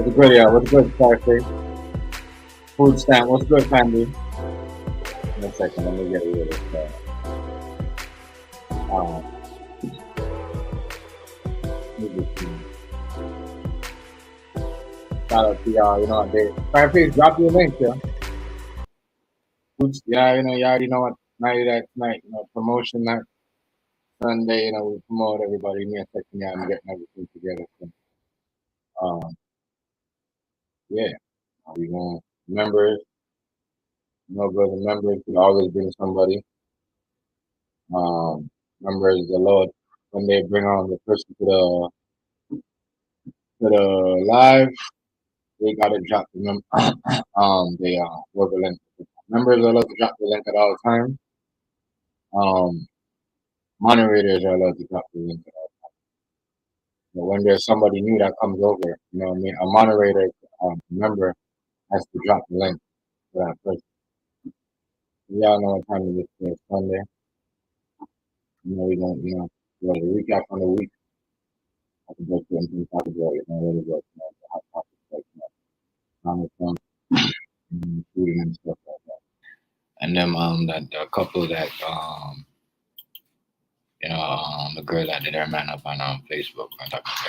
What's good, yeah? What's good, Scarface? Food stamp. What's good, family? In a second, let me get rid of this. Shout out to y'all. You know what? Scarface, drop your link, yeah. Yeah, you know, you already know what night that tonight. You know, promotion night Sunday. You know, we promote everybody. Me and second, yeah, I'm getting everything together. So, yeah, we going members. You know, go to members. We always bring somebody. Members the Lord when they bring on the person to the live. They gotta drop the they work the link. Members are allowed to drop the link at all times. Moderators are allowed to drop the link at all times. But when there's somebody new that comes over, you know what I mean, a moderator member has to drop the link for that person. We all know what time it is Sunday. You know, we don't, you know, the recap on the week. I can go through and talk about, you know, what it was, you know, the hot topics like, you know, Donald Trump, shooting and stuff like that. And then that the couple that you know the girl that did her man up on Facebook.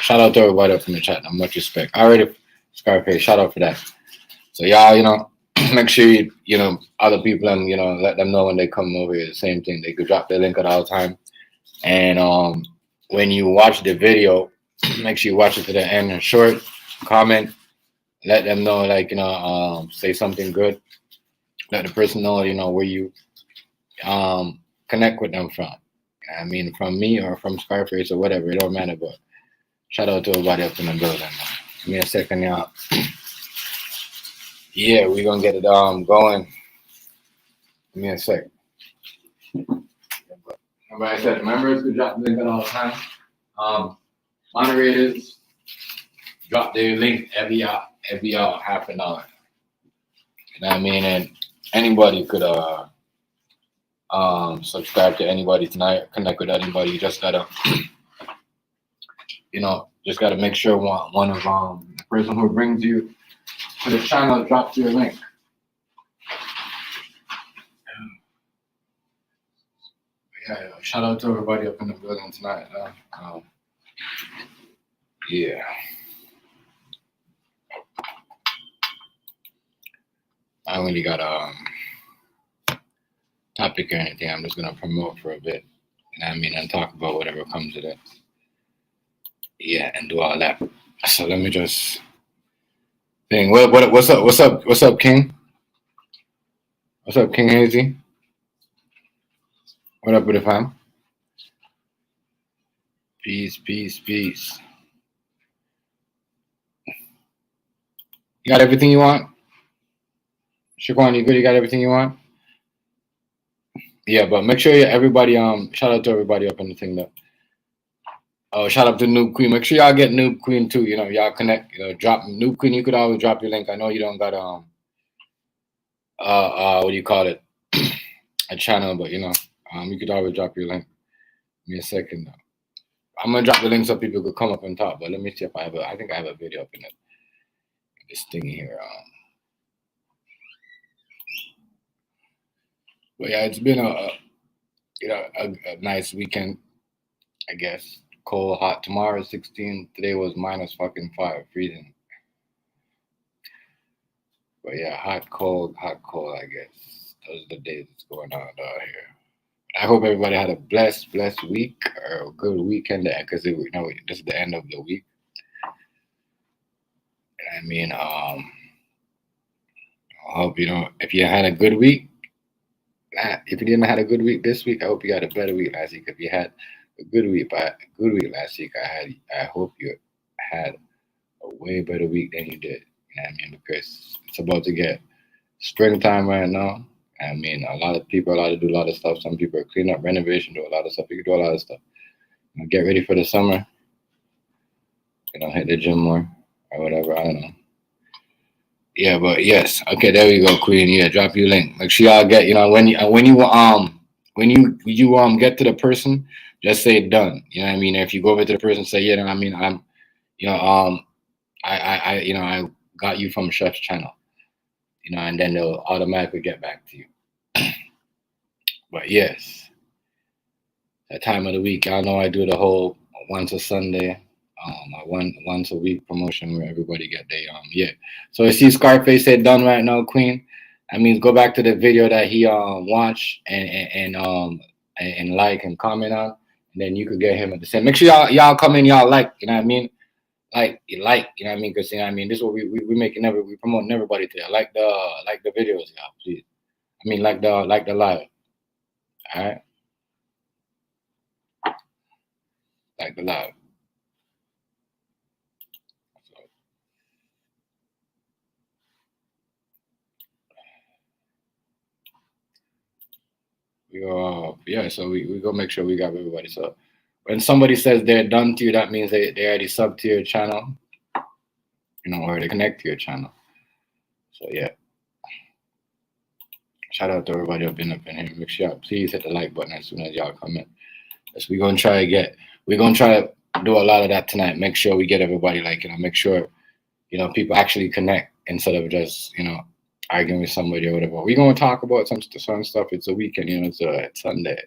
Shout out to everybody up in the chat. Much respect. Already Scarface. Shout out for that. So y'all, you know, make sure you know other people and you know let them know when they come over here. The same thing. They could drop their link at all time. And when you watch the video, make sure you watch it to the end. And short comment. Let them know, like you know, say something good. Let the person know, you know, where you connect with them from. I mean, from me or from Scarface or whatever, it don't matter. But shout out to everybody up in the building. Give me a second, y'all. Yeah, we're gonna get it going. Give me a sec. Like I said, members could drop the link at all time. Moderators drop their link every hour, half an hour. You know what I mean? And anybody could subscribe to anybody tonight, connect with anybody. You just gotta you know, just gotta make sure one of the person who brings you to the channel drops your link. Yeah, shout out to everybody up in the building tonight. Yeah. I don't really got topic or anything. I'm just gonna promote for a bit. You know what I mean? And talk about whatever comes with it. Yeah, and do all that. So let me just think. What's up, King? What's up, King Hazy? What up with the fam? Peace. You got everything you want? Shaquan, you good? You got everything you want? Yeah, but make sure everybody shout out to everybody up in the thing though. Oh, shout out to Noob Queen. Make sure y'all get Noob Queen too. You know, y'all connect. You know, drop Noob Queen. You could always drop your link. I know you don't got what do you call it? A channel, but you know, you could always drop your link. Give me a second though. I'm gonna drop the link so people could come up and talk. But let me see if I have I think I have a video up in it. This thing here. But yeah, it's been a nice weekend, I guess. Cold, hot. Tomorrow is 16. Today was -5, freezing. But yeah, hot, cold, I guess. Those are the days that's going on out here. I hope everybody had a blessed week or a good weekend because you know this is the end of the week. I mean, I hope you know if you had a good week. If you didn't have a good week this week, I hope you had a better week last week. If you had a good week last week, I hope you had a way better week than you did. You know what I mean? Because it's about to get springtime right now. I mean, a lot of people are allowed to do a lot of stuff. Some people are clean up, renovation, do a lot of stuff. You can do a lot of stuff. You know, get ready for the summer. You know, hit the gym more or whatever. I don't know. Yeah, but yes. Okay, there we go, Queen. Yeah, drop your link. Make sure y'all get. You know, when you get to the person, just say done. You know what I mean? If you go over to the person, say yeah. I mean, I'm, you know, I got you from Chef's channel, and then they'll automatically get back to you. But yes, that time of the week, y'all know I do the whole once a Sunday, once a week promotion where everybody get their So you see Scarface said done right now, Queen. I mean, go back to the video that he watched and like and comment on, and then you could get him at the same. Make sure y'all come in, y'all like, you know what I mean? Like, you know what I mean? Because this is what we making we promoting everybody today. Like the videos, y'all, please. I mean, like the live. All right, like the live. So we go make sure we got everybody. So when somebody says they're done to you, that means they already sub to your channel, or they connect to your channel. So yeah. Shout out to everybody up in here. Make sure y'all please hit the like button as soon as y'all come in. So we're gonna try to do a lot of that tonight. Make sure we get everybody make sure people actually connect instead of just arguing with somebody or whatever. We're gonna talk about some stuff. It's a weekend, it's Sunday.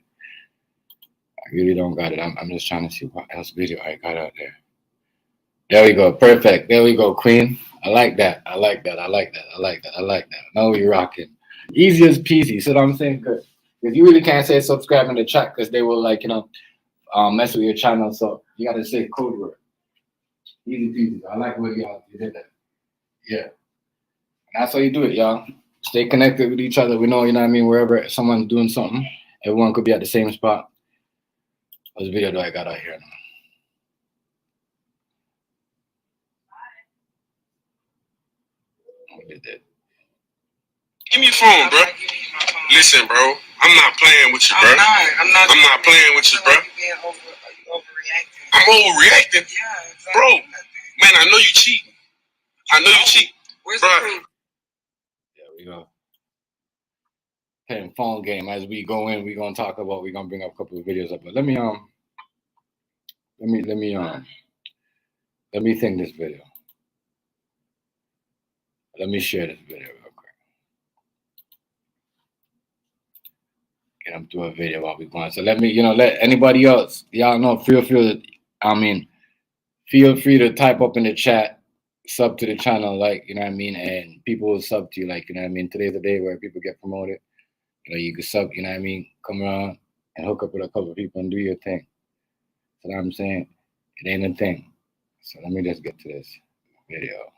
I really don't got it. I'm just trying to see what else video I got out there. There we go. Perfect. There we go, Queen. I like that. Now we rocking. Easy as peasy. See what I'm saying? Because you really can't say subscribe in the chat because they will mess with your channel. So you gotta say code word. Easy peasy. I like what you did that. Yeah. That's how you do it, y'all. Stay connected with each other. We know, wherever someone's doing something, everyone could be at the same spot. What video do I got out here now? Give me your phone, bro. Listen, bro. I'm not playing with you, bro. I'm not playing with you, bro. I'm overreacting. Yeah, bro. Man, I know you cheating. Where's bro. Yeah, we go. Playing phone game. As we go in, we're gonna bring up a couple of videos up. But let me think this video. Let me share this video real quick. Get them through a video while we going. So let me, let anybody else, y'all know, feel free to type up in the chat, sub to the channel, and people will sub to you, Today's the day where people get promoted. You can sub, come around and hook up with a couple of people and do your thing. So what I'm saying, it ain't a thing. So let me just get to this video.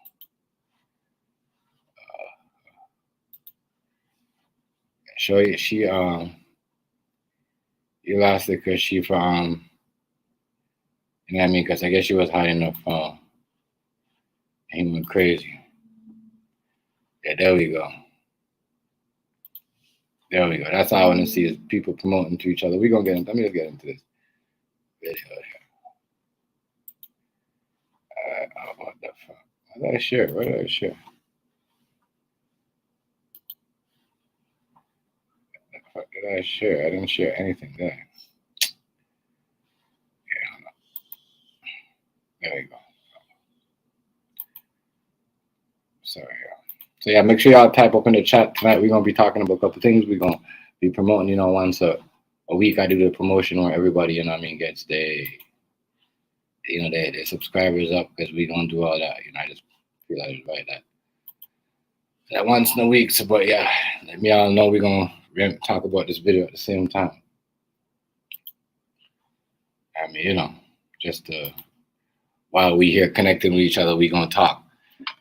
Show you, she you lost it because she from because I guess she was hiding her phone. He went crazy. Yeah, there we go. That's all I want to see is people promoting to each other. We're gonna get into. Let me just get into this video here. What the fuck? What did I share? What did I share? I didn't share anything there. There we go. Sorry, y'all. So yeah, make sure y'all type up in the chat tonight. We're gonna be talking about a couple things. We're gonna be promoting, once a week. I do the promotion where everybody, gets their subscribers up because we're gonna do all that. I just feel like it's right that once in a week. So, but yeah, let me all know we're gonna talk about this video at the same time. Just while we here connecting with each other, we gonna talk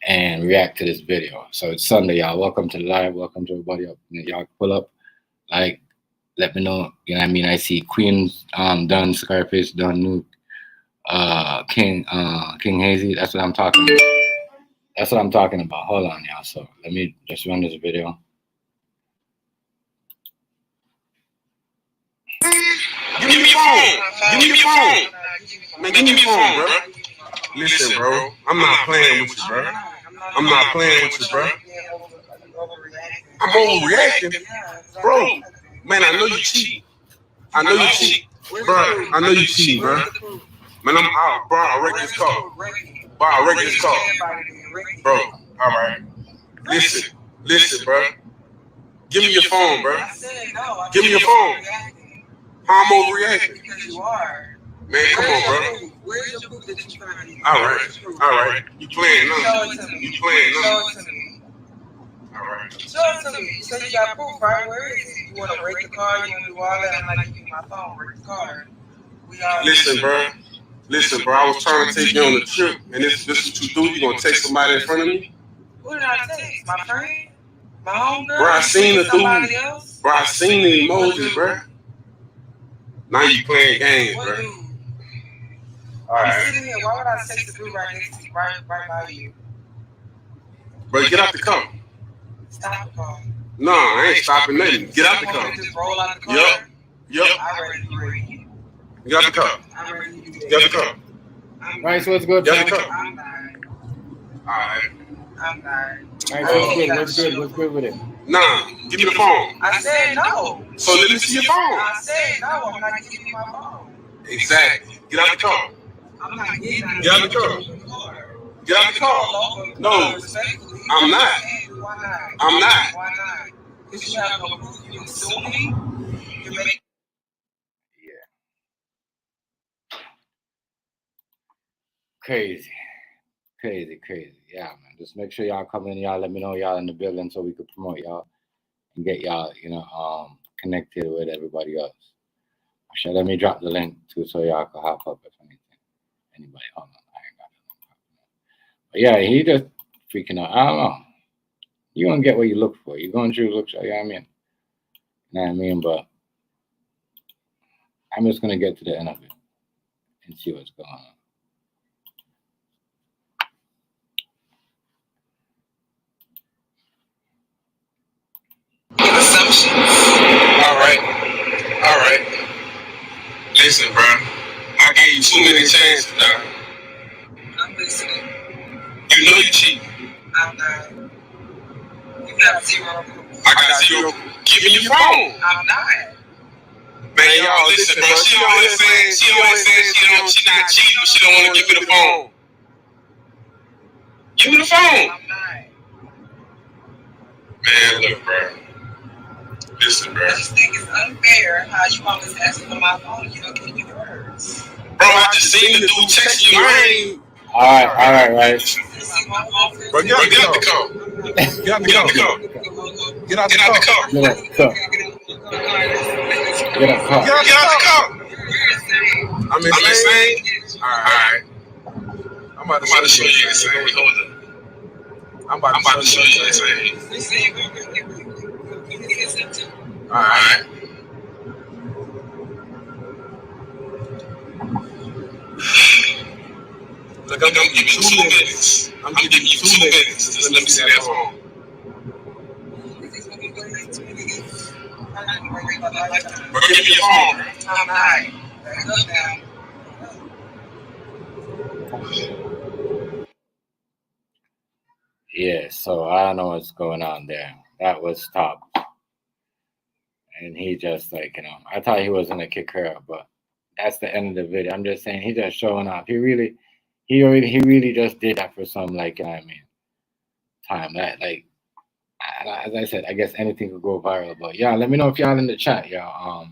and react to this video. So it's Sunday, y'all. Welcome to the live. Welcome to everybody up. Y'all pull up, let me know. I see Queen's done, Scarface done, Nuke, King Hazy. That's what I'm talking about. Hold on, y'all. So let me just run this video. Give me your phone. Man, give me your phone, bro. Listen, bro. I'm not playing with you, bro. I'm overreacting. Bro. Man, I know you cheat. Bro. I know you cheat, bro. Man, I'm out, bro. I wrecked this car. Borrow Regular's car. Bro, all right. Listen, bro. Give me your phone, bro. Give me your phone. How I'm overreacting? Because you are. Man, come on, bro. Where's your proof that you found me? All right. You playing, no? You playing, no? Show it to me. All right. Show it to me. You said you got proof, right? Where is it? You want to break the car? You want to do all that? I'm like, give me my phone. Break the car. Listen, bro. I was trying to take you on a trip, and this is what you do. You gonna text somebody in front of me? Who did I text? My friend? My homegirl? Bro, I seen the dude. Bro, I seen the emojis, bro. Now you playing games, bro. All right. Sitting here. Why would I text the dude right next to you, right by you? Bro, get out the car. Stop the car. No, I ain't stopping nothing. Get out the car. Just roll out the car. Yep. I'm ready to be ready. Get out the car. I'm ready to be ready. Get out the car. Right, so it's good. Get out the car. I'm tired. All right. I'm tired. All right, so what's good with it? Nah, give me the phone. I said no. So let me see your phone. I said no. I'm not giving you my phone. Exactly. Get out the car. I'm not getting out Get out the car. Get out the car. No, I'm not. Why not? I'm not. Why not? Because you have no proof. You can sue me. Yeah. Crazy. Yeah, man. Just make sure y'all come in. Y'all let me know y'all in the building so we could promote y'all and get y'all, connected with everybody else. Actually, let me drop the link too so y'all can hop up if anything. Anybody? Hold on, I ain't got the link. But yeah, he just freaking out. I don't know. You're gonna get what you look for. You're going through look, you know what I mean? You know what I mean? But I'm just gonna get to the end of it and see what's going on. Assumptions. All right. Listen, bro. I gave you too many chances, dog. I'm listening. You know you cheating. I'm not. You got zero. I got zero. Give me your phone. I'm not. Man, y'all listen, bro. She always saying she not cheating, but she don't want to give me the phone. Give me the phone. I'm not. Man, look, bro. Listen, bro. I just think it's unfair how you always ask for my phone. You don't give me yours. Bro, I just seen the dude text you. All right. Bro, get out the car. Get out the car. Get out the car. I'm insane. All right. I'm about to show you insane. Hold up. I'm about to show you insane. All right. Look, I'm giving you 2 minutes. I'm giving you 2 minutes. Just let me see that phone. Bro, give me your phone. I'm not. Yeah, so I don't know what's going on there. That was top. And he just I thought he was gonna kick her out, but that's the end of the video. I'm just saying he's just showing off. He really just did that for some time. That as I said, I guess anything could go viral. But yeah, let me know if y'all in the chat, y'all.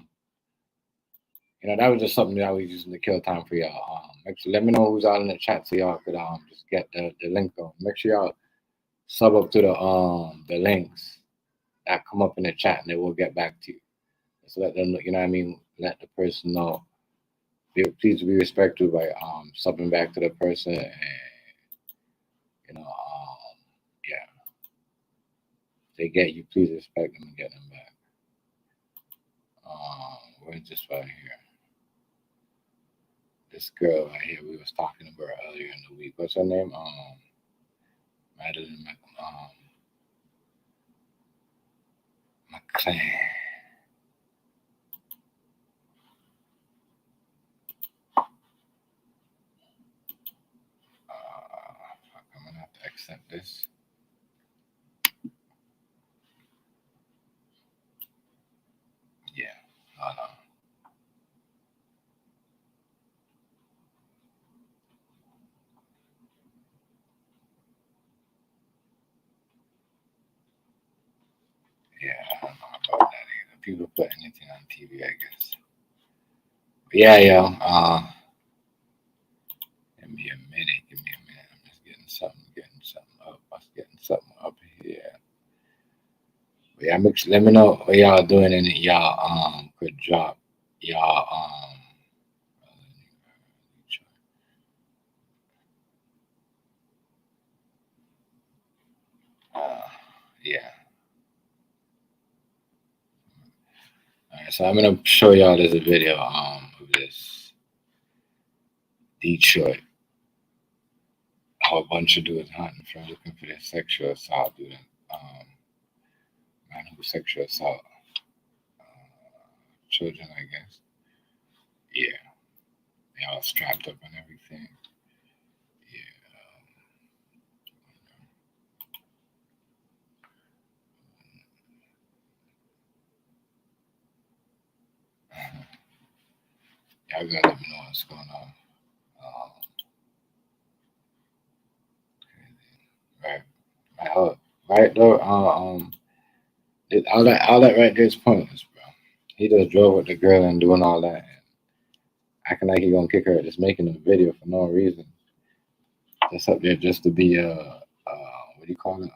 That was just something that I was using to kill time for y'all. Actually, let me know who's all in the chat so y'all could just get the link going. Make sure y'all sub up to the links that come up in the chat, and they will get back to you. So let them, let the person know. Please be respectful by subbing back to the person, and yeah. If they get you, please respect them and get them back. Where's this right here? This girl right here we was talking about earlier in the week. What's her name? Madeline McClain. I'm gonna have to accept this. Yeah, hold on. Yeah, I don't know about that either. People put anything on TV, I guess. But yeah, yo. Give me a minute. I'm just getting something up. I was getting something up here. But yeah, let me know what y'all doing and y'all could drop y'all yeah. Alright, so I'm gonna show y'all this video of this Detroit. How a bunch of dudes hunting for looking for this sexual assault dude. Man who sexual assault children, I guess. Yeah. They all strapped up and everything. Yeah. Y'all gotta let me know what's going on. Right though, all that right there is pointless, bro. He just drove with the girl and doing all that, and acting like he gonna kick her, just making a video for no reason, just up there just to be what do you call it?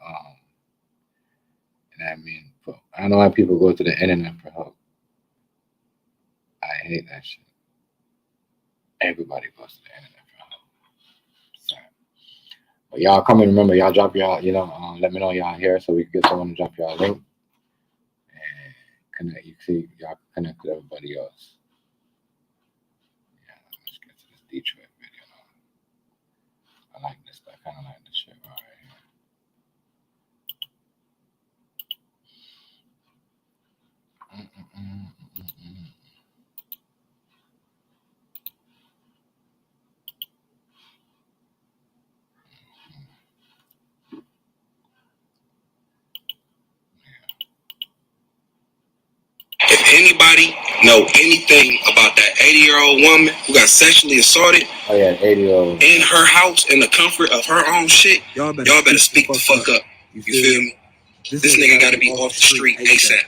And I mean, I don't know why people go to the internet for help. I hate that shit. Everybody goes to the internet for help. Sad. But y'all come and remember, y'all drop y'all, let me know y'all here so we can get someone to drop y'all link and connect. You see, y'all connect with everybody else. Yeah, let's get to this Detroit video. I like this. I kind of like this shit right here. If anybody know anything about that 80-year-old woman who got sexually assaulted, Oh yeah, 80-year-old in her house in the comfort of her own shit, y'all better speak the fuck up. You feel me? This nigga gotta be off the street ASAP.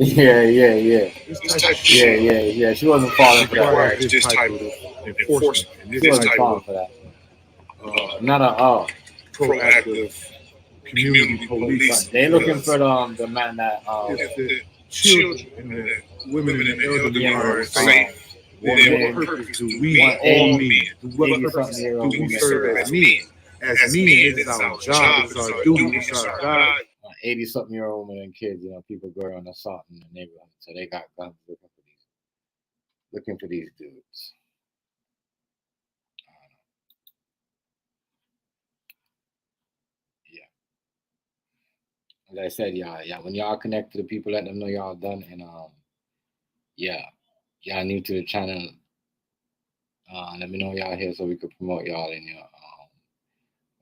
Yeah. She wasn't falling for that. Right? This type of enforcement. She wasn't falling for that. Not at all. Proactive community police. They looking for the man that if the children and the women and the elderly are safe, then what purpose do we all men? What purpose do we serve as men? As men, it is our job, it is our duty, it is our God. 80-something-year-old women and kids, people go around assaulting the neighborhood, so they got guns looking for these dudes. Yeah. As I said, when y'all connect to the people, let them know y'all done, and y'all new to the channel. Let me know y'all here so we could promote y'all in your.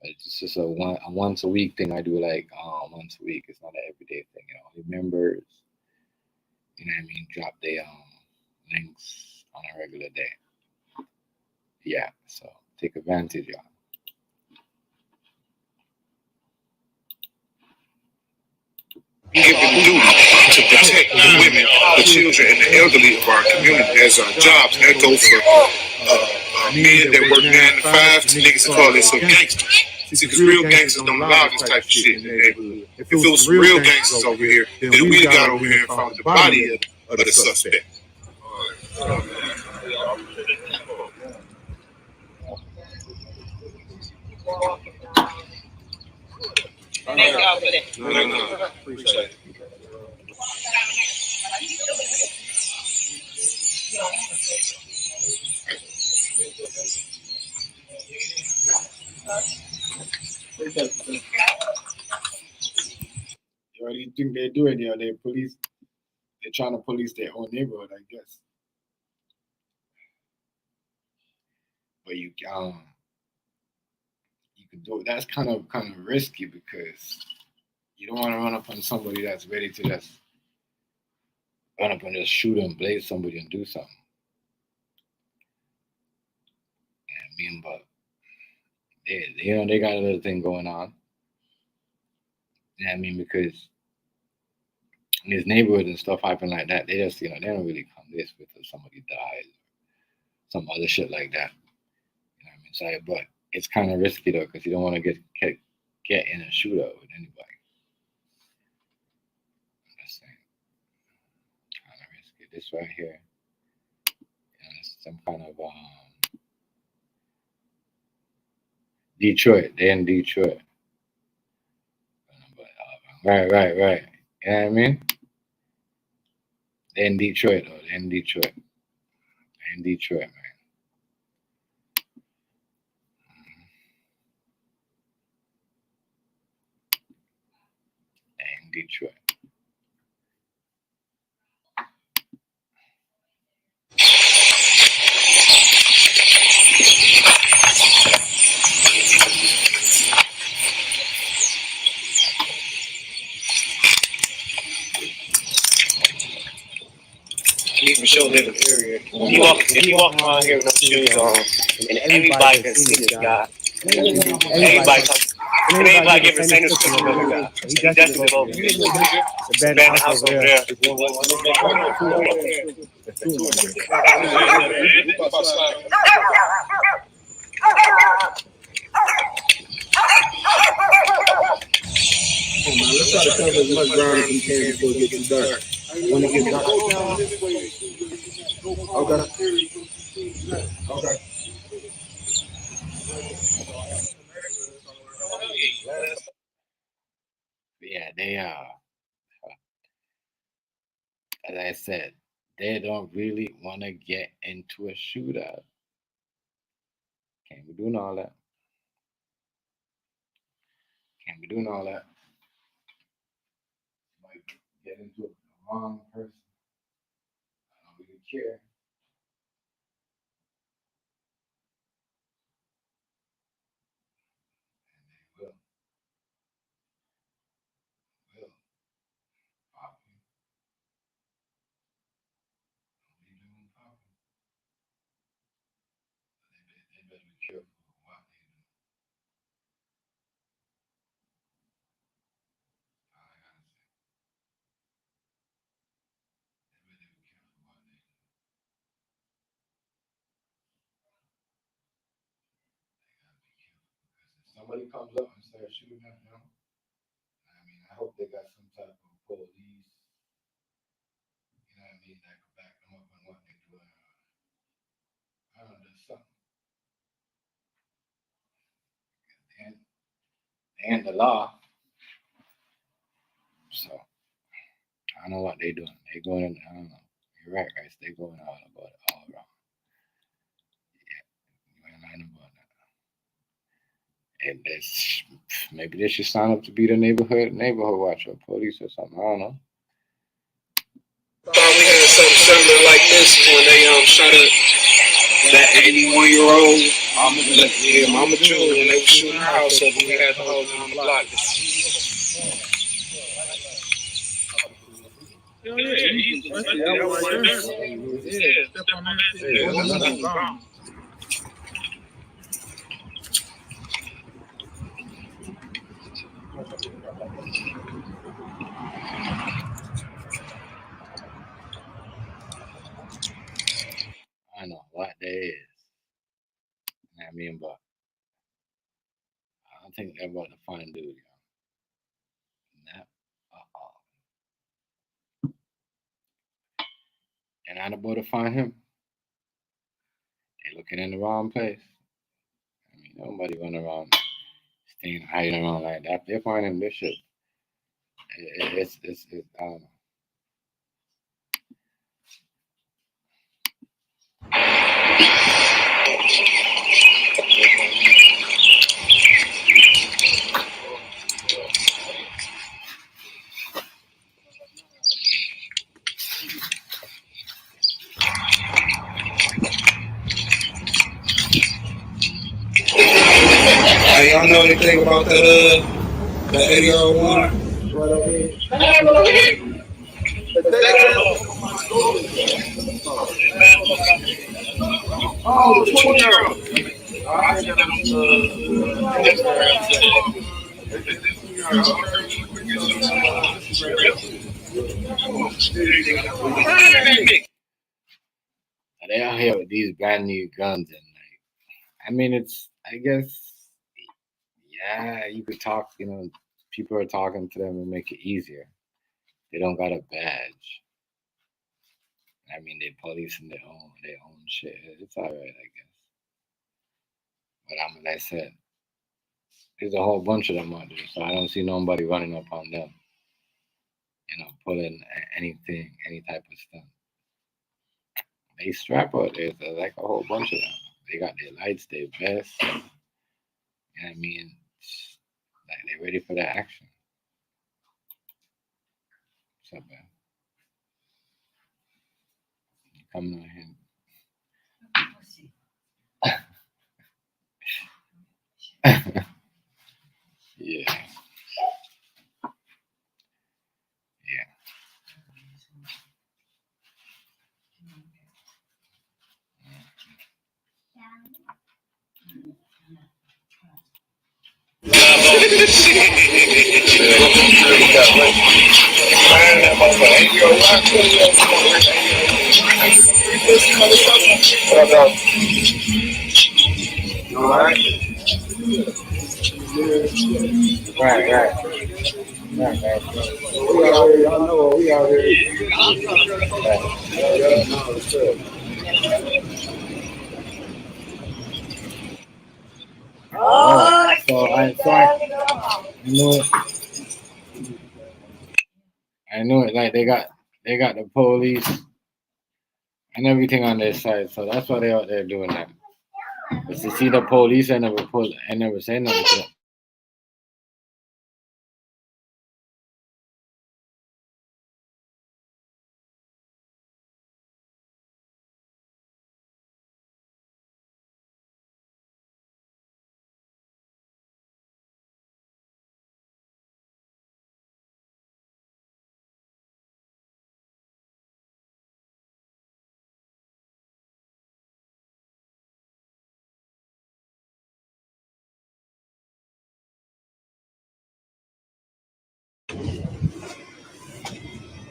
It's just a once a week thing I do, like once a week. It's not an everyday thing, Members, drop their links on a regular day. Yeah, so take advantage, y'all. Given duty to protect the women, the children, and the elderly of our community as our jobs. That goes for men that work 9 to 5 to niggas that call themselves gangsters. See, because real gangsters don't allow this type of shit in the neighborhood. If it was some real gangsters over here, then we'd have got over here and found the body of the suspect. Thank y'all for that. No. Appreciate it. What do you think they're doing here? They're trying to police their own neighborhood, I guess. But you can do it. That's kind of risky because you don't want to run up on somebody that's ready to just run up and just shoot and blaze somebody and do something. I mean, but they got a little thing going on. I mean, because in these neighborhoods and stuff happen like that, they just, they don't really come this with somebody dies, some other shit like that. You know what I mean? So, but it's kind of risky though, because you don't want to get in a shootout with anybody. I'm just saying, kind of risky. This right here, it's some kind of Detroit. They're in Detroit. Right. You know what I mean? They're in Detroit, though. They're in Detroit, man. They're in Detroit. He for sure live in the area. If you walk around here with no shoes on, and everybody can see this guy. Everybody give the same description of the guy. He definitely live over here. The abandoned house over there. Let's try to cover as much ground as we can before it gets too dark. When it gets dark. Okay. Yeah, they are. As I said, they don't really want to get into a shootout. Can't be doing all that. Might get into the wrong person. I don't really care. And they will pop you. They better be careful of what they do. All I gotta say. They better be careful what they do. They gotta be careful, because if somebody comes up and starts shooting at them, I mean, I hope they got some type of police, you know what I mean, that could back them up on what they're doing. I don't know, there's something. And the law. So I don't know what they're doing. They're going in, I don't know. You're right, guys. They're going all about it, all wrong. Yeah, you ain't lying about that. And maybe they should sign up to be the neighborhood watch or police or something. I don't know. Thought we had something similar like this when they shot at that 81-year-old Mama Jewel when they were shooting her house up. We had the whole on the block. I know what that is. You know what I mean, but I don't think they're about to find dude. Nah. And I'm about to find him. They're looking in the wrong place. I mean, nobody run around staying hiding around like that. If they find him, this shit. It's I don't know. Hey, y'all know anything about the 8001? Right over here. Oh, the 20-year-old. They out here with these brand new guns and like, I mean, it's, I guess, yeah, you could talk, people are talking to them and make it easier. They don't got a badge. I mean, they policing their own shit. It's all right, I guess. But like I said, there's a whole bunch of them out there, so I don't see nobody running up on them. Pulling anything, any type of stuff. They strap out there. There's like a whole bunch of them. They got their lights, their vests. You know what I mean? Like they're ready for that action. What's up, man? You coming on here? Yeah. Yeah. All right. Right. We out here, y'all know we out here. I know it. Like they got the police and everything on their side, so that's why they out there doing that. But you see the police, I never say nothing to them.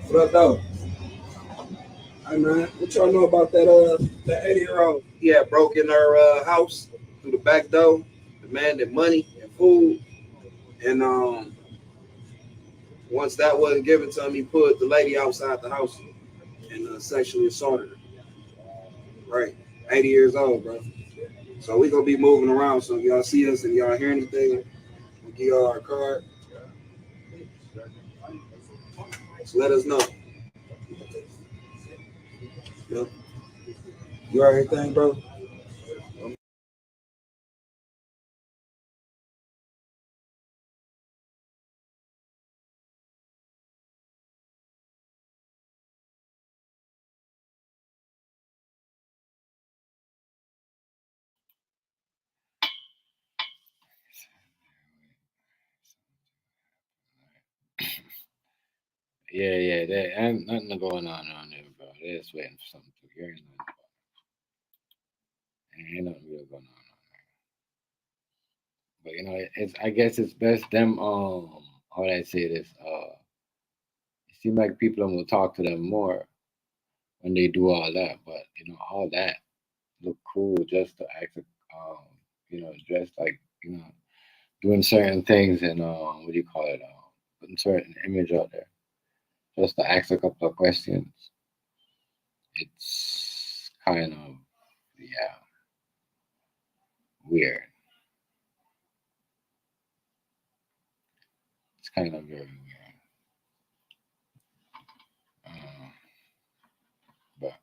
What up, though? Hey, man, what y'all know about that 80-year-old? He had broke in her house through the back door, demanded money and food, and once that wasn't given to him, he put the lady outside the house and sexually assaulted her. Right, 80 years old, bro. So we gonna be moving around. So if y'all see us and y'all hear anything, we'll give y'all our card. So let us know. Yep. You heard everything, bro? Yeah, there ain't nothing going on there, bro. They're just waiting for something to hear. Ain't nothing real going on there. But it's I guess it's best them how would I say this? It seems like people will talk to them more when they do all that, but all that look cool just to act dressed like, doing certain things and what do you call it? Putting certain image out there. Just to ask a couple of questions. It's kind of weird. It's kind of very weird. But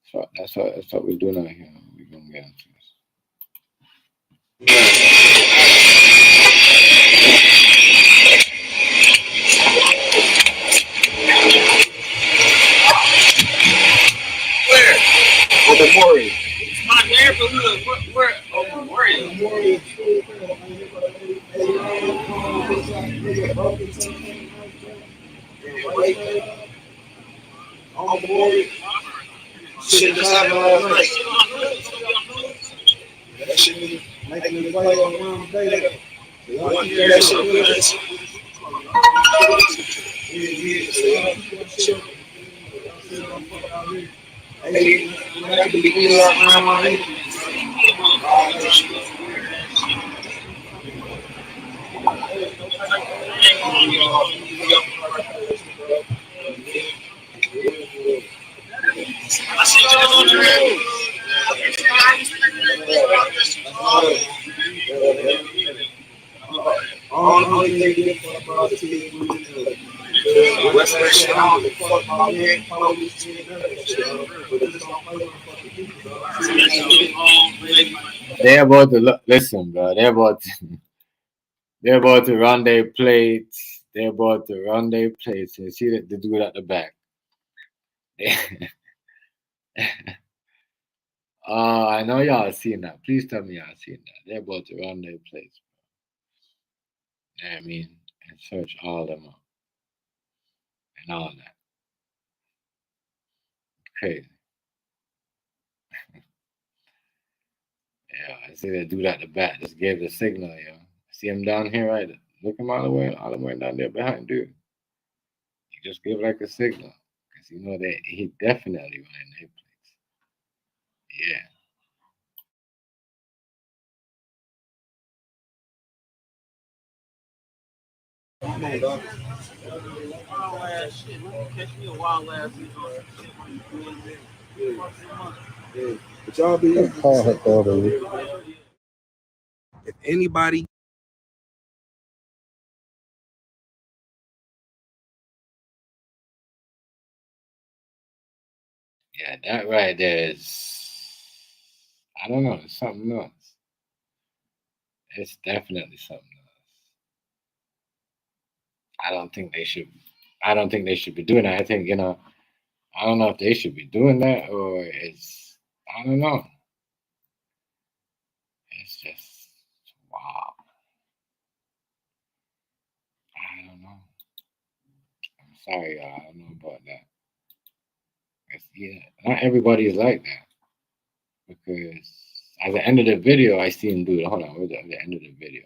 so that's what we're doing out here. We're gonna get into this. Where? On Memorial. It's my neighborhood. Where? Oh, Memorial. On Memorial. Shit just happened last night. That shit be making me play on one day. One year, that shit good. That could be easy around my head. I see you on the road. All you think you fuck about the TV. West West shit, I don't give a fuck about me. Police, They're about to listen, bro. They're about to run their plates. They're about to run their plates. You see that they do it at the back. Oh, I know y'all seen that. Please tell me y'all seen that. They're about to run their plates. I mean, and search all them up and all that. Crazy. Yeah, I see they do that at the back. Just gave the signal, yo. See him down here, right? Look him all the way down there behind dude. He just gave like a signal. Because you know that he definitely running their plates. Yeah. But y'all be if anybody Yeah, that right there is, I don't know, it's something else. It's definitely something else. I don't think they should be doing that. I think, I don't know if they should be doing that or I don't know. It's just, wow. I don't know. I'm sorry, y'all. I don't know about that. Yeah, not everybody is like that. Because at the end of the video, I see him do it. Hold on, where's at the end of the video?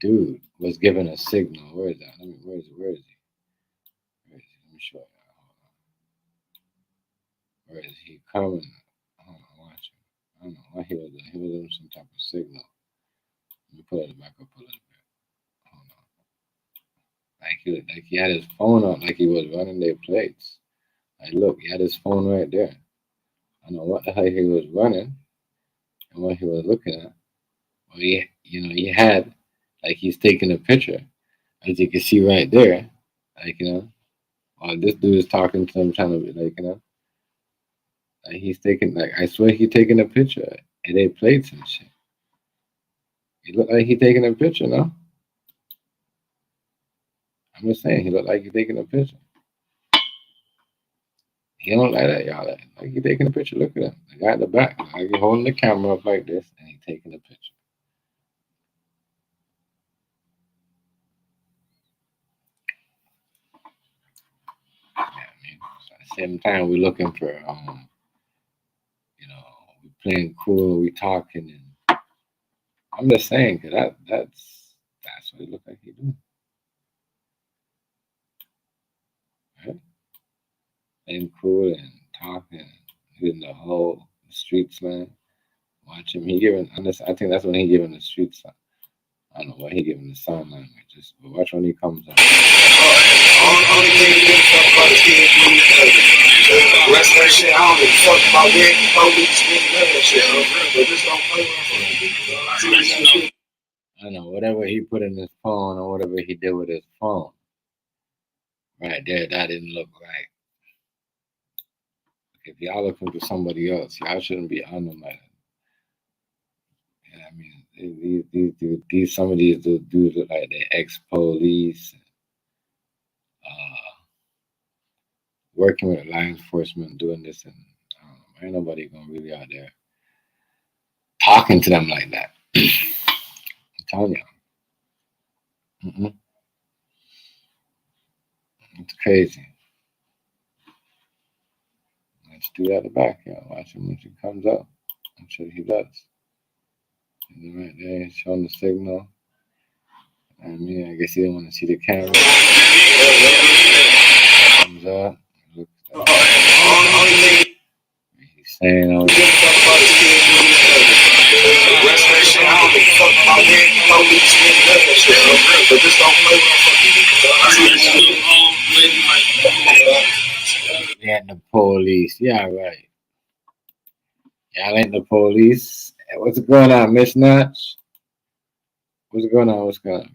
Dude was given a signal. Where is that? Where is he? Where is he? Let me show you. Where is he coming? Hold on, watch him. I don't know what he was doing. He was doing some type of signal. Let me pull it back up a little bit. Hold on. Like he had his phone up, like he was running their plates. Like, look, he had his phone right there. I don't know what the hell he was running and what he was looking at. Well, he had, like, he's taking a picture, as you can see right there. Like, while this dude is talking to him, trying to be like, like he's taking, like, I swear he's taking a picture and they plates and shit. He looked like he's taking a picture, no? I'm just saying, he looked like he's taking a picture. He don't like that, y'all. Like he taking a picture. Look at him. The guy at the back. Like he holding the camera up like this and he taking a picture. Yeah, I mean, so at the same time we're looking for we're playing cool, we talking, and I'm just saying, cause that's what it look like he doing. Right? Playing cool and talking, getting the whole street slang. Watch him. I think that's when he giving the street slang. I don't know what he giving the sign language, but watch when he comes out. only thing you give a fuck about is kids. Rest of that shit, I don't give a fuck about where police none of that shit, bro. But just don't play with I don't know, whatever he put in his phone or whatever he did with his phone. Right there, that didn't look right. If y'all looking for somebody else, y'all shouldn't be on them like that. I mean, these some of these dudes look like they're ex-police, working with law enforcement, doing this, and ain't nobody gonna really out there talking to them like that. I'm telling you, it's crazy. Let's do that at the back. Watch him when he comes up. I'm sure he does. He's right there showing the signal. I guess he didn't want to see the camera. Comes up. He's saying all this. Yeah, the police. Yeah, right. Y'all ain't the police. What's going on, Miss Nuts? What's going on? What's going on?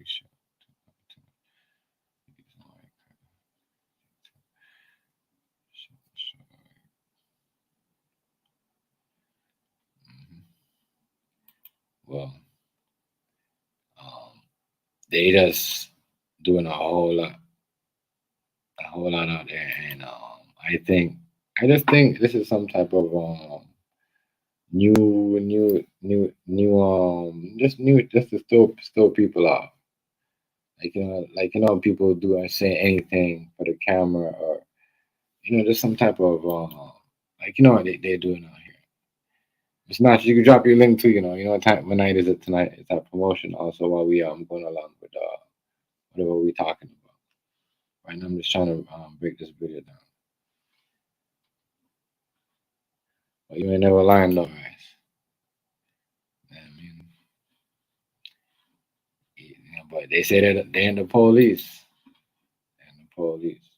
Well, they just doing a whole lot out there, and I just think this is some type of just to still people off. People do and say anything for the camera, or just some type of what they're doing out here. It's not, you can drop your link too, what night is it tonight? It's that promotion also while we going along with whatever we're talking about. Right now I'm just trying to break this video down. But you ain't never lying though, guys. But they say that they're in the police. They're in the police.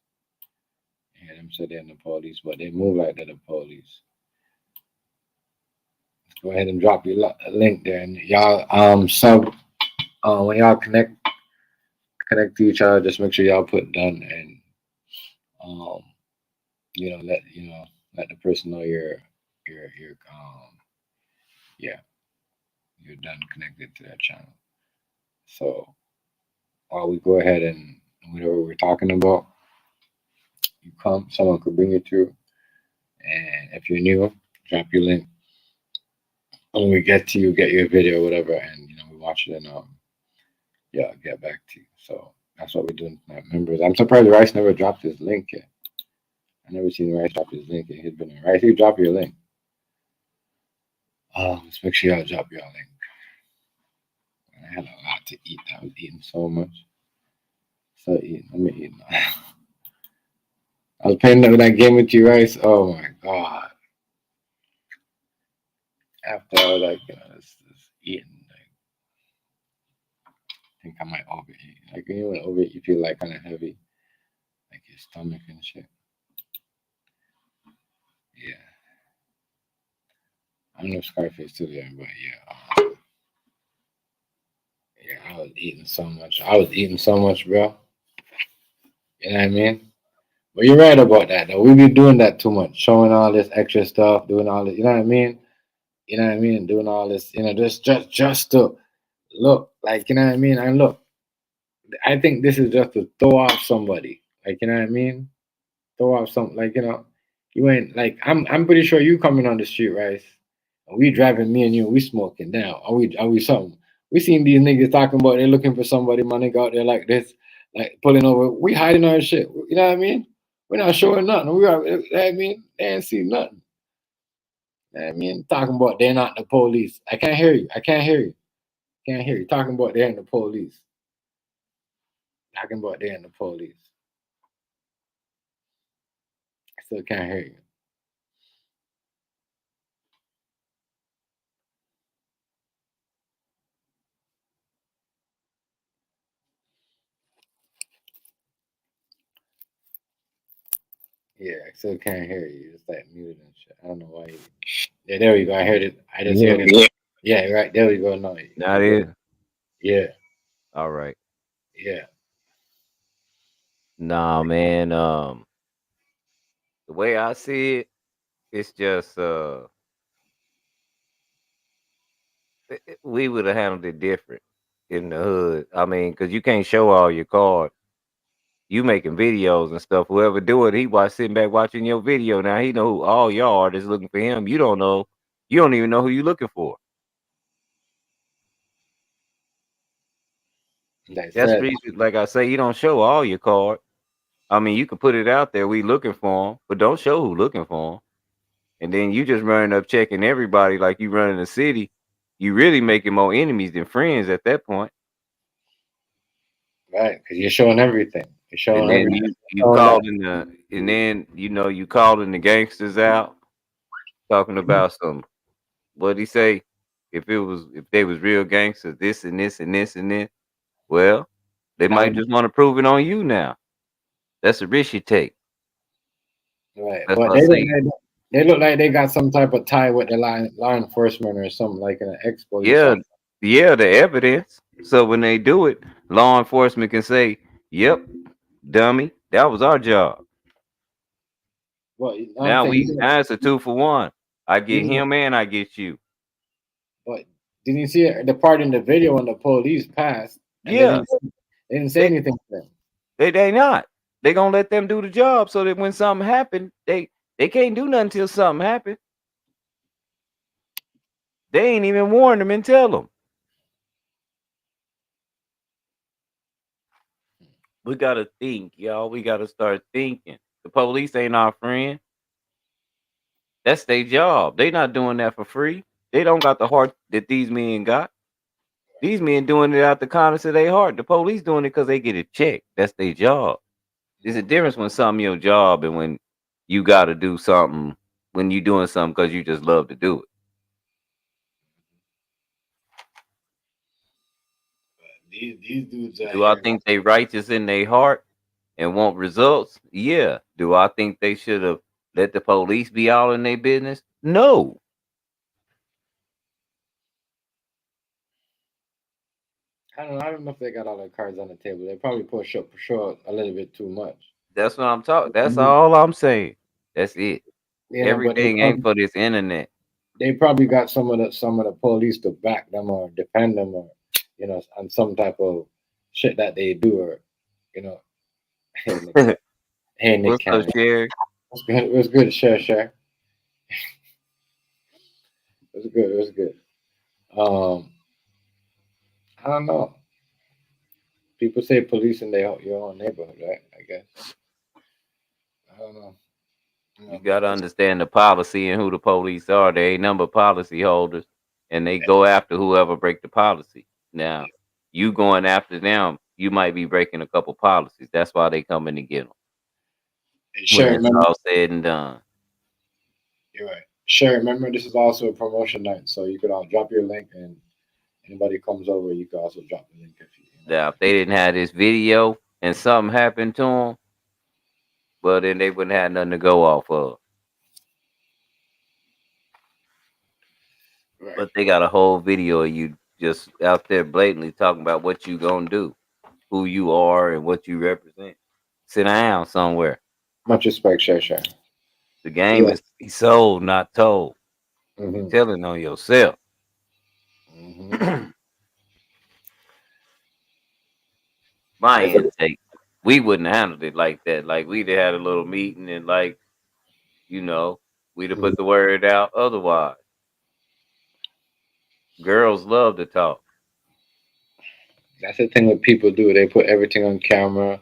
You hear them say they're in the police, but they move like they're the police. Let's go ahead and drop your link there, and y'all sub when y'all connect to each other. Just make sure y'all put done, and let the person know you're done connected to that channel. So while we go ahead and whatever we're talking about, someone could bring you through. And if you're new, drop your link. When we get to you, get your video, whatever, and we watch it and get back to you. So that's what we're doing tonight, members. I'm surprised Rice never dropped his link yet. I never seen Rice drop his link yet. He's been in. Rice, you drop your link. Let's make sure y'all drop your link. I had a lot to eat. I was eating so much. So eating. Let me eat now. I was playing that game with you, Rice. Oh my god. After I was this eating, I think I might overeat. When you overeat, you feel kind of heavy, your stomach and shit. Yeah. I don't know if Scarface still there, but I was eating so much. Bro. You know what I mean? But you're right about that, though. We be doing that too much, showing all this extra stuff, doing all this. You know what I mean? Doing all this, just to look, you know what I mean? And look, I think this is just to throw off somebody, you know what I mean? Throw off something, you ain't I'm pretty sure you coming on the street, right? And we driving, me and you, we smoking down. Are we something? We seen these niggas talking about they're looking for somebody, my nigga out there like this, pulling over. We hiding our shit. You know what I mean? We're not showing nothing. You know what I mean? They ain't seen nothing. You know what I mean? Talking about they're not the police. I can't hear you. Can't hear you. Talking about they're in the police. Talking about they're in the police. I still can't hear you. Yeah, I still can't hear you. It's muted and shit. I don't know why. Yeah, there we go. I heard it. I just heard it. Yeah, right. There we go. No. Now it is. Yeah. All right. Yeah. Nah, man. The way I see it, it's just we would have handled it different in the hood. I mean, because you can't show all your card. You making videos and stuff. Whoever do it, he was sitting back watching your video. Now he know who all y'all artists looking for him. You don't know. You don't even know who you looking for. That's the reason, like I say, you don't show all your card. I mean, you can put it out there. We looking for him, but don't show who looking for him. and then you just running up checking everybody like you running the city. You really making more enemies than friends at that point. Right, because you're showing everything. You're And showing then everything. you Showing that. calling and then you calling the gangsters out, talking about some what he say? If they was real gangsters, this and this and this and this, well, they might just want to prove it on you now. That's a risk you take. Right, That's but what I say. they look like they got some type of tie with the law enforcement or something like in an expo. You Yeah, saw. yeah, the evidence. So when they do it, law enforcement can say, "Yep, dummy, that was our job." Well, I'm Now saying, now it's a 2 for 1. I you get didn't, him and I get you. but didn't you see the part in the video when the police passed and Yeah, they didn't say they anything to them? they not. They gonna let them do the job so that when something happen, they can't do nothing until something happen. They ain't even warn them and tell them. We gotta think, y'all. We gotta start thinking. The police ain't our friend. That's their job. They not doing that for free. They don't got the heart that these men got. These men doing it out the kindness of their heart. The police doing it because they get a check. That's their job. There's a difference when something your job and when you got to do something when you doing something because you just love to do it. These dudes out Do I here. think they righteous in their heart and want results? Yeah. Do I think they should have let the police be all in their business? No. I don't know if they got all their cards on the table. They probably push up for sure a little bit too much. That's what I'm talking. That's Mhm. all I'm saying. That's it. You know, but Everything ain't for this internet. they probably got some of the police to back them or defend them or on some type of shit that they do or you know hey Nick What's up, Cannon. Sherry? It was good, share. It was good. Um, I don't know. People say police in your own neighborhood, right? I guess. I don't know. You gotta understand the policy and who the police are. They ain't number policy holders, and they go after whoever break the policy. Now, you going after them, you might be breaking a couple policies. That's why they coming to get them when Share, it's remember, all said and done. you're right. Share, remember, this is also a promotion night, so you could all drop your link, and anybody comes over, you can also drop the link if you. Now, if they didn't have this video and something happened to them, well, then they wouldn't have nothing to go off of. Right. But they got a whole video of you just out there blatantly talking about what you gonna do, who you are, and what you represent. Sit down somewhere. Much respect, share. The game Yeah. is to be sold, not told. hmm Telling on yourself. hmm My intake. We wouldn't have handled it like that. Like we'd have had a little meeting and we'd have put the word out otherwise. Girls love to talk. That's the thing what people do. They put everything on camera.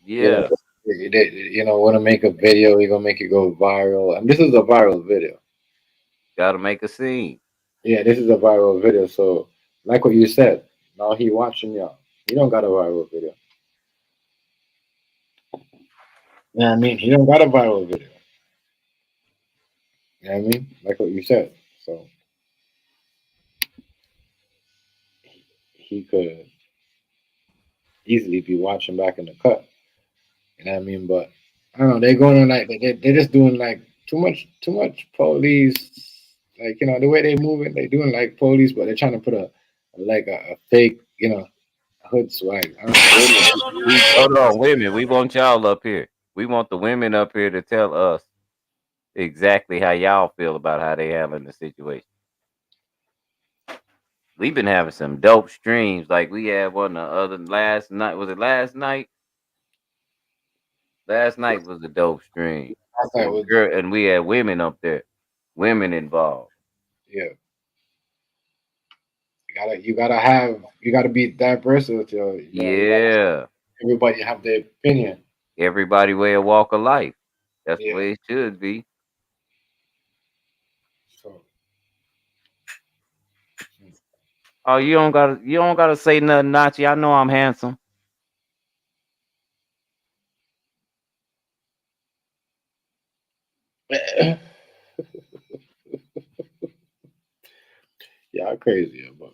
You know, Yeah. want to make a video. You're gonna make it go viral, and this is a viral video. Gotta make a scene. Yeah, this is a viral video. So, like what you said, now he watching y'all. You don't got a viral video. Yeah, I mean, he don't got a viral video. You know what I mean? Like what you said. So he could easily be watching back in the cut. You know what I mean? But I don't know. They're going on like they're just doing like too much police. Like the way they moving, they doing like police, but they're trying to put a fake hood swag. I don't know. We hold on, women. We want y'all up here. We want the women up here to tell us exactly how y'all feel about how they handling the situation. We've been having some dope streams. Like we had one the other last night. Was it last night? Last night was a dope stream. I thought it was And we had women up there. Women involved. yeah. You gotta be diverse with your Yeah. everybody have their opinion. Everybody way a walk of life. That's the Yeah. way it should be. Oh, you don't gotta say nothing, Nachi. I know I'm handsome. Y'all crazy, but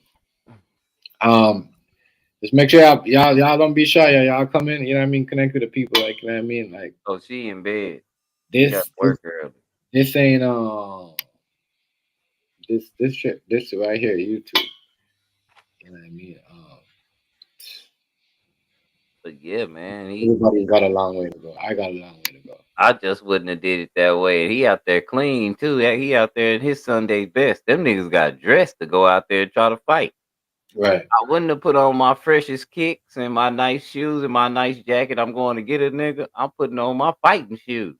just make sure y'all don't be shy. Y'all come in. You know what I mean? Connect with the people. Like you know what I mean? Like Oh, she in bed. She got this to work early. this ain't this shit this right here YouTube. You know what I mean? But yeah, man, Everybody got a long way to go. I got a long way to go. I just wouldn't have did it that way. He out there clean too. Yeah, he out there in his Sunday best. Them niggas got dressed to go out there and try to fight. Right. I wouldn't have put on my freshest kicks and my nice shoes and my nice jacket. I'm going to get a nigga. I'm putting on my fighting shoes.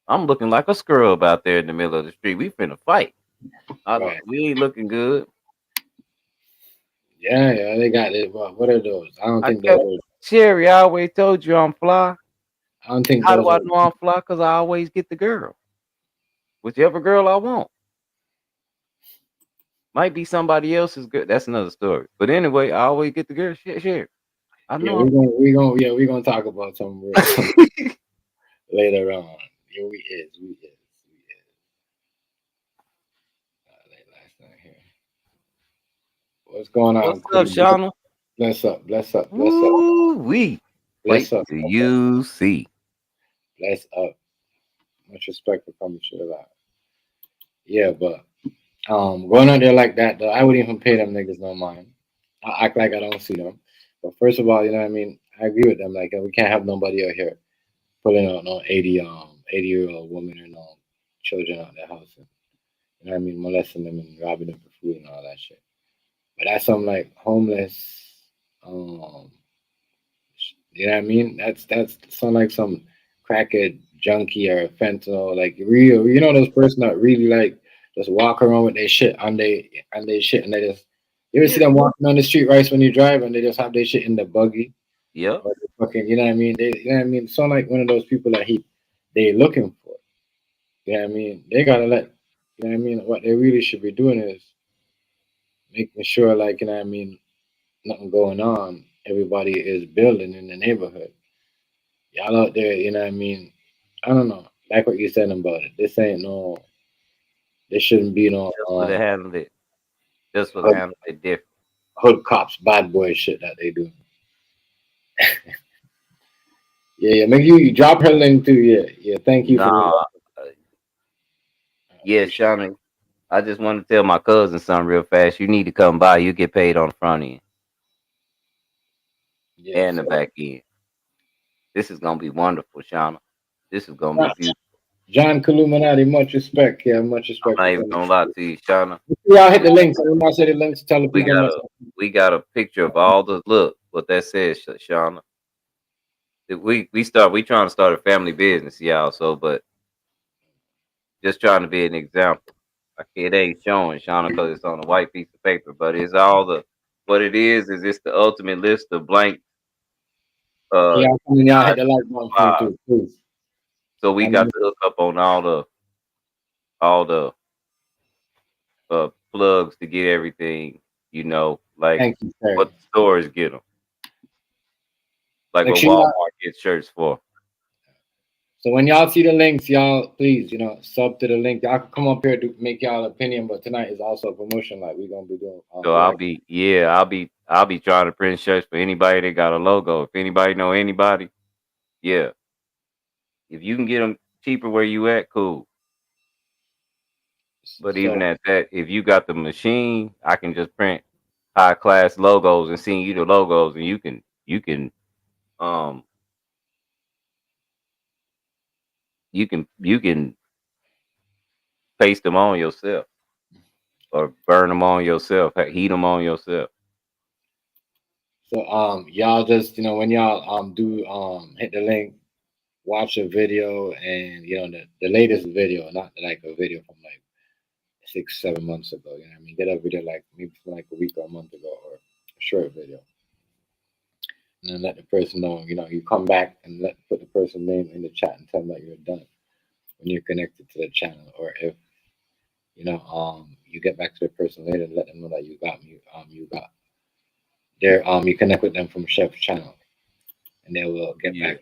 I'm looking like a scrub out there in the middle of the street. We finna fight. Right. We ain't looking good. Yeah, they got it. What are those? I don't I think kept those. Sherry. I always told you I'm fly. I don't think How those do I are. know I'm fly? Cause I always get the girl, whichever girl I want. Might be somebody else's girl. That's another story. But anyway, I always get the girl. Sherry. I Yeah, know I'm. we're gonna talk about some real later on. Yeah, we is. Last night here. What's going What's on, up, Queen? Shauna? Bless up, Woo wee. Wait bless up, till you see. bless up. Much respect for coming to the live. Yeah, but going out there like that though, I wouldn't even pay them niggas no mind. I act like I don't see them. But first of all, you know what I mean. I agree with them. Like we can't have nobody out here pulling out no 80-year-old woman and children out their house. And, you know what I mean, molesting them and robbing them for food and all that shit. But that's some like homeless. Um, you know what I mean? That's sound like some crackhead junkie or fentanyl, like real. You know those person that really like just walk around with their shit on they shit and they just. You ever Yeah. see them walking on the street right when you drive and they just have their shit in the buggy Yep. or the fucking, you know what I mean? You know what I mean? Sound like one of those people that they looking for. You know what I mean? They gotta let. You know what I mean? What they really should be doing is making sure, like, you know what I mean, nothing going on. Everybody is building in the neighborhood. Y'all out there, you know what I mean? I don't know. Like what you said about it. This ain't no. This shouldn't be no Just would have handled it. Just would have hood, handled it different. hood cops, bad boy shit that they do. Yeah. Make you drop her link too. Yeah. Thank you for Nah. that. I Yeah, appreciate Shauna. I just want to tell my cousin something real fast. You need to come by. You get paid on the front end it. Yeah. and the So, back end. This is gonna be wonderful, Shauna. This is gonna be beautiful. John Caluminati, much respect. Yeah, much I'm respect not for even coming. gonna lie to you, Shauna. Y'all hit the links. Everybody say the links. Tell the We people. got a we got a picture of all the look what that says, Shauna. We trying to start a family business, y'all. So, but just trying to be an example. Like it ain't showing, Shauna, because it's on a white piece of paper. But it's all the what it is it's the ultimate list of blank uh Y'all hit the like button for me five. too, please. So we got to hook up on all the plugs to get everything, like Thank you, sir. what the stores get them, like Make what sure y'all. Walmart gets shirts for. So when y'all see the links, y'all please, sub to the link. Y'all can come up here to make y'all opinion, but tonight is also a promotion. Like we're gonna be doing. So I'll be trying to print shirts for anybody that got a logo. If anybody know anybody, yeah. If you can get them cheaper where you at, cool. But So even at that, if you got the machine, I can just print high class logos and send you the logos, and um you can paste them on yourself or burn them on yourself, heat them on yourself. y'all just when y'all do hit the link, watch a video, and the latest video, not like a video from like 6 7 months ago. You know what I mean? Get a video like maybe from like a week or a month ago, or a short video, and then let the person know. You come back and put the person's name in the chat and tell them that you're done when you're connected to the channel, or if you you get back to the person later and let them know that you got their you connect with them from Chef's channel, and they will get Yeah. back.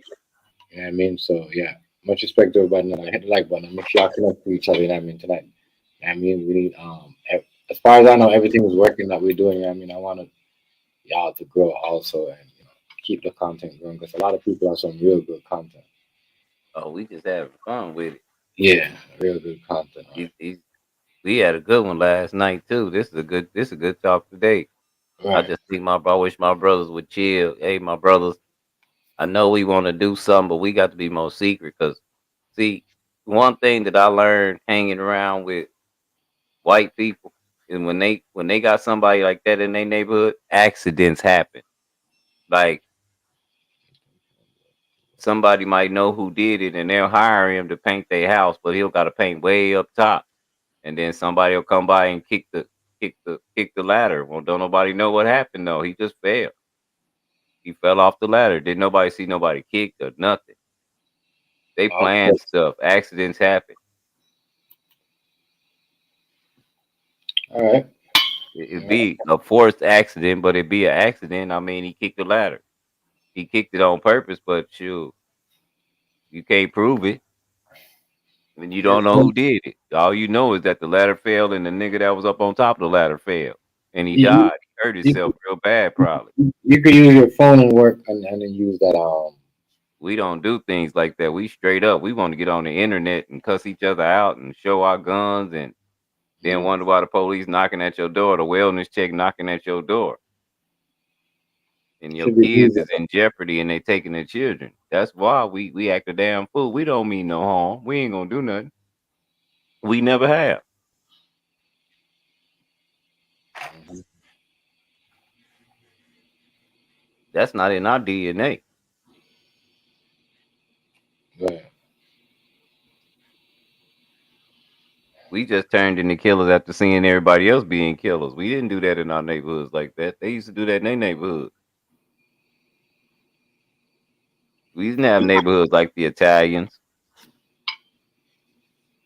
You know what I mean? So yeah, much respect to everybody. Now hit the like button. Make sure y'all connect to each other. You know what I mean tonight. You know what I mean, we need as far as I know, everything is working that we're doing. You know what I mean, I want y'all to grow also and keep the content growing because a lot of people have some real good content. Oh, we just having fun with it. Yeah, real good content. He's, he's, we had a good one last night too. This is a good talk today. I Right. just think I wish my brothers would chill. Hey, my brothers, I know we want to do something, but we got to be more secret. Cause see, one thing that I learned hanging around with white people is when they got somebody like that in their neighborhood, accidents happen. Like somebody might know who did it, and they'll hire him to paint their house, but he'll got to paint way up top, and then somebody will come by and kick the ladder. Well, don't nobody know what happened though. He just fell. He fell off the ladder. Didn't nobody see nobody kicked or nothing. They Okay. plan stuff. Accidents happen. All right. It'd be a forced accident, but it'd be an accident. I mean, he kicked the ladder. He kicked it on purpose, but you can't prove it. And you don't know Yeah. who did it. All you know is that the ladder fell and the nigga that was up on top of the ladder fell. And he You, died. He hurt you, himself real bad, probably. you could use your phone and work and then use that We don't do things like that. We straight up. We want to get on the internet and cuss each other out and show our guns and then mm, wonder why the police knocking at your door, the wellness check knocking at your door, and your should be kids easy. is in jeopardy and they taking their children. That's why we act a damn fool. We don't mean no harm. We ain't gonna do nothing. We never have. Mhm. That's not in our DNA. Right. We just turned into killers after seeing everybody else being killers. We didn't do that in our neighborhoods like that. They used to do that in their neighborhood. We didn't have neighborhoods like the Italians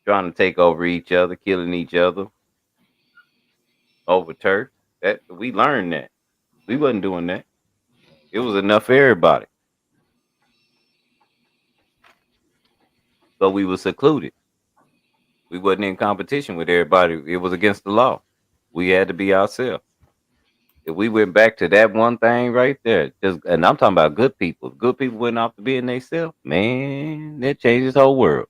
trying to take over each other, killing each other over turf. That we learned that. We wasn't doing that. It was enough for everybody, but we were secluded. We wasn't in competition with everybody. It was against the law. We had to be ourselves. If we went back to that one thing right there, just and I'm talking about good people. Good people went off to being themselves, man, that changed this whole world.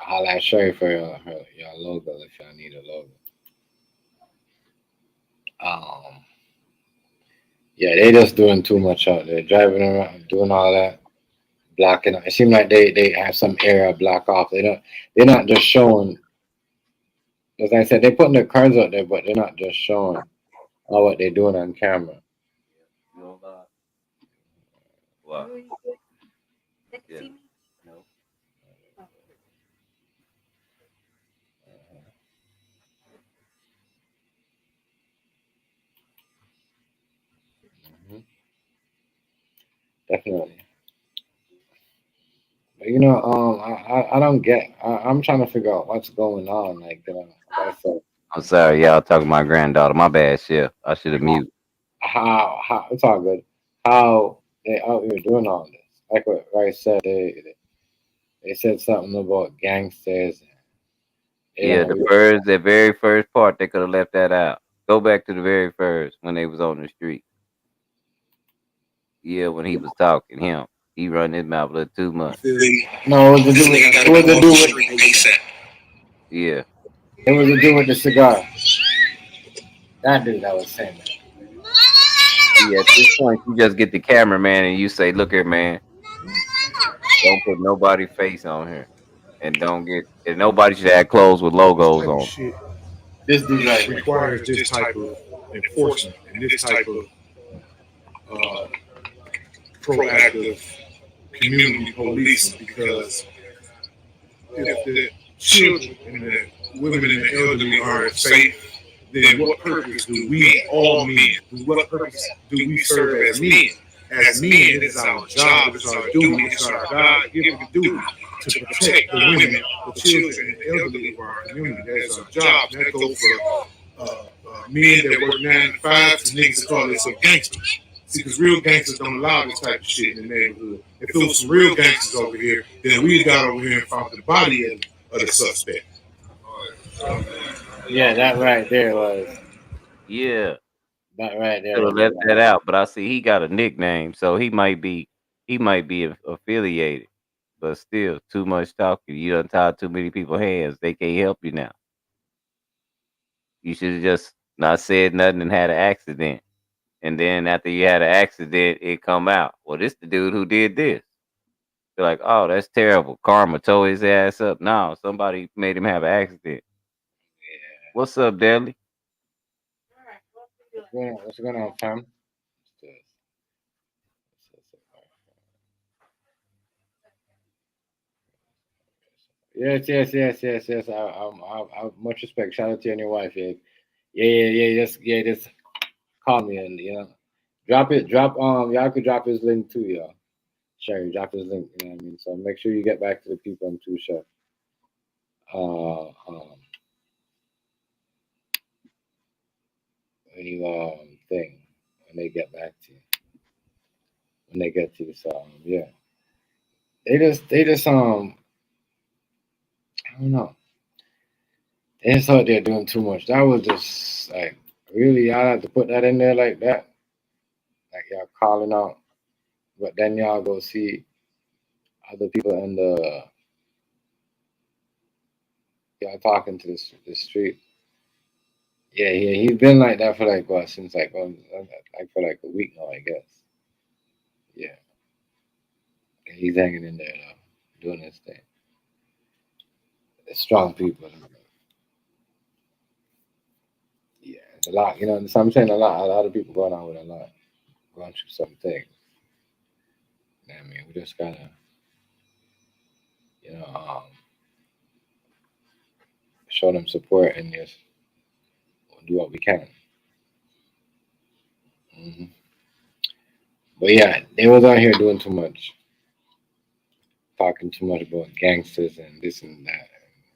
I'll ask Sherry for your logo if y'all need a logo. Um, yeah, they just doing too much out there, driving around, doing all that, blocking. It seems like they have some area block off. They're not just showing. As I said, they're putting their cars out there, but they're not just showing all what they're doing on camera. You know about what? Yeah. No. Mhm. Definitely. But I don't get. I'm trying to figure out what's going on. Like I said, I'm sorry, y'all talking to my granddaughter. My bad, chef. I should have muted. how it's all good. How they out here doing all this? Like what Rice said, they said something about gangsters. They Yeah, don't the really, very first part, they could have left that out. Go back to the very first when they was on the street. Yeah, when he was talking, he run his mouth a little too much. no. It was to do with ASAP. Yeah, it was to do with the cigar. That dude that was saying that. see, at this point, you just get the cameraman and you say, "Look here, man, don't put nobody face on here, and don't get, and nobody should have clothes with This logos type of on." shit This dude right here. requires this type of enforcement and this type of uh, proactive community policing because if the children and the women and the elderly aren't safe, then what purpose do we, all men, what purpose do we serve as men as men, it is our job, it is our duty, it is our God-given duty to protect the women, the children, and the elderly of our community. That is our job. And that goes for men that work 9 to 5 to niggas that call themselves gangsters. See, because real gangsters don't allow this type of shit in the neighborhood. If it was some real gangsters over here, then we'd got over here and found the body of the suspect. Yeah, that right there was. Yeah, That right there should have was. left that out. But I see he got a nickname, so he might be affiliated. But still, too much talking. You done tied too many people hands. They can't help you now. You should have just not said nothing and had an accident. And then after you had an accident, it come out. Well, this the dude who did this. They're like, oh, that's terrible. Karma tore his ass up. No, somebody made him have an accident. What's up, Dudley? What's going on, fam? Yes. I much respect. Shout out to you and your wife. Yeah. Just call me and drop it. Y'all could drop his link too, y'all. Sherry, drop his link. You know what I mean. So make sure you get back to the people. I'm too sure. When you thing when they get back to you. When they get to you, so yeah. They just I don't know. They just thought they're doing too much. That was just like really y'all have to put that in there like that. Like y'all calling out, but then y'all go see other people in the y'all talking to the street. Yeah. He's been like that for like what since like for like a week now, I guess. Yeah, and he's hanging in there doing his thing. It's strong people. Yeah, it's a lot. So I'm saying a lot of people going on with a lot, going through some things. You know what I mean, we just gotta, you know, show them support and just do what we can. hmm But yeah, they was out here doing too much, talking too much about gangsters and this and that.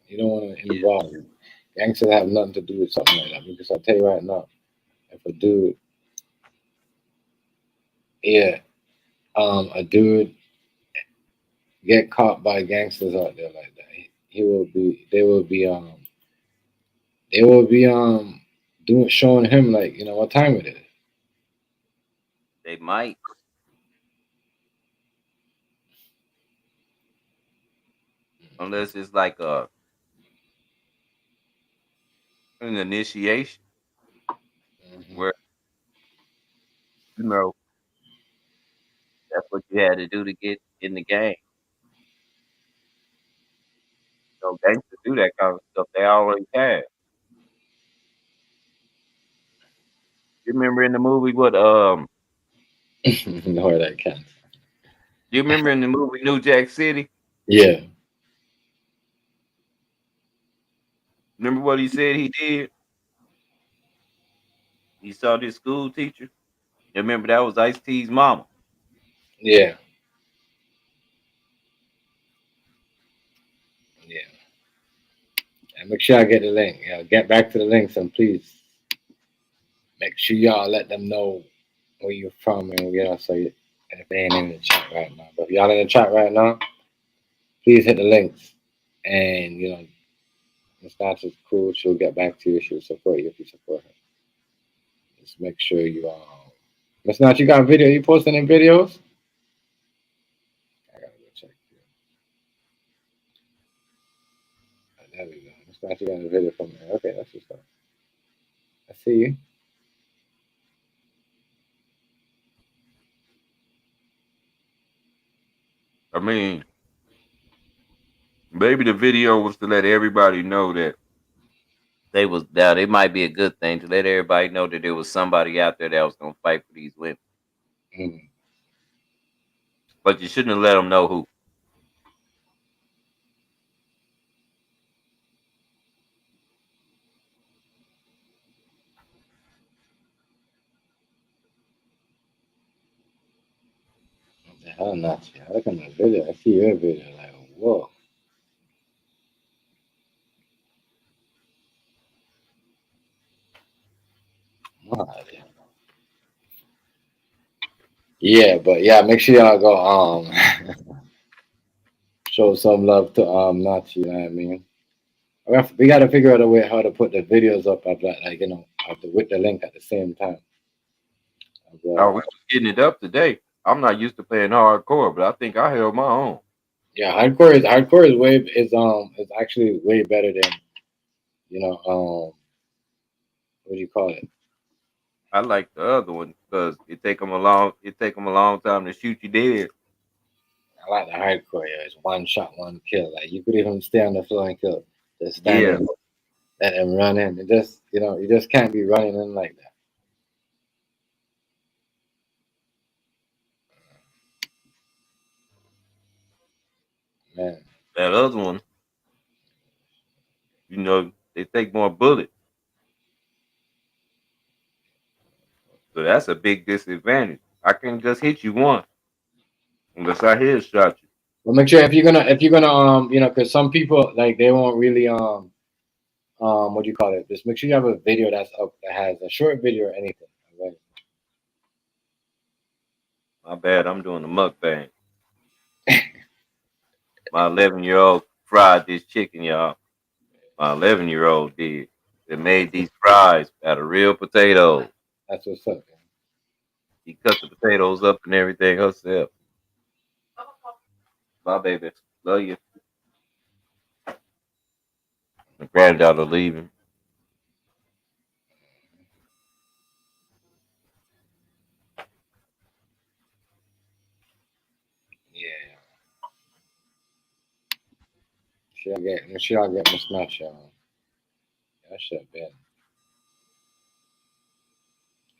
You don't want to Yeah. involve gangsters have nothing to do with something like that because I'll tell you right now, if yeah, a dude get caught by gangsters out there like that, he will be, they will be doing showing him like what time it is. They might. Unless it's like an initiation hmm where, you know, that's what you had to do to get in the game. Gangsters do that kind of stuff. They always have. You remember in the movie or that can. you remember in the movie New Jack City? Yeah, Remember what he said he did? He saw this school teacher. You remember that was Ice T's mama. yeah, yeah. And make sure I get the link. Get back to the links and please make sure y'all let them know where you're from and so if they ain't in the chat right now. But if y'all in the chat right now, please hit the links and Miss Natasha's cool. She'll get back to you. She'll support you if you support her. Just make sure you Miss Natasha, you got a video? You posting any videos? I gotta go check. There we go. Miss Natasha got a video from there. Okay, that's just I see you. I mean, maybe the video was to let everybody know that they was that it might be a good thing to let everybody know that there was somebody out there that was gonna fight for these women. Mm. But you shouldn't have let them know who. hell not. I look at my video. I see your video. Like, whoa. Nah, yeah. Yeah, but yeah, make sure y'all go show some love to Nazi. You know what I mean? We got to figure out a way how to put the videos up of that, like with the link at the same time. Oh, we was getting it up today. I'm not used to playing hardcore, but I think I held my own. Yeah, hardcore is actually way better than what do you call it? I like the other one because it take them a long time to shoot you dead. I like the hardcore. Yeah, it's one shot, one kill. Like you could even stay on the floor and kill. Just Yeah, standing, let them run in. It just you just can't be running in like that, man. that other one, they take more bullets, so that's a big disadvantage. I can just hit you once unless I headshot you. But make sure if you're gonna because some people like they won't really what do you call it? Just make sure you have a video that's up that has a short video or anything. Right? My bad, I'm doing a mukbang. My 11-year-old fried this chicken, y'all. My 11-year-old did. They made these fries out of real potatoes. That's what's up. Man. She cut the potatoes up and everything herself. My baby, love you. My granddaughter leaving. Yeah. Make sure y'all get my smash y'all. That shit bad.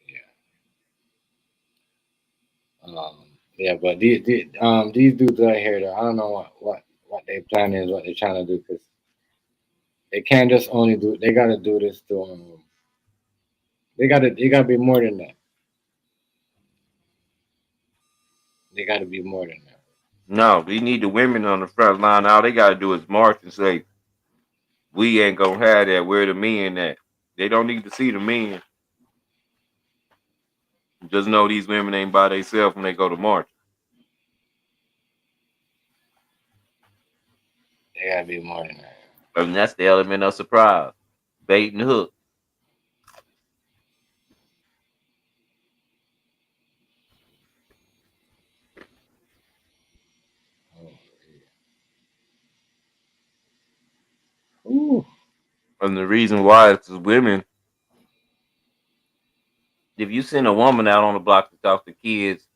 Yeah. Yeah, but these dudes right here, though, I don't know what their plan is, what they're trying to do, because they can't just only do. They gotta do this to. They gotta be more than that. They gotta be more than that. No, we need the women on the front line. All they gotta do is march and say, "We ain't gonna have that. Where the men at?" They don't need to see the men. Just know these women ain't by themselves when they go to march. They gotta be more than that. And that's the element of surprise, bait and hook. Ooh. And the reason why is 'cause women. If you send a woman out on the block to talk to kids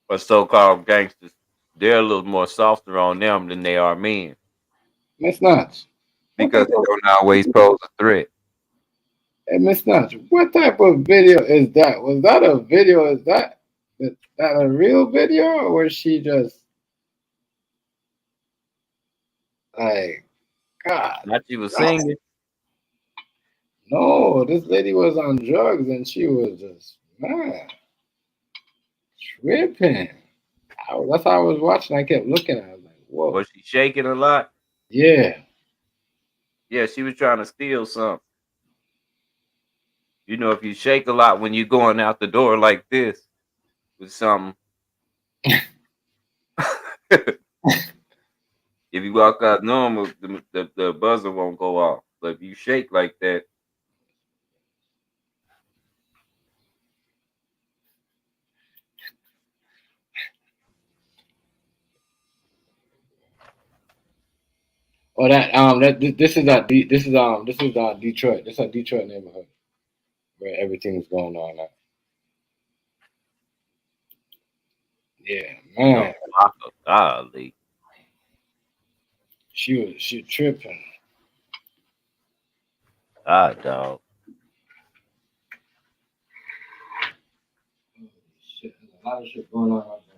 or so-called gangsters, they're a little more softer on them than they are men Miss Notch. What because type they of don't always pose a threat. Hey Miss Notch? What type of video is that? Was that a video? Is that a real video, or was she just like God? Not you was singing. No, this lady was on drugs and she was just tripping. That's how I was watching. I kept looking at. It. I was like, whoa, Was she shaking a lot? yeah. Yeah, she was trying to steal something. If you shake a lot when you're going out the door like this with something, if you walk out normal, the buzzer won't go off. But if you shake like that, Oh, this is Detroit. This is a Detroit neighborhood where everything's going on. Yeah, man. golly. She tripping. Ah, dog. Shit, there's a lot of shit going on out there.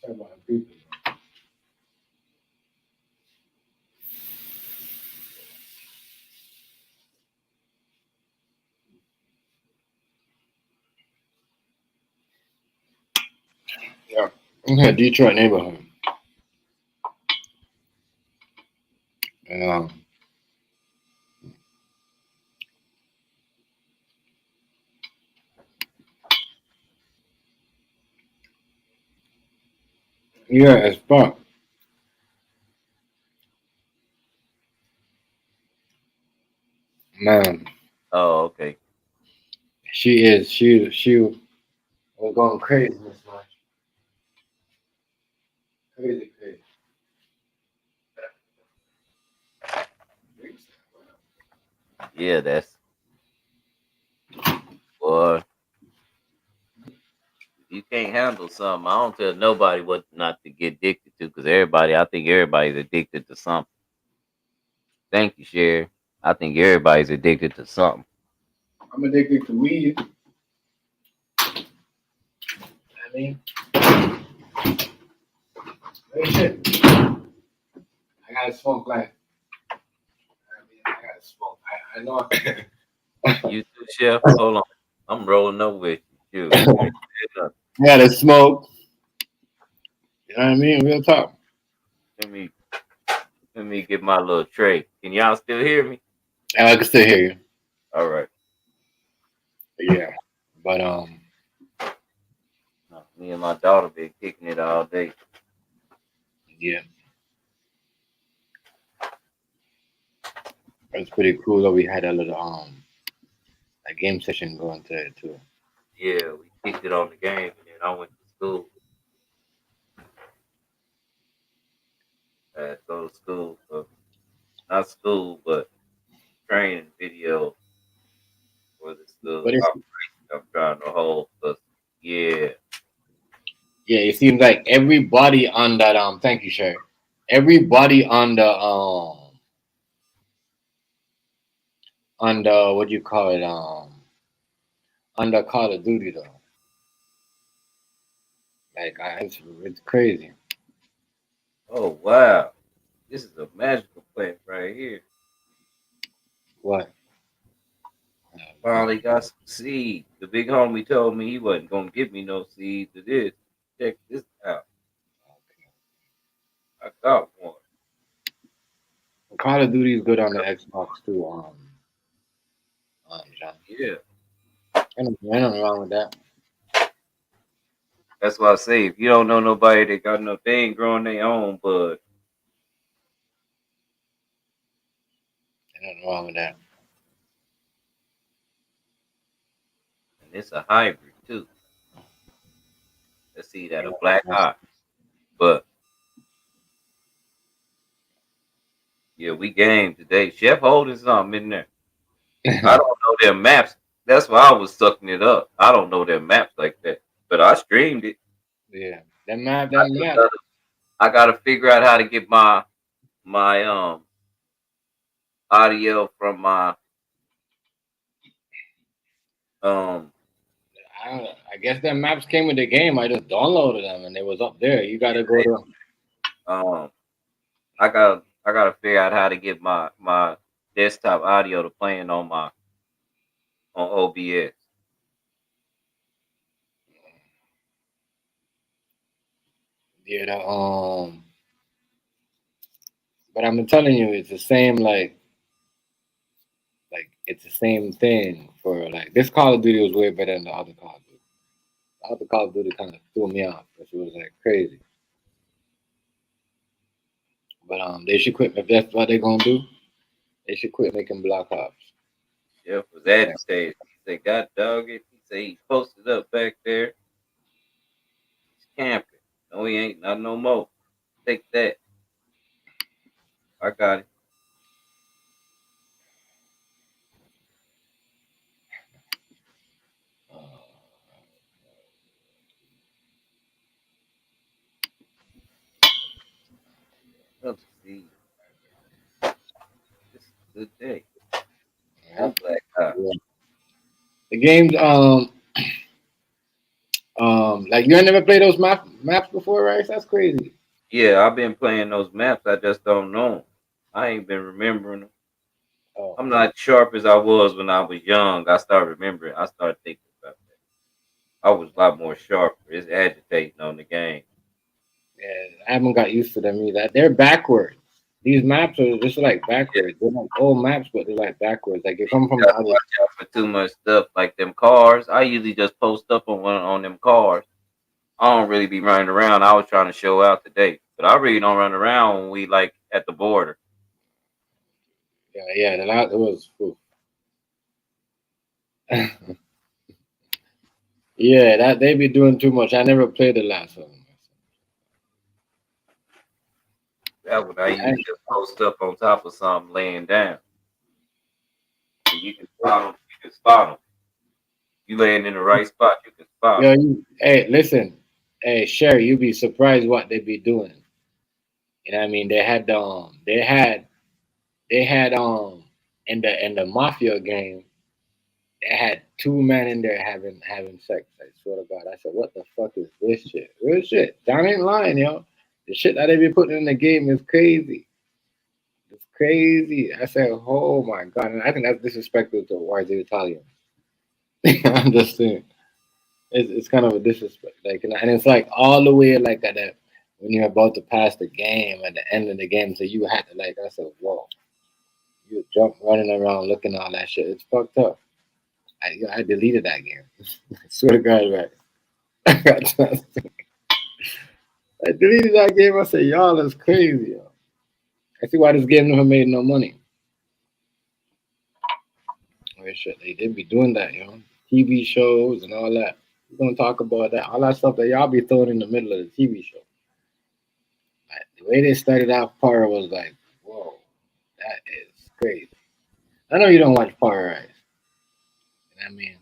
Talk about people. Yeah. Okay, Detroit neighborhood. And, yeah, as fuck. Man, Oh, okay. she was going crazy this much. Crazy, crazy. Yeah, that's boy. You can't handle something. I don't tell nobody what not to get addicted to because I think everybody's addicted to something. Thank you, Sherry. I think everybody's addicted to something. I'm addicted to weed. I mean, hey, shit. I gotta smoke like. I gotta smoke. I know. You too, Chef. Hold on. I'm rolling up with you. Shoot. You ain't said nothing. I gotta smoke. You know what I mean? Real talk. Let me let me get my little tray. Can y'all still hear me? I can still hear you. All right. Yeah, but No, me and my daughter been kicking it all day. yeah, it's pretty cool that we had a little a game session going to it too. Yeah, we kicked it on the game, and then I went to school. I had to go to school for not school, but training video for this But little it's operation I'm trying to hold. Cause yeah, yeah, it seems like everybody on that thank you, Sherry. Everybody on the what do you call it on the Call of Duty though. Like it's crazy. oh wow, this is a magical plant right here. What? Finally got some seed. The big homie told me he wasn't gonna give me no seed to this. Check this out. I got one. Call of Duty is good on the Xbox too. John. Yeah, Ain't nothing wrong with that. that's why I say if you don't know nobody that got no, they ain't growing their own, but Ain't nothing wrong with that. and it's a hybrid too. Let's see that a black eye. But yeah, we game today. Chef holding something in there. I don't know their maps. That's why I was sucking it up. I don't know their maps like that. But I streamed it. Yeah, that map, I that just map. gotta figure out how to get my audio from my um I guess that maps came with the game. I just downloaded them and they was up there. You gotta go to. um I gotta figure out how to get my desktop audio to playing on my on OBS. Yeah, but I'm telling you, it's the same. Like it's the same thing for like this Call of Duty was way better than the other Call of Duty. The other Call of Duty kind of threw me off because it was like crazy. But they should quit if that's what they're gonna do. They should quit making Black Ops. Chef was agitated. He said, God dog it. He said he posted up back there. He's camping. No, he ain't. Not no more. Take that. I got it. Uh, Let's see. This is a good day. yeah. No black eye. Yeah. The games Like you ain't never played those maps before, right? That's crazy. Yeah, I've been playing those maps. I just don't know 'em. I ain't been remembering them. Oh, I'm not sharp as I was when I was young. I started remembering. I started thinking about that. I was a lot more sharp. It's agitating on the game. yeah, I haven't got used to them either. They're backwards. These maps are just like Yeah, backwards. They're like old maps, but they're like backwards. Like you come you from the gotta other. watch out for too much stuff like them cars. I usually just post up on them cars. I don't really be running around. I was trying to show out today, but I really don't run around when we like at the border. Yeah, yeah. The last it was. Oof. Yeah, that they be doing too much. I never played the last one. That one I I, usually just post up on top of something laying down. And you can spot them. You can spot them. You laying in the right spot, you can spot yo, them. hey, listen, hey, Sherry, you be surprised what they be doing. You know what I mean? They had in the mafia game, they had two men in there having sex. I swear to God, I said, what the fuck is this shit? Real shit. John ain't lying, yo. The shit that they be putting in the game is crazy. It's crazy. I said, oh my God, and I think that's disrespectful to white Italians. I'm just saying. It's kind of a disrespect. Like, and it's like all the way like at that when you're about to pass the game at the end of the game, so you had to like I said, whoa, you jump running around looking at all that shit. It's fucked up. I deleted that game. I swear to God, right? I deleted that game. I said, y'all is crazy. Yo. I see why this game never made no money. Oh shit, they did be doing that, you know. TV shows and all that. We're gonna talk about that. All that stuff that y'all be throwing in the middle of the TV show. Like, the way they started out, Power was like, whoa, that is crazy. I know you don't watch Power Rise. You know what I mean?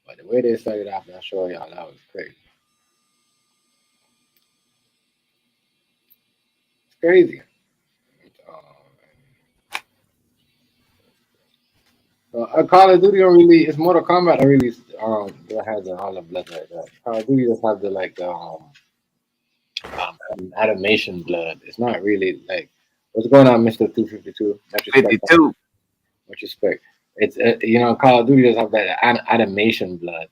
But the way they started off that show, y'all, that was crazy. It's crazy. Call of Duty don't really. It's Mortal Kombat that really that has all the blood like that. Call of Duty just has the like animation blood. It's not really like what's going on, Mister 252. Much respect. 52. Much respect. It's Call of Duty does have that animation blood.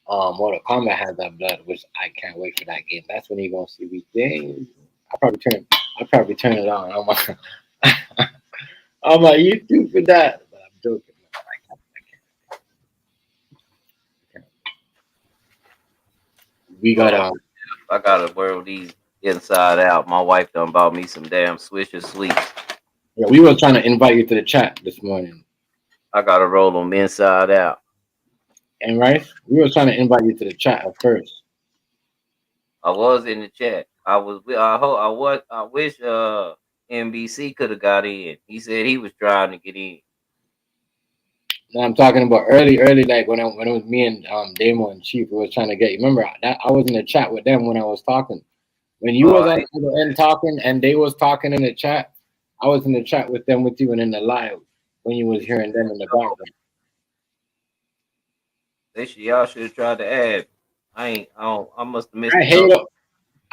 Mortal Kombat has that blood, which I can't wait for that game. That's when you're gonna see me games. I probably turn it on. On my YouTube for that. But I'm joking. We got Oh, I gotta whirl these inside out. My wife done bought me some damn Swisher Sweets. yeah, we were trying to invite you to the chat this morning. I gotta roll them inside out. And right, we were trying to invite you to the chat at first. I was in the chat. I was. I hope. I was. I wish. NBC could have got in. He said he was trying to get in. Now I'm talking about early, like when it was me and Damo and Chief, we was trying to get you. Remember that I was in the chat with them when I was talking. When you Oh, was on the other end talking and they was talking in the chat, I was in the chat with them with you and in the live when you was hearing them in the background. y'all should have tried to add. I ain't. I must have missed I the hate note. all,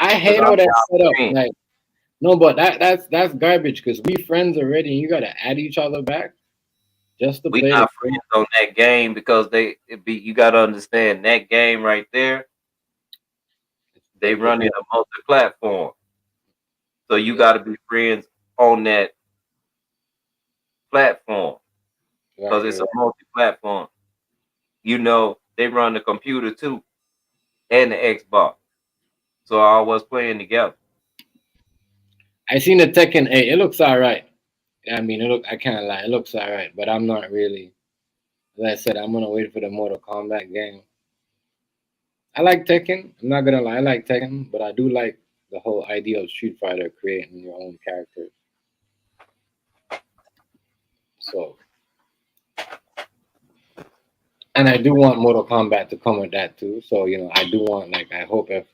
I Cause hate I'm all that y'all setup. friend. Like no, but that's garbage because we friends already and you gotta add each other back just to We play the not friends on that game because you gotta understand that game right there, they run in a multi-platform. So you gotta be friends on that platform because it's a multi-platform. They run the computer too and the Xbox. So I was playing together. I seen the Tekken 8. It looks alright. I mean, I can't lie. It looks alright, but I'm not really. As I said, I'm gonna wait for the Mortal Kombat game. I like Tekken. I'm not gonna lie. I like Tekken, but I do like the whole idea of Street Fighter creating your own characters. So, and I do want Mortal Kombat to come with that too. So, I do want like I hope if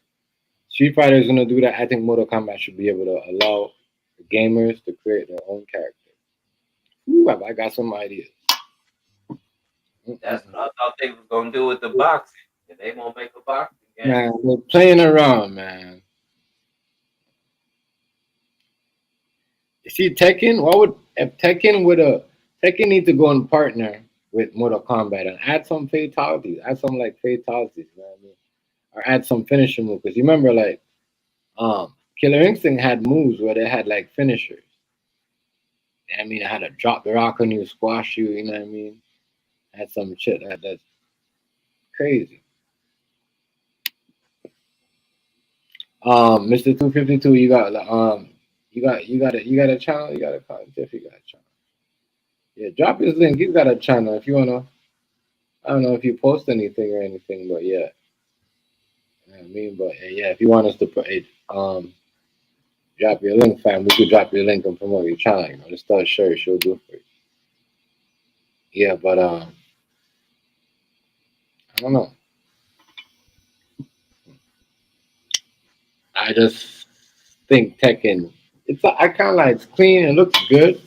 Street Fighter is gonna do that, I think Mortal Kombat should be able to allow the gamers to create their own characters. Ooh, I got some ideas. That's what I thought they was gonna do with the boxing. And they won't make a boxing game. Man, we're playing around, man. You see, Tekken. What would if Tekken need to go and partner with Mortal Kombat and add some fatalities, add some like fatalities, you know what I mean? Or add some finishing move. Because you remember, like, Killer Instinct had moves where they had like finishers. I mean, I had to drop the rock on you, squash you. You know what I mean? Had some shit that's crazy. Mr. 252, you got a channel, you got a content, you got a channel. Yeah, drop his link. He's got a channel if you wanna. I don't know if you post anything or anything, but yeah, you know what I mean. But yeah, if you want us to put it, drop your link, fam. We could drop your link and promote your channel. You know, just start sure she'll do for you. Yeah, but I don't know. I just think Tekken. I kind of like it's clean. It looks good,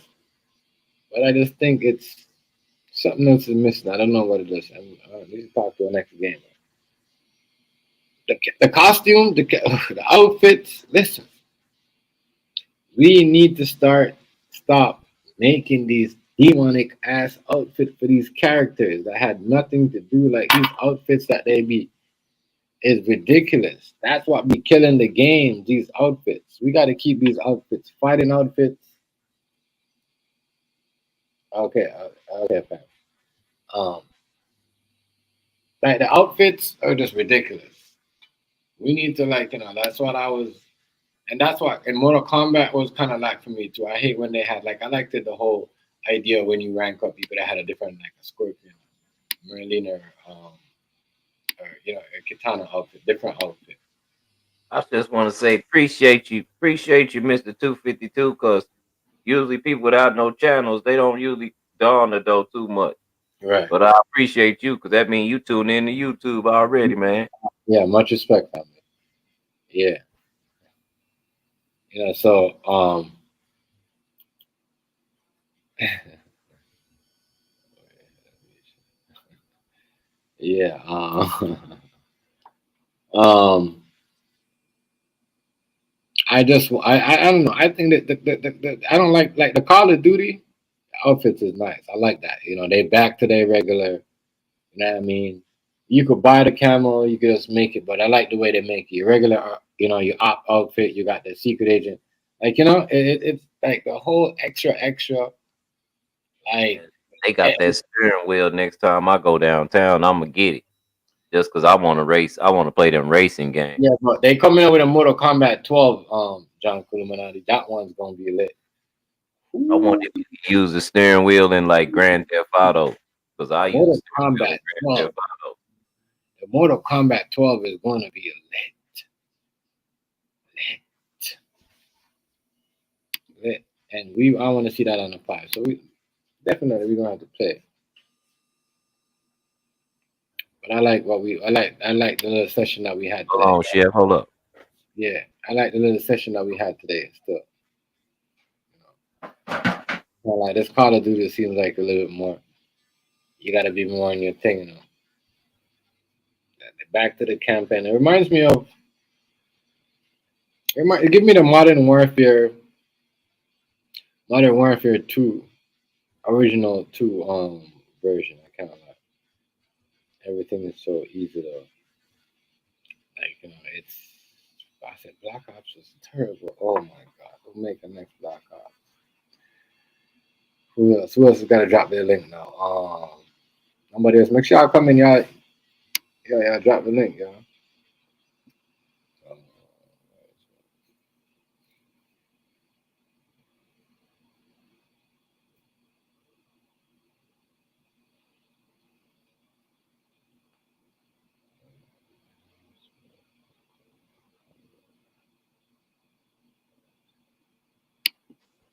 but I just think it's something else is missing. I don't know what it is. I need to talk to the next game. The costume, the outfits. Listen, we need to stop making these demonic ass outfits for these characters that had nothing to do. Like these outfits that they be is ridiculous. That's what be killing the game. These outfits. We got to keep these outfits. Fighting outfits. Okay, okay, fam. Um, like the outfits are just ridiculous. We need to like That's what I was, and that's what in Mortal Kombat was kind of like for me too. I hate when they had like I liked it the whole idea when you rank up people that had a different like a Scorpion, Merlin, or a Katana outfit, different outfit. I just want to say appreciate you, Mr. 252, because usually people without no channels, they don't usually dawn the door too much. Right. But I appreciate you because that means you tune in to YouTube already, man. Yeah, much respect, family. Yeah. So yeah. Um I don't know. I think that I don't like the Call of Duty outfits is nice. I like that. They back to their regular. You know what I mean? You could buy the camo, you could just make it, but I like the way they make it. Your regular, your op outfit, you got the secret agent. Like it's like the whole extra. Like And they got that steering wheel next time I go downtown. I'm gonna get it just because I want to race. I want to play them racing games. yeah, but they coming out with a Mortal Kombat 12. John Kuluminati, that one's gonna be lit. I want Ooh, to use the steering wheel in like Grand Theft Auto because I use the Mortal steering wheel Kombat in Grand 12. Theft Auto. The Mortal Kombat 12 is gonna be lit. And I want to see that on the 5. So we definitely we're gonna have to play. But I like the little session that we had today. Hold on, Chef. Hold up. Yeah, I like the little session that we had today. Still, like this Call of Duty seems like a little bit more. You got to be more on your thing. Back to the campaign. It reminds me of. Give me the Modern Warfare 2, original 2 version. I kind of like. Everything is so easy to it's. I said Black Ops is terrible. Oh my god, we'll make a next Black Ops. Who else? Who else is gonna drop their link now? Somebody else. Make sure y'all come in, y'all. Yeah, drop the link, y'all.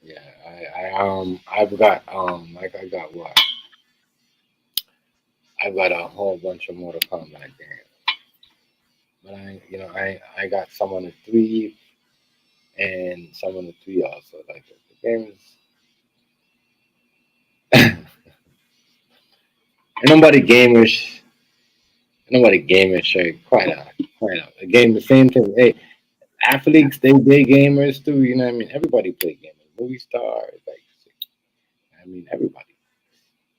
Yeah, I've got like I got what? I've got a whole bunch of Mortal Kombat games, but I got some on the 3 and some on the 3 also. Like the games. Ain't nobody gamers. Nobody gaming shit. Quite out. Quite out. A game, the same thing. Hey, athletes, they gamers too. You know what I mean? Everybody play gaming. Movie stars, like I mean, everybody.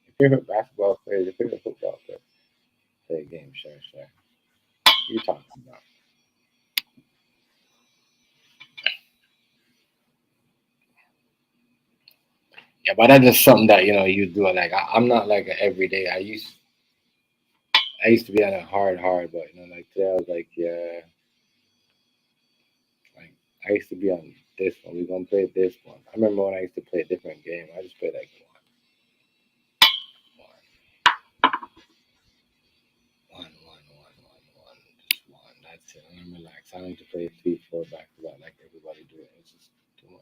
Your favorite basketball players, your favorite football players play games. Sure, sure. You talking about? Yeah, but that's just something that you do. Like I'm not like an everyday. I used to be on a hard, but like today I was like, yeah, like I used to be on this one. We gonna play this one. I remember when I used to play a different game. I just played like one, just one. That's it. And I'm relaxed. I don't need to play 3, 4 back to back like everybody do it. It's just too much.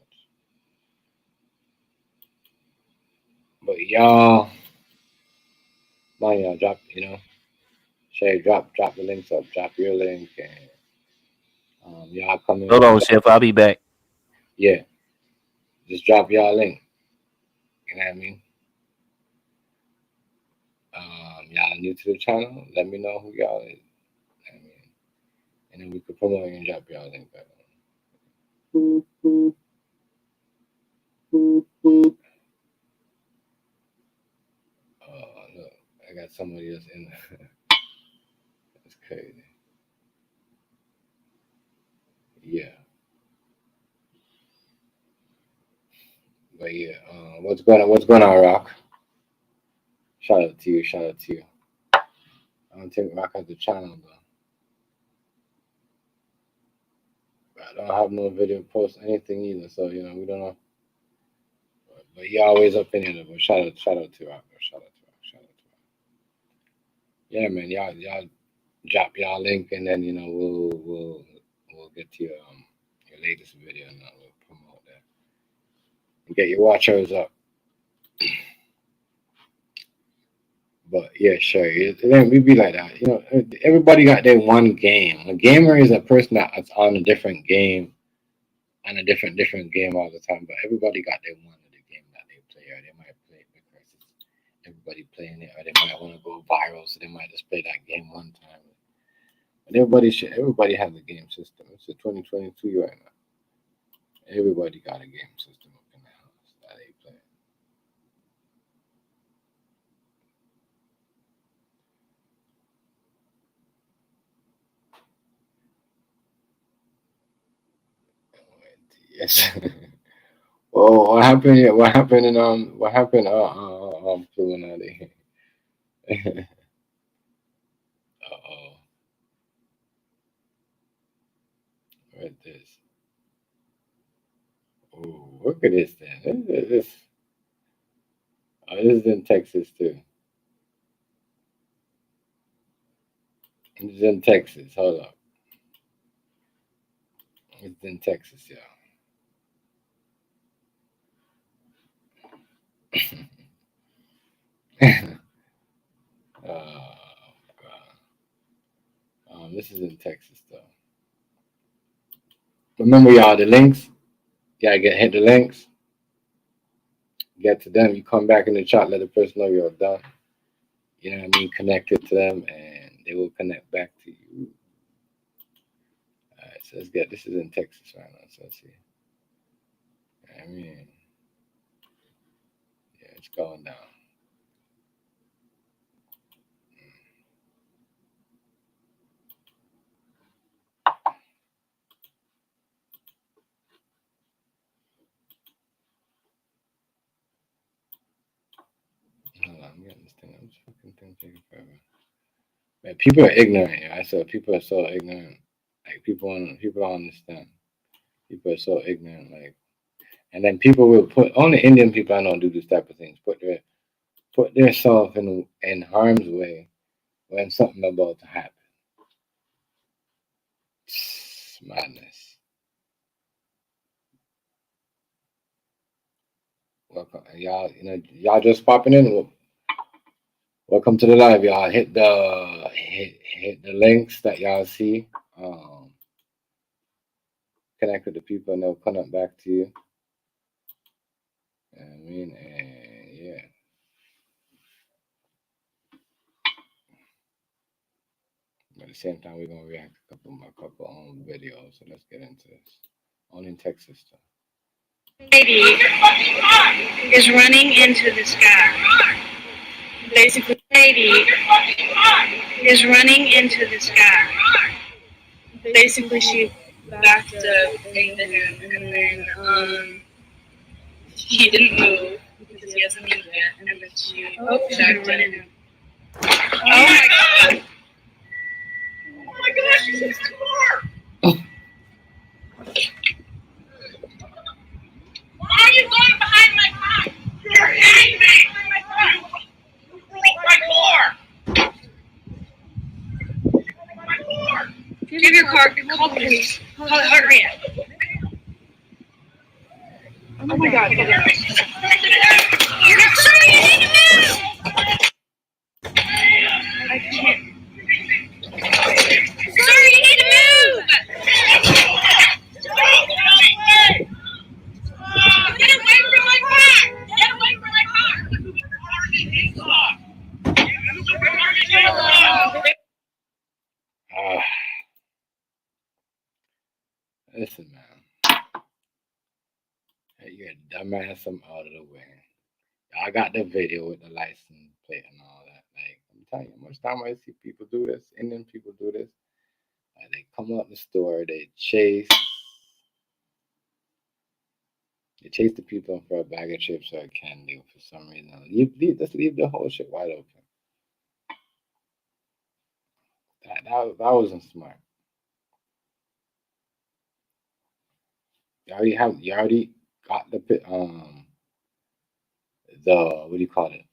But y'all, man, y'all drop, Shay, drop the links up. Drop your link and y'all come in Hold and on, Chef. I'll be back. yeah, just drop y'all link. You know what I mean? Y'all new to the channel, let me know who y'all is. I mean, and then we could promote and drop y'all link back. Look, I got somebody else in there. That's crazy. Yeah, but yeah, what's going on? What's going on, Rock? Shout out to you. Shout out to you. I don't think Rock has the channel though. I don't have no video post anything either, so we don't know. But he always up in here. But shout out to Rock. Shout out to Rock. Shout out to Rock. Yeah, man. Y'all drop y'all link, and then we'll get to your latest video, and we'll promote that. And get your watch hours up. But yeah, sure. Then we be like that. Everybody got their one game. A gamer is a person that's on a different game, on a different game all the time. But everybody got their one of the game that they play, or they might play it because it's everybody playing it, or they might want to go viral, so they might just play that game one time. And everybody has a game system. It's a 2022 right now. Everybody got a game system up in the house that they play. Yes. Well, what happened? What happened in What happened? Illuminati. Oh, right this. Oh, look at this then. This is in Texas too. This is in Texas. Hold up. It's in Texas, y'all. Oh God. This is in Texas though. Remember, y'all, the links. Gotta hit the links. Get to them. You come back in the chat. Let the person know you're done. You know what I mean? Connect it to them, and they will connect back to you. All right. So let's get. This is in Texas right now. So let's see. I mean, yeah, it's going down. Hold on, I'm getting this thing. I'm just fucking thing taking forever. Man, people are ignorant. Yeah, I said people are so ignorant. Like people don't understand. People are so ignorant. Like, and then people will put only Indian people I know do this type of things. Put themselves in harm's way when something about to happen. Madness. Welcome, y'all. Y'all just popping in. Welcome to the live, y'all. Hit the links that y'all see. Connect with the people, and they'll connect back to you. I mean, and yeah. the same time, we're gonna react to a couple videos. So let's get into this. Only in Texas stuff. Lady is running into the sky. Basically, lady is running into the sky. Basically, she backed up into him, and then he didn't move because he hasn't moved yet, and then she backed into him. Oh my god! Oh my gosh, she's in the car! Why are you going behind my car? You're hitting me! You broke my car! Give your car, call the police. Call it heart rate. Oh my god, get out. You're sorry, you need to move! I can't. Sorry, you need to move! Get away from my car! Get away from my car! Listen, man. Hey, you're a dumbass. I'm out of the way. I got the video with the license plate and all that. Like, I'm telling you, how much time I see people do this, Indian people do this. Like, they come out the store, they chase the people for a bag of chips or a candy for some reason. Just leave the whole shit wide open. That wasn't smart. You already got the what do you call it?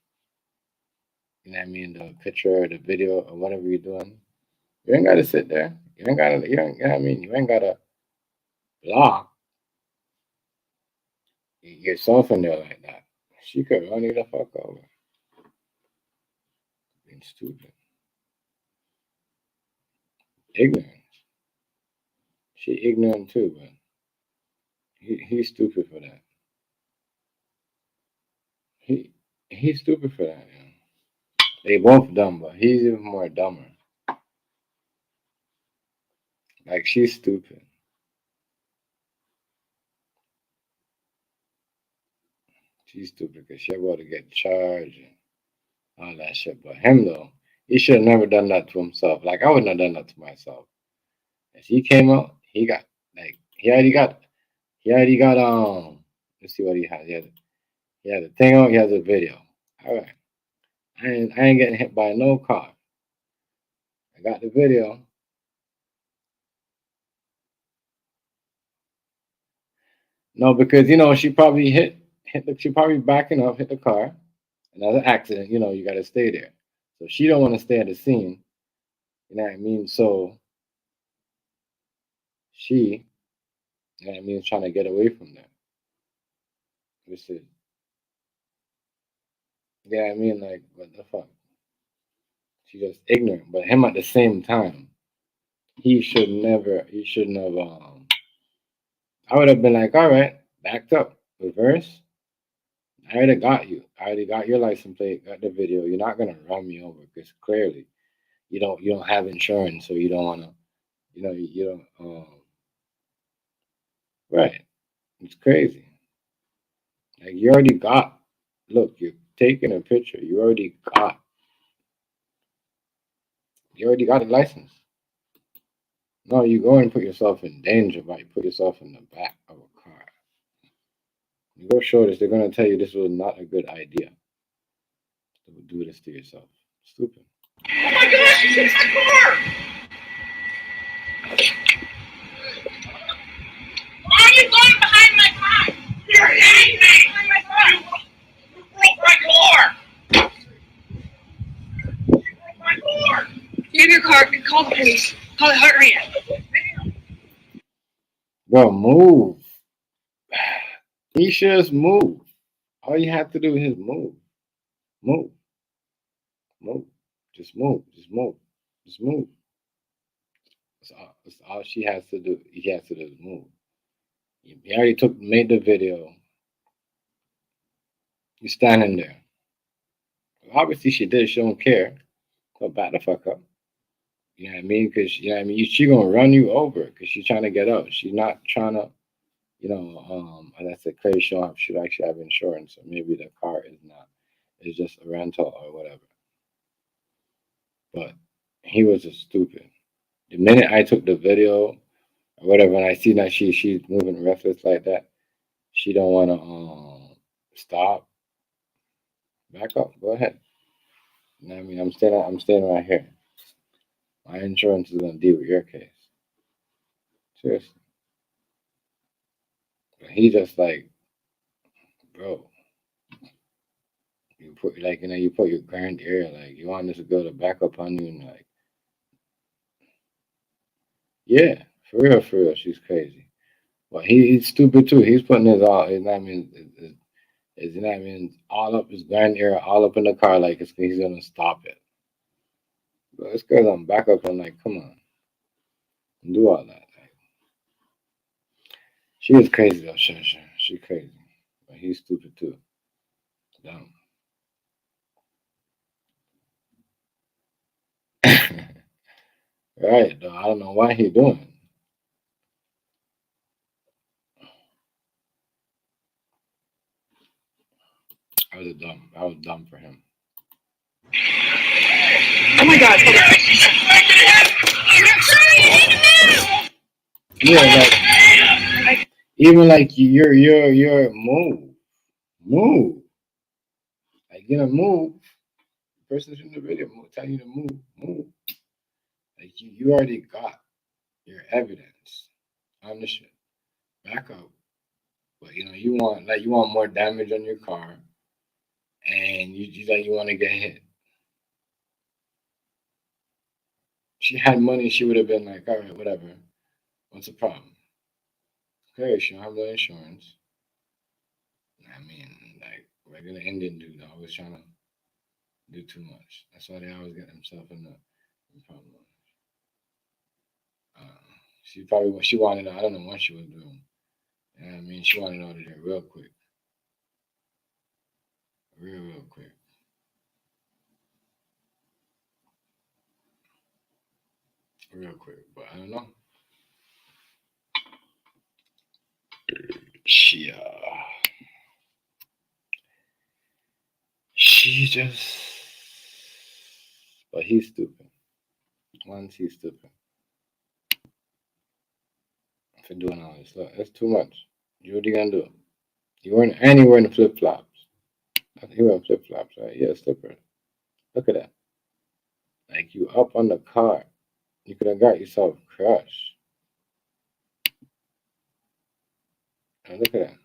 You know what I mean? The picture, the video, or whatever you're doing. You ain't gotta sit there. You know what I mean? You ain't gotta block yourself in there like that. She could run you the fuck over. Being stupid. Ignorant. She ignorant too, but he's stupid for that. He's stupid for that, you know. They both dumb, but he's even more dumber. Like, she's stupid. She's stupid because she's about to get charged and all that shit. But him though, he should have never done that to himself. Like, I wouldn't have done that to myself. As he came out, he got like he already got let's see what he has. He had a thing on, he has a video. Alright. I ain't getting hit by no car. I got the video. No, because she probably she probably backing up, hit the car. Another accident, you gotta stay there. So she don't want to stay at the scene. You know what I mean? So she, you know what I mean, is trying to get away from that. This is, you know what I mean? Like, what the fuck? She's just ignorant. But him at the same time, he shouldn't have, I would have been like, all right, backed up, reverse. I already got you. I already got your license plate, got the video. You're not gonna run me over because clearly you don't have insurance, so you don't wanna, you don't, right. It's crazy. Like, you already got, look, you're taking a picture. You already got a license. No, you go and put yourself in danger by put yourself in the back of a car. You go show this, they're gonna tell you this was not a good idea to do this to yourself. Stupid. Oh my gosh, she's in the car! Why are you going behind my car? You're hitting me! You broke my car! Give your car, call the police. Call it heart rate. Bro, move. He should just move. All you have to do is move. Move. Move. Just move. Just move. Just move. That's all she has to do. He has to do is move. He already made the video. You're standing there. Obviously, she did. She don't care. So back the fuck up. You know what I mean? Because you know what I mean. She gonna run you over because she's trying to get up. She's not trying to, as I said, clearly should actually have insurance, or maybe the car is not. It's just a rental or whatever. But he was just stupid. The minute I took the video or whatever, and I see that she's moving reckless like that, she don't want to stop. Back up. Go ahead. You know what I mean? I'm staying right here. My insurance is gonna deal with your case. Seriously. But he just like, bro, you put you put your grand ear, like you want this girl to back up on you, and like, yeah, for real, she's crazy. But he's stupid too. He's putting his all, you know what I mean, you know what I mean, all up his grand ear, all up in the car, like he's gonna stop it. But this girl's on back up and like, come on, do all that. Like, she is crazy though, sure. She's crazy. But he's stupid too. Dumb. Right, though. I don't know why he doing. I was dumb for him. Oh my God. Yeah, like even like your move. Like move. The person's in the video telling you to move. Like you already got your evidence on the shit. Back up. But you want more damage on your car, and you want to get hit. She had money, she would have been like, all right, whatever. What's the problem? Okay, she don't have no insurance. I mean, like regular Indian dude always trying to do too much. That's why they always get themselves in the problem. She wanted, I don't know what she was doing. You know what I mean? She wanted out of there real quick. Real quick. Real quick. But I don't know. She just, but he's stupid. Once he's stupid for doing all this. Look, that's too much. What are you gonna do? You wearing flip flops. He wearing flip flops, right? Yeah, slipper. Look at that. Like you up on the car. You could have got yourself crushed. And look at that.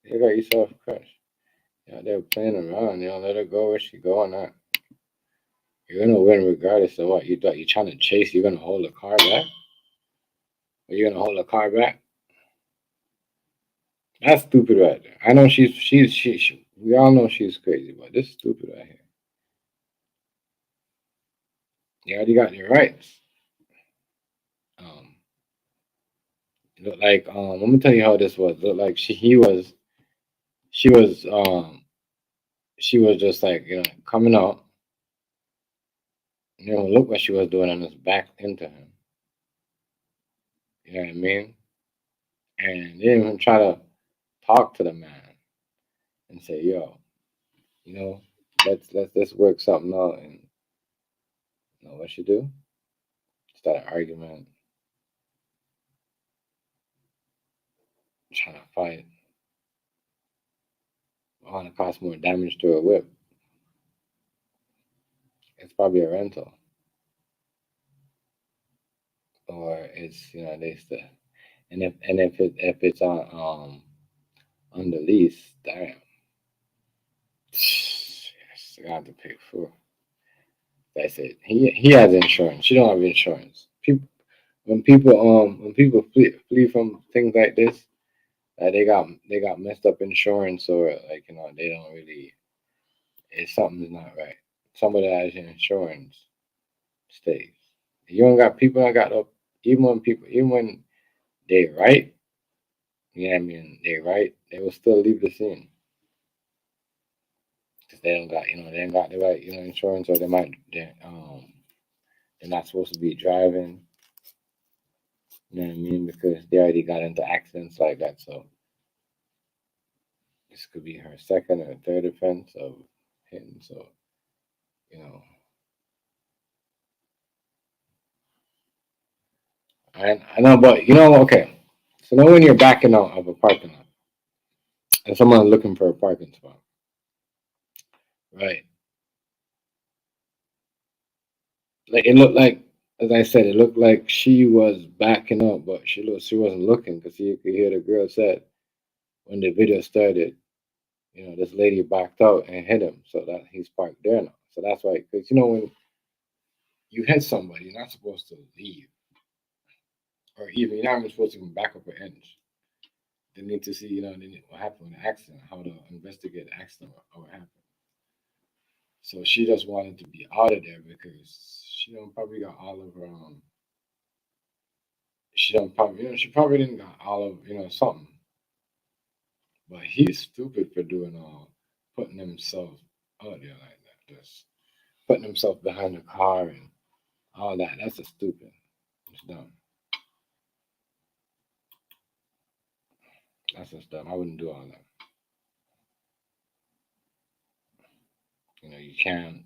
You got yourself crushed. They're playing around. Let her go where she going at. You're gonna win regardless of what you thought. You're trying to chase. You're gonna hold the car back. Are you gonna hold the car back? That's stupid right there. I know she we all know she's crazy, but this is stupid right here. You already got your rights. Um, look like let me tell you how this was. Look like she was just like coming out. Look what she was doing and just backed into him. You know what I mean? And they didn't even try to talk to the man and say, "Yo, let's work something out." And what she do? Start an argument, trying to fight. I want to cause more damage to a whip. It's probably a rental, or it's they still. And if it's on the lease, damn, yes, I got to pay for. That's it. He has insurance. She don't have insurance. When people flee from things like this, they got messed up insurance, or like they don't really. It's something's not right. Somebody that has insurance stays. You don't got people that got up. Even when they right, I mean they right, they will still leave the scene because they don't got they ain't got the right insurance, or they they're not supposed to be driving. You know what I mean? Because they already got into accidents like that. So this could be her second or third offense of hitting. So, you know, I know, but you know, okay. So now when you're backing out of a parking lot and someone's looking for a parking spot, right? Like it looked like, as I said, it looked like she was backing up, but she wasn't looking because you could hear the girl said when the video started, you know, this lady backed out and hit him, so that he's parked there now. So that's why, because you know when you hit somebody, you're not supposed to leave, or even you're not even supposed to even back up an inch. They need to see, you know, what happened in the accident, how to investigate the accident or what happened. So she just wanted to be out of there because she don't probably got all of her she don't probably, you know, she probably didn't got all of, you know, something. But he's stupid for doing putting himself out there like that. Just putting himself behind the car and all that. That's a stupid. It's dumb. That's just dumb. I wouldn't do all that. You know, you can't.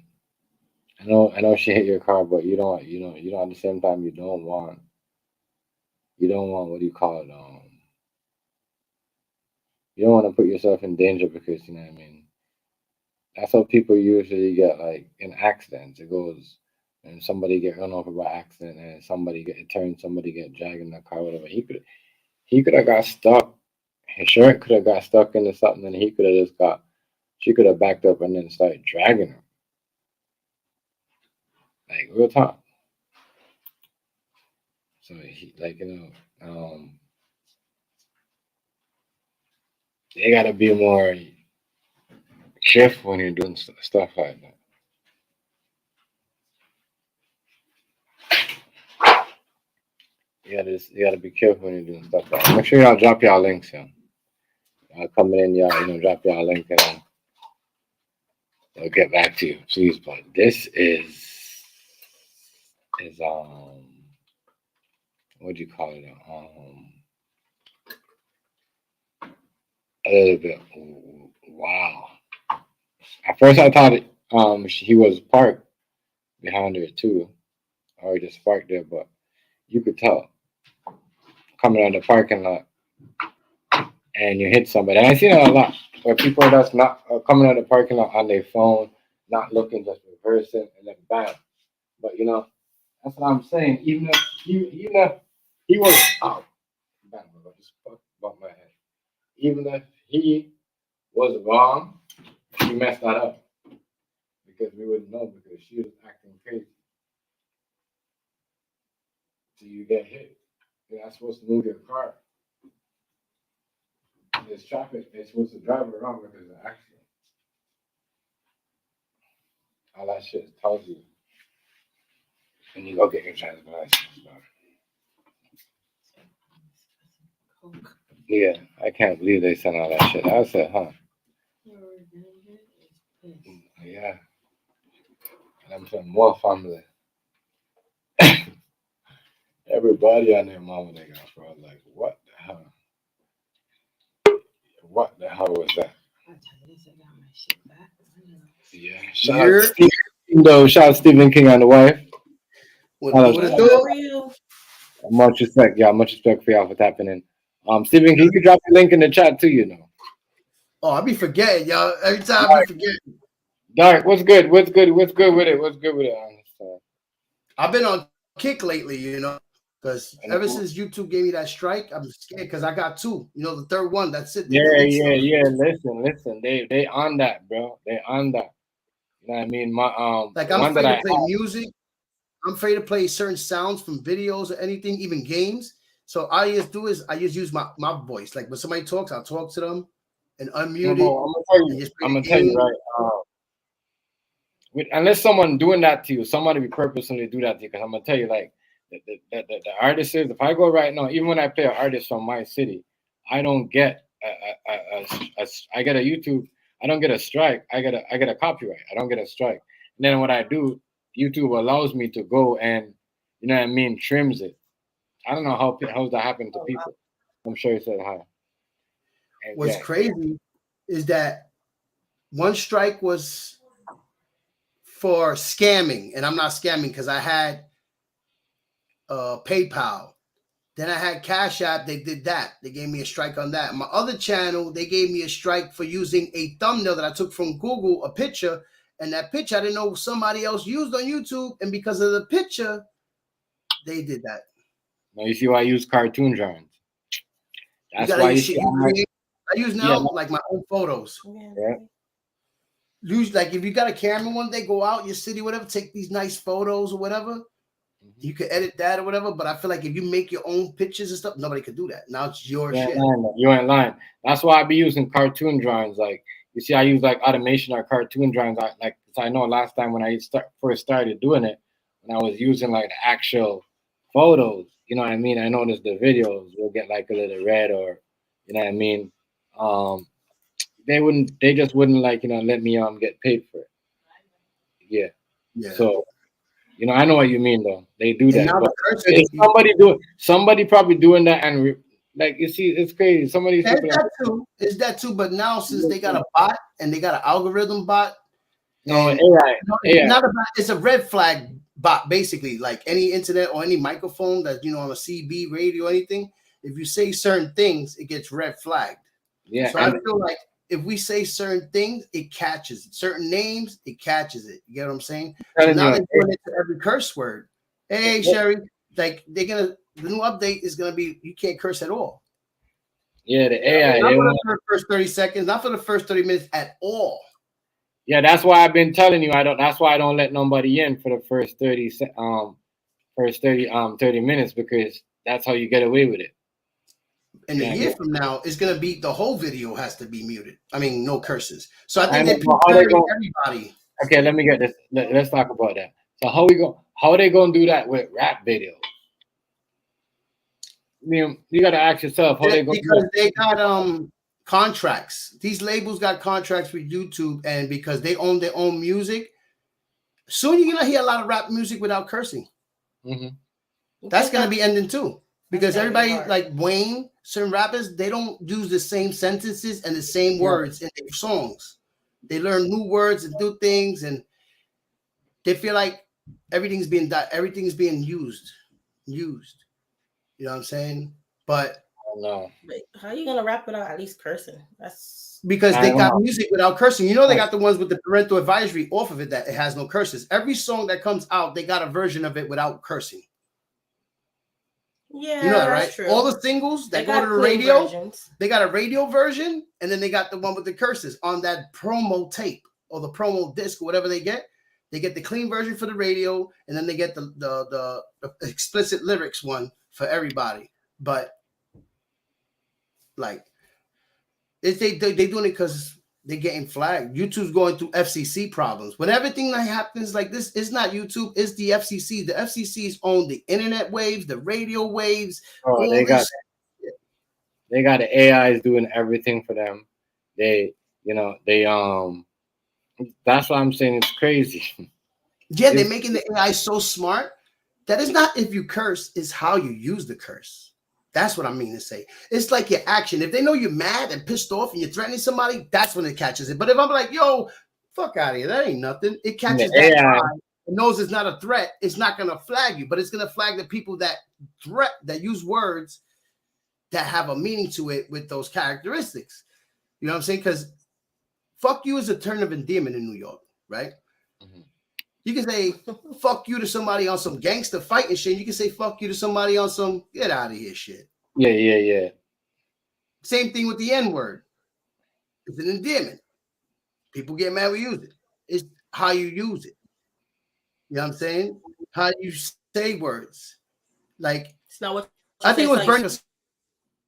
I know she hit your car, but you don't. You know. At the same time, you don't want. You don't want what do you call it? You don't want to put yourself in danger because you know what I mean. That's how people usually get like in accidents. It goes and somebody get run over by accident and somebody get turned, somebody get dragged in the car, whatever. He could have got stuck. His shirt could have got stuck into something and he could have just got she could have backed up and then started dragging him. Like real talk. So he like, you know, they gotta be more careful when you're doing stuff like that. You gotta be careful when you're doing stuff like that. Make sure y'all drop y'all links, yeah. Coming in, y'all, you know, drop y'all link and I'll get back to you, please. But this is what do you call it? A little bit wow. At first I thought he was parked behind her too. Or just parked there, but you could tell coming out of the parking lot and you hit somebody. And I see that a lot where people that's not coming out of the parking lot on their phone, not looking, just reversing, and then bam. But you know, that's what I'm saying. Even if he was out, bam, I just bumped my head. Even if he was wrong, he messed that up because we wouldn't know because she was acting crazy. So you get hit. You're not supposed to move your car. There's traffic. They're supposed to drive around because of an accident. All that shit tells you when you go get your driver's license. Yeah, I can't believe they sent all that shit. I said, huh? Yeah. And I'm from more family. Everybody on their mama they got for like, what the hell? What the hell was that? Yeah. Shout out Stephen King and the wife. What it do? Much respect, y'all. Much respect for y'all for tapping in. Stephen, can you drop the link in the chat too, you know? Oh, I be forgetting, y'all. Every time I be forgetting. Dark, what's good? What's good with it? What's good with it? I've been on kick lately, you know, because ever since YouTube gave me that strike, I'm scared because I got two. You know, the third one, that's it. Yeah. Listen. They on that, bro. They on that. You know what I mean? Like I'm afraid to play music. I'm afraid to play certain sounds from videos or anything, even games. So all I just do is I just use my voice. Like when somebody talks, I'll talk to them and unmute it. I'm gonna tell you right. Unless someone doing that to you, somebody will purposely do that to you. Because I'm gonna tell you, like the artist is. If I go right now, even when I play an artist from my city, I don't get I get a YouTube. I don't get a strike. I get a copyright. I don't get a strike. And then what I do YouTube allows me to go and, you know what I mean, trims it. I don't know how's that happened to people. I'm sure you said hi. And What's crazy is that one strike was for scamming, and I'm not scamming because I had PayPal. Then I had Cash App. They did that. They gave me a strike on that. My other channel, they gave me a strike for using a thumbnail that I took from Google, a picture, and that picture I didn't know somebody else used on YouTube, and because of the picture, they did that. Now you see why I use cartoon drawings. That's why you see. I use now like my own photos. Yeah. Use like if you got a camera one day, go out your city, whatever, take these nice photos or whatever. You can edit that or whatever, but I feel like if you make your own pictures and stuff, nobody could do that. Now it's your shit. You ain't lying. That's why I be using cartoon drawings. Like you see, I use like automation or cartoon drawings. I know last time when I first started doing it, when I was using like the actual photos, you know what I mean? I noticed the videos will get like a little red or, you know what I mean? They just wouldn't like, you know, let me get paid for it. Yeah. So, you know, I know what you mean though. They do that. But somebody probably doing that and like you see, it's crazy. Somebody's it's that too. But now since they got a bot and they got an algorithm bot, AI. It's not a bot, it's a red flag bot, basically. Like any internet or any microphone that on a CB radio or anything, if you say certain things, it gets red flagged. Yeah. So I feel like if we say certain things, it catches it. Certain names, it catches it. You get what I'm saying? So now they're doing it to every curse word. Hey, Sherry, like the new update is gonna be you can't curse at all. Yeah, the AI. Not for the first 30 seconds, not for the first 30 minutes at all. Yeah, that's why I've been telling you that's why I don't let nobody in for the first 30 minutes, because that's how you get away with it. And a year from now, it's gonna be the whole video has to be muted. I mean, no curses. So I think everybody. Okay, let me get this. Let's talk about that. So how are they gonna do that with rap videos? I mean, you gotta ask yourself how they gonna do that. They got contracts. These labels got contracts with YouTube, and because they own their own music, soon you're gonna hear a lot of rap music without cursing. That's gonna be ending too. Because everybody like Wayne, certain rappers, they don't use the same sentences and the same words in their songs. They learn new words and do things, and they feel like everything's being used. You know what I'm saying? But no. How are you gonna rap without at least cursing? That's because they got music without cursing. You know, they got the ones with the parental advisory off of it that it has no curses. Every song that comes out, they got a version of it without cursing. Yeah, you know that, right? True. All the singles that go to the radio, they got a radio version, and then they got the one with the curses on that promo tape or the promo disc or whatever they get. They get the clean version for the radio, and then they get the explicit lyrics one for everybody. But like, they doing it because they're getting flagged. YouTube's going through FCC problems. When everything that happens like this, it's not YouTube, it's the FCC. The FCC's own the internet waves, the radio waves. Oh, they got the AIs doing everything for them. That's why I'm saying it's crazy. Yeah, they're making the AI so smart that it's not if you curse, it's how you use the curse. That's what I mean to say. It's like your action. If they know you're mad and pissed off and you're threatening somebody, that's when it catches it. But if I'm like, yo, fuck out of here, that ain't nothing. It catches that AI. It knows it's not a threat. It's not going to flag you, but it's going to flag the people that use words that have a meaning to it with those characteristics. You know what I'm saying? Because fuck you is a term of endearment in New York, right? Mm-hmm. You can say fuck you to somebody on some gangster fighting shit. You can say fuck you to somebody on some get out of here shit. Yeah. Same thing with the N-word. It's an endearment. People get mad when we use it. It's how you use it. You know what I'm saying? How you say words. Like, it's not what I think it was Bernie.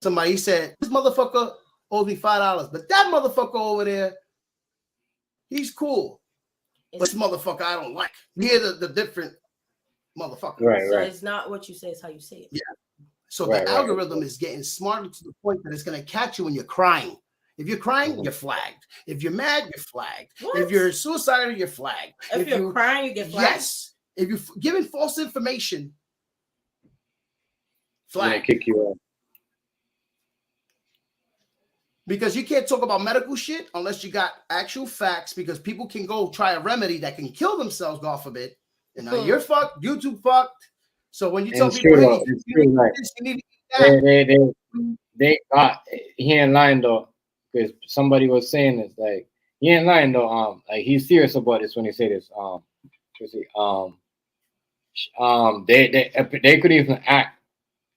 Somebody he said, this motherfucker owes me $5, but that motherfucker over there, he's cool. But this motherfucker I don't like. Hear the different motherfucker. Right. So it's not what you say, it's how you say it. Yeah. So the algorithm is getting smarter to the point that it's going to catch you when you're crying. If you're crying, you're flagged. If you're mad, you're flagged. What? If you're suicidal, you're flagged. If you're crying, you get flagged? Yes. If you're giving false information, flag, kick you off. Because you can't talk about medical shit unless you got actual facts. Because people can go try a remedy that can kill themselves, God forbid. And now you're fucked. YouTube fucked. So when you tell people, hey, they got he ain't lying though, because somebody was saying this, like he ain't lying though. Like he's serious about this when he say this. They could even act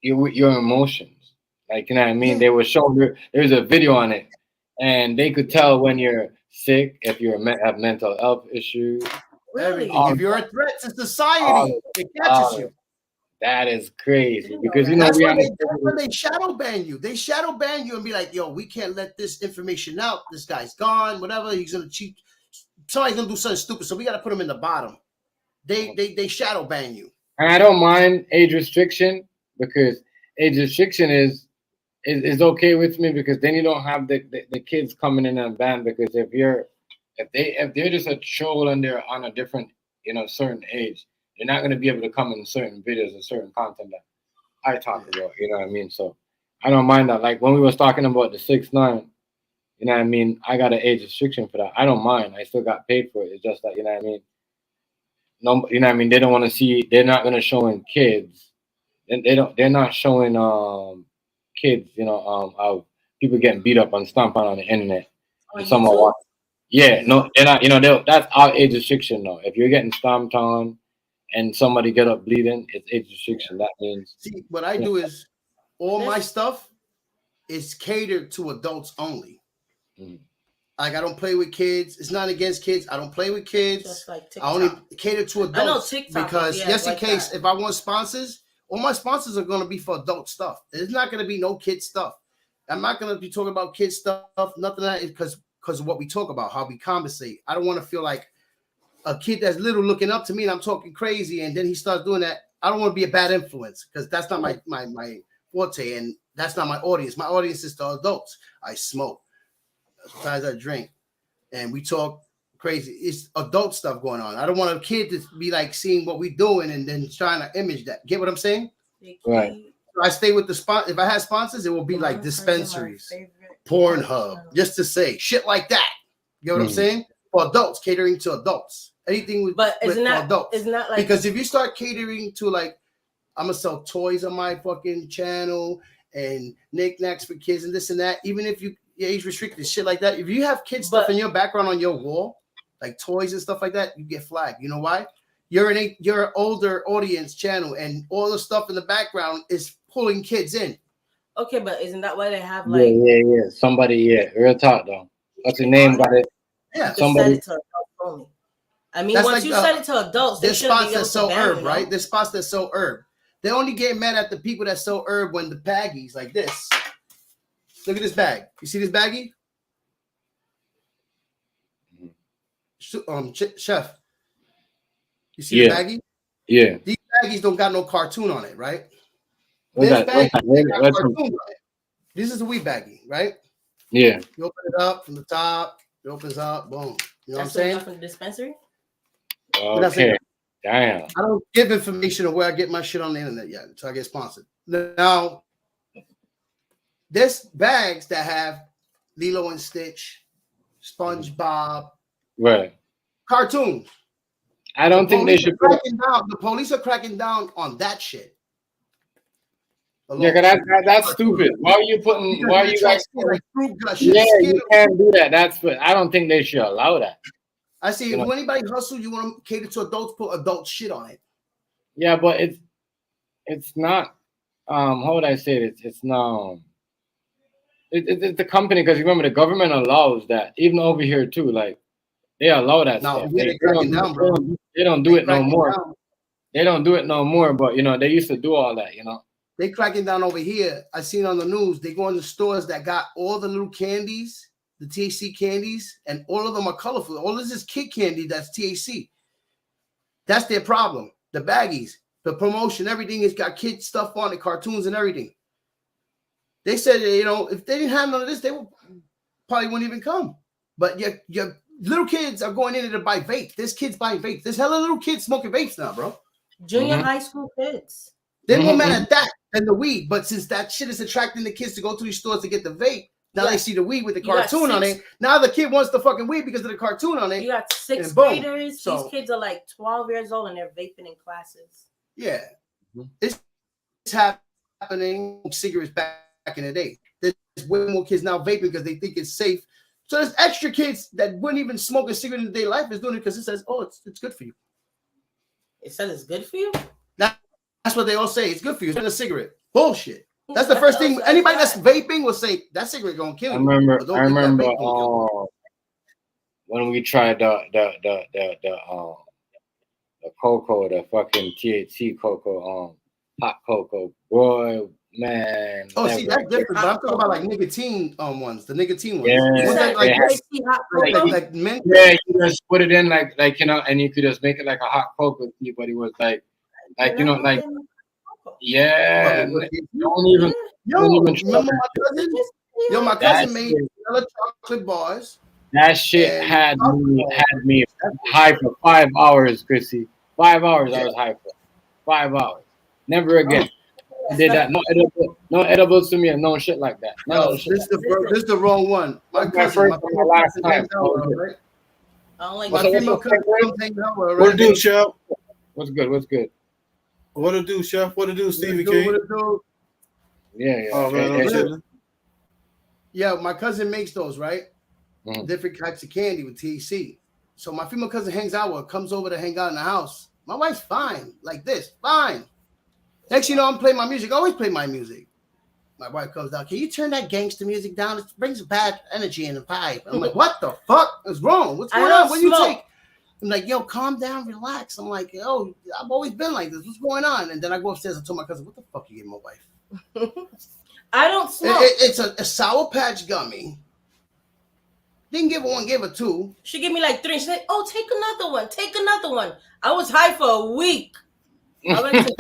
your emotions. Like, you know what I mean? They were showing there's a video on it, and they could tell when you're sick, if you have mental health issues. Really? If you're a threat to society, it catches you. That is crazy because you know that's when they shadow ban you. They shadow ban you and be like, "Yo, we can't let this information out. This guy's gone. Whatever. He's gonna cheat. Somebody's gonna do something stupid. So we got to put him in the bottom." They shadow ban you. And I don't mind age restriction because age restriction is okay with me because then you don't have the kids coming in and ban, because if they're just a troll and they're on a different certain age, they're not going to be able to come in certain videos and certain content that I talk about, you know what I mean? So I don't mind that. Like when we was talking about the 6ix9ine, you know what I mean, I got an age restriction for that. I don't mind. I still got paid for it. It's just that, you know what I mean, no, you know what I mean, they don't want to see, they're not going to show in kids. They're not showing kids, of people getting beat up and stomped on the internet. And someone watching. Yeah, no, they're not. That's our age restriction though. If you're getting stomped on and somebody get up bleeding, it's age restriction. That means. See, what I do is all my stuff is catered to adults only. Like I don't play with kids. It's not against kids. I don't play with kids. Just like I only cater to adults. I know TikTok, because just in like case that. if I want sponsors, all my sponsors are going to be for adult stuff. There's not going to be no kid stuff. I'm not going to be talking about kid stuff. Nothing like that because of what we talk about, how we compensate. I don't want to feel like a kid that's little looking up to me and I'm talking crazy and then he starts doing that. I don't want to be a bad influence because that's not my forte and that's not my audience. My audience is the adults. I smoke. Sometimes I drink and we talk crazy. It's adult stuff going on. I don't want a kid to be like seeing what we're doing and then trying to image that. Get what I'm saying? Right. So I stay with the spot. If I had sponsors, it will be like dispensaries, Pornhub, just to say shit like that. You get what I'm saying? For adults, catering to adults. Anything with, isn't that adults. Isn't that like, because if you start catering to like, I'm gonna sell toys on my fucking channel and knickknacks for kids and this and that, even if you're age restricted, shit like that. If you have kids stuff in your background on your wall, like toys and stuff like that, you get flagged. You know why? You're an older audience channel, and all the stuff in the background is pulling kids in. Okay, but isn't that why they have like yeah. Somebody, real talk though. What's the name? Got it. Yeah, somebody. Set it to adults only. I mean, That's once like, you set it to adults, there's spots that sell herb, them, right? There's spots that sell herb. They only get mad at the people that sell herb when the baggies like this. Look at this bag. You see this baggie? Chef. You see the baggie? Yeah. These baggies don't got no cartoon on it, right? This is a weed baggie, right? Yeah. You open it up from the top. It opens up. Boom. You know what I'm saying? From the dispensary. Okay. Damn. I don't give information of where I get my shit on the internet yet until I get sponsored. Now, there's bags that have Lilo and Stitch, SpongeBob, right? Cartoons. I don't think they should. The police are cracking down on that shit. Yeah, that's stupid. Why are you putting? Why are you guys? Yeah, you can't do that. I don't think they should allow that. I see. If anybody hustle, you want to cater to adults, put adult shit on it. Yeah, but it's not. How would I say it? It's not. It's the company, because remember the government allows that, even over here too. Like they allow that stuff. They don't do it no more. They don't do it no more. But they used to do all that. They cracking down over here. I seen on the news. They go in the stores that got all the little candies, the THC candies, and all of them are colorful. All this is kid candy that's THC. That's their problem. The baggies, the promotion, everything has got kid stuff on it, cartoons and everything. They said, if they didn't have none of this, they probably wouldn't even come. But you're little kids are going in there to buy vape. There's kids buying vape. There's hella little kids smoking vapes now, bro. Junior high school kids. They're more mad at that than the weed. But since that shit is attracting the kids to go to these stores to get the vape, now they see the weed with the cartoon on it. Now the kid wants the fucking weed because of the cartoon on it. You got sixth graders. So, these kids are like 12 years old and they're vaping in classes. Yeah. It's happening. Cigarettes back in the day. There's way more kids now vaping because they think it's safe. So there's extra kids that wouldn't even smoke a cigarette in their life is doing it because it says, oh, it's good for you. It says it's good for you? That's what they all say. It's good for you. It's a cigarette. Bullshit. That's the first thing. Anybody that's vaping will say that cigarette gonna kill you. I remember when we tried the cocoa, the fucking THC cocoa, hot cocoa. Boy, man. Oh, see, that's different. But I'm talking about like nicotine ones, the nicotine ones. Yeah, yeah, you just put it in like you know, and you could just make it like a hot cocoa tea, but it was like you know, like don't even remember my cousin made vanilla chocolate bars. That shit had me high for 5 hours, Chrissy. 5 hours I was high for. 5 hours. Never again. Did that. No edibles to me and no shit like that. No, this is the wrong one. My cousin, my last time. Right? I don't like my female cousin. What to do, Chef? What's good? What's good? What to do, Chef? What to do, Stevie King? What to do? Yeah. Oh man, yeah, my cousin makes those, right? Different types of candy with THC. So my female cousin hangs out with her, comes over to hang out in the house. My wife's fine, like this, fine. Next you know, I'm playing my music. I always play my music. My wife comes down. Can you turn that gangster music down? It brings bad energy in the vibe. I'm like, what the fuck is wrong? What's going on? What do you take? I'm like, yo, calm down, relax. I'm like, yo, I've always been like this. What's going on? And then I go upstairs and told my cousin, what the fuck you gave my wife? I don't smoke. It's a Sour Patch gummy. Didn't give her one, gave her two. She gave me like three. She said, oh, take another one. Take another one. I was high for a week. I went to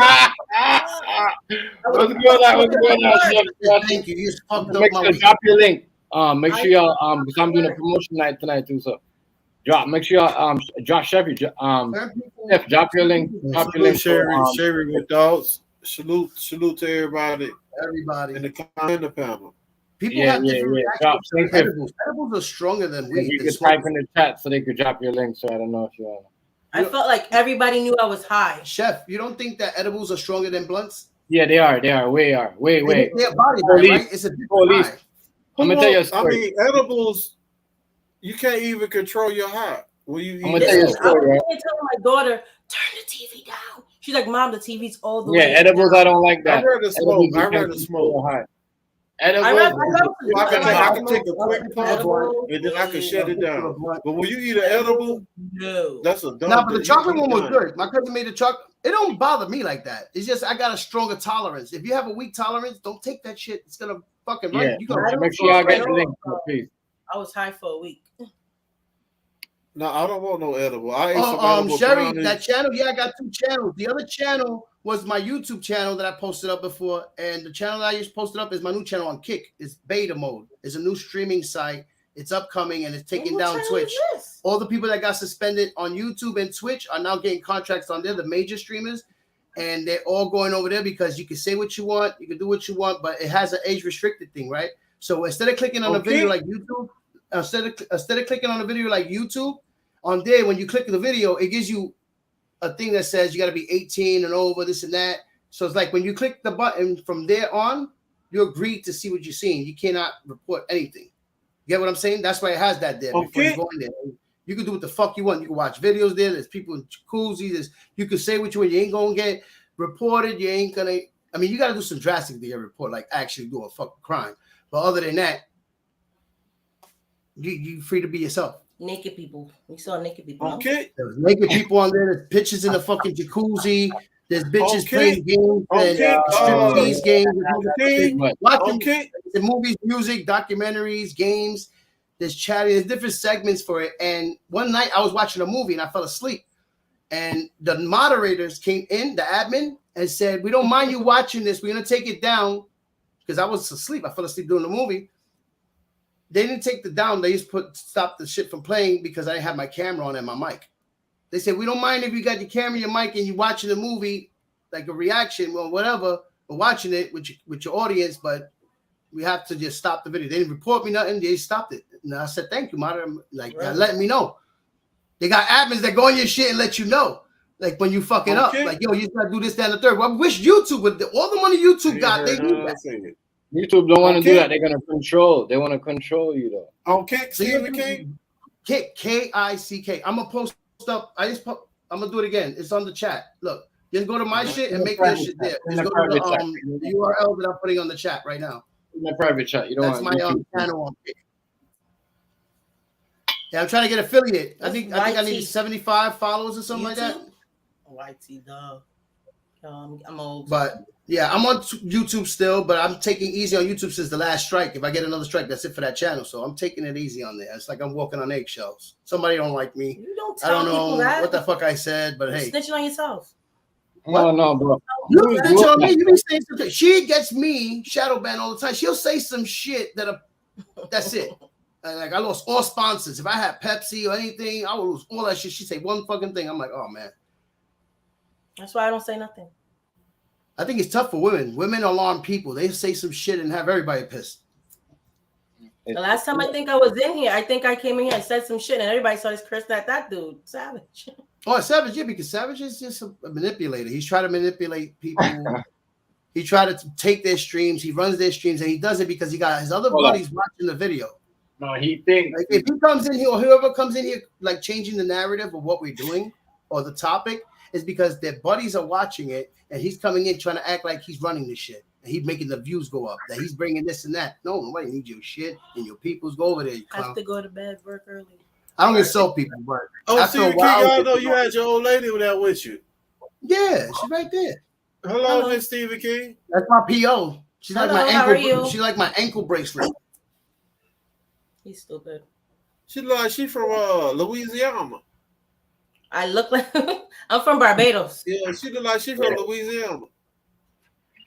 What's going on? Thank you. You fucked up make my sure week. drop your link. Make sure y'all because I'm doing a promotion night tonight too. So make sure y'all drop Chevy. Drop your link. Drop your link. Sherry with dogs. Salute to everybody. Everybody in the panel. People have different reactions to edibles. Edibles are stronger than weed. You could type in the chat so they could drop your link. So I don't know if you. I felt like everybody knew I was high. Chef, you don't think that edibles are stronger than blunts? Yeah, they are. Way. They're body, right? It's a different high. I'm gonna tell you a story. I mean, edibles, you can't even control your high. When you I'm gonna tell you a story. I was telling my daughter, turn the TV down. She's like, Mom, the TV's all the way. Yeah, edibles, I don't like that. I'd rather smoke. Edibles, I can take a quick puff and then I can shut it down. But when you eat an edible, that's a dumb. Now, but the chocolate one was good. My cousin made the chocolate. It don't bother me like that. It's just I got a stronger tolerance. If you have a weak tolerance, don't take that shit. It's gonna fucking run. You gonna make sure y'all get the link, please. I was high for a week. No, I don't want no edible. I ate some edible Sherry, brownies. that channel, I got 2 channels. The other channel was my YouTube channel that I posted up before, and the channel that I just posted up is my new channel on Kick. It's beta mode. It's a new streaming site. It's upcoming, and it's taking down Twitch. All the people that got suspended on YouTube and Twitch are now getting contracts on there, the major streamers, and they're all going over there because you can say what you want, you can do what you want, but it has an age-restricted thing, right? So instead of clicking on a video like YouTube, instead of clicking on a video like YouTube, on there, when you click the video, it gives you a thing that says you got to be 18 and over, this and that. So it's like when you click the button from there on, you agree to see what you're seeing. You cannot report anything. You get what I'm saying? That's why it has that there. Before you go in there, you can do what the fuck you want. You can watch videos there. There's people in jacuzzis. You can say what you want. You ain't gonna get reported. You ain't gonna. I mean, you got to do some drastic to get reported, like actually do a fucking crime. But other than that, you free to be yourself. Naked people. We saw naked people. Okay. There's naked people on there. There's pictures in the fucking jacuzzi. There's bitches playing games and striptease games. Watching the movies, music, documentaries, games. There's chatting. There's different segments for it. And one night I was watching a movie and I fell asleep. And the moderators came in, the admin, and said, "We don't mind you watching this. We're gonna take it down," because I was asleep. I fell asleep during the movie. They didn't take the down. They just stop the shit from playing because I didn't have my camera on and my mic. They said, we don't mind if you got your camera, your mic, and you're watching the movie, like a reaction or whatever, or watching it with your audience, but we have to just stop the video. They didn't report me nothing. They stopped it. And I said, thank you, madam. Like, letting me know. They got admins that go on your shit and let you know. Like, when you fucking up. Like, yo, you just got to do this, that, and the third. Well, I wish YouTube, with all the money YouTube got, they do that. YouTube don't want to do that. They're going to control. They want to control you, though. Oh, Stephen King? K-I-C-K. I'm going to post up. I'm going to do it again. It's on the chat. Look, just go to my shit and make that shit there. Just go to the URL that I'm putting on the chat right now. In the private chat. You don't That's my channel on Kick. Yeah, I'm trying to get affiliate. I think I need 75 followers or something like that. YT dog. I'm old. But yeah, I'm on YouTube still, but I'm taking easy on YouTube since the last strike. If I get another strike, that's it for that channel. So I'm taking it easy on there. It's like I'm walking on eggshells. Somebody don't like me. You don't I don't know what the fuck I said, but hey. Snitching on yourself. What? No, bro. You snitch on me. You be saying something. She gets me shadow ban all the time. She'll say some shit that's it. Like I lost all sponsors. If I had Pepsi or anything, I would lose all that shit. She say one fucking thing. I'm like, oh man. That's why I don't say nothing. I think it's tough for women. Women alarm people. They say some shit and have everybody pissed. The last time I think I was in here, I think I came in here and said some shit, and everybody started cursing at that dude. Savage. Oh, Savage, yeah, because Savage is just a manipulator. He's trying to manipulate people. He tried to take their streams. He runs their streams, and he does it because he got his other buddies watching the video. No, he thinks like if he comes in here or whoever comes in here, like changing the narrative of what we're doing or the topic, is because their buddies are watching it, and he's coming in trying to act like he's running this shit. And he's making the views go up. That he's bringing this and that. No, nobody needs your shit, and your people's go over there. You have to go to bed, work early. I don't insult people, but after a while, y'all know you had your old lady there with you. Yeah, she's right there. Hello, Miss Stephen King. That's my PO. She's like my ankle. She's like my ankle bracelet. He's stupid. She from Louisiana. I look like I'm from Barbados. Yeah, she look like she from Louisiana.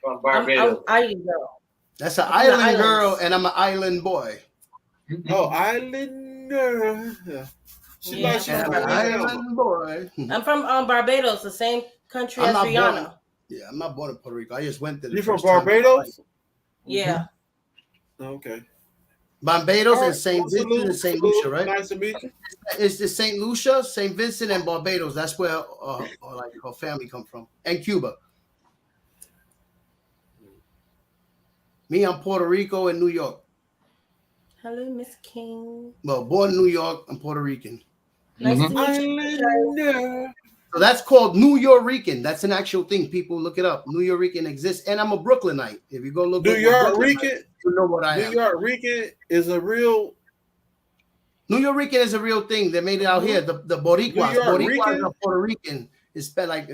From Barbados. I'm island girl. That's an island girl, and I'm an island boy. Oh, island girl. She like she's from an island boy. I'm from Barbados, the same country as Rihanna. Yeah, I'm not born in Puerto Rico. I just went there. You from Barbados? Yeah. Okay. Barbados and St. Vincent and St. Lucia, right? Nice to meet you. It's the St. Lucia, St. Vincent, and Barbados. That's where like her family come from, and Cuba. Me, I'm Puerto Rico and New York. Hello, Miss King. Well, born in New York, I'm Puerto Rican. Nice to meet you. So that's called New Yorican. That's an actual thing. People look it up. New Yorican exists, and I'm a Brooklynite. If you go look, New Yorican, you know what I am. New Yorican is a real. New Yorican is a real thing. They made it out here. The Boricuas. Boricuas are Puerto Rican. It's spelled like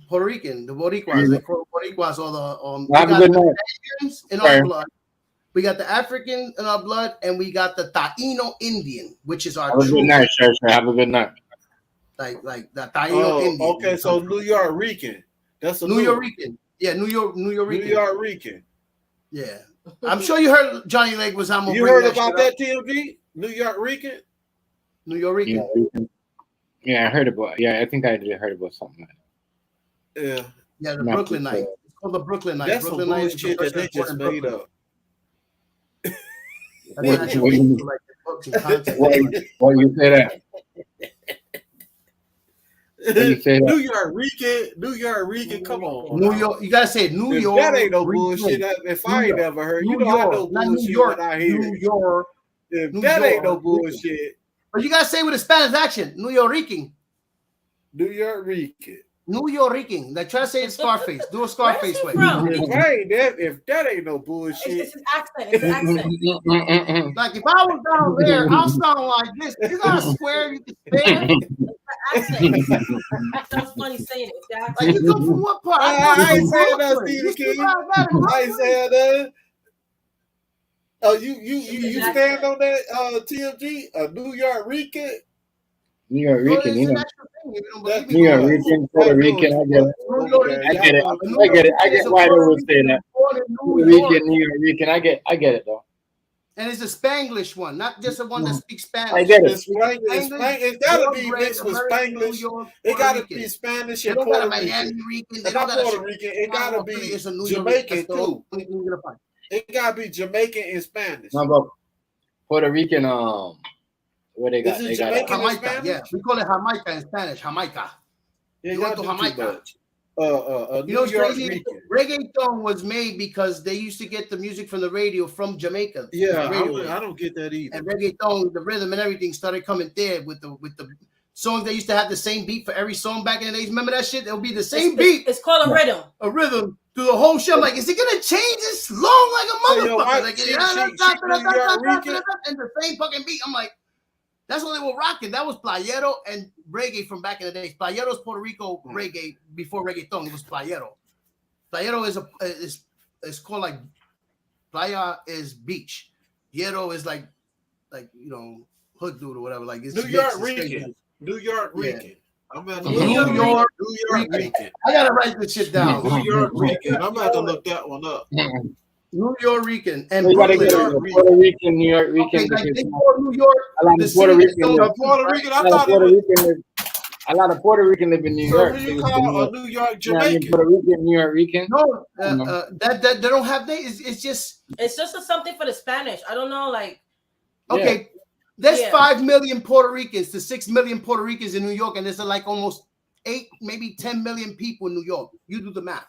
Puerto Rican. The Boricuas. They call Boricuas or the we got the Asians in our blood. We got the African in our blood, and we got the Taino Indian, which is our. Have a good night, sir. Have a good night. Like the Taino Indian. Okay, so New Yorican. That's a New Yorican. Yeah, New Yorican. New Yorican. Yeah. I'm sure you heard Johnny Lake was on. You heard about that, TMG? New Yorican? New Yorican. Yeah, I heard about. Yeah, I think I did heard about something like that. Yeah. Yeah, the Brooklyn Night. It's called the Brooklyn Night. That's Brooklyn some bullshit that they just made up. Why you say that? New Yorican, come on. New York, you gotta say New York. That ain't no bullshit. If I ain't never heard, you know I know bullshit when I hear New York. If that ain't no bullshit. But you gotta say with a Spanish accent, New Yorican. New Yorican. New Yorican. Like try to say it Scarface. Do a Scarface way. If that ain't no bullshit. It's an accent. It's an accent. Like if I was down there, I'll sound like this. You got a square, you can spare. Accent. Sounds funny saying it. Like you come from what part? I ain't saying that, Stephen King. I ain't saying that. Oh, you stand on that TMG? A New Yorican? New Yorican, you know. New Yorican, Puerto Rican, I get it. I get it. I get why they would say that. New Yorican, I get it though. And it's a Spanglish one, not just the one that speaks Spanish. I get it. It's gotta be mixed with Spanglish. It gotta be Spanish and Puerto Rican. It's not Puerto Rican. It gotta be Jamaican too. It gotta be Jamaican and Spanish. No, but Puerto Rican, what they got? Is it They Jamaican got and Jamaica, Spanish? yeah. We call it Jamaica in Spanish, Jamaica. Yeah, You went to Jamaica. You know what's crazy? Reggaeton was made because they used to get the music from the radio from Jamaica. Yeah, I don't get that either. And reggaeton, the rhythm and everything started coming there with the songs. They used to have the same beat for every song back in the days. Remember that shit? It'll be the same beat. It's called a rhythm. A rhythm through the whole show. I'm like, is it gonna change this long like a motherfucker? Like, and the same fucking beat. I'm like, that's what they were rocking. That was playero and reggae from back in the days. Playero is Puerto Rico reggae before reggaeton. It was playero. Playero is called like playa is beach. Yero is like hood dude or whatever. Like it's New York Rican. New York Rican. I'm at the New York Rican. I gotta write this shit down. New York Rican. I'm about to look that one up. New York Rican and Puerto Rican, New York Rican. Okay, like they call New York. A lot of Puerto Rican. Puerto Rican. I thought it was. A lot of Puerto Rican live in New York. So you call a New York Jamaican? Puerto Rican, New York Rican. No, that they don't have names. It's just something for the Spanish. I don't know, like. Okay, there's 5 million Puerto Ricans to 6 million Puerto Ricans in New York, and there's like almost 8, maybe 10 million people in New York. You do the math.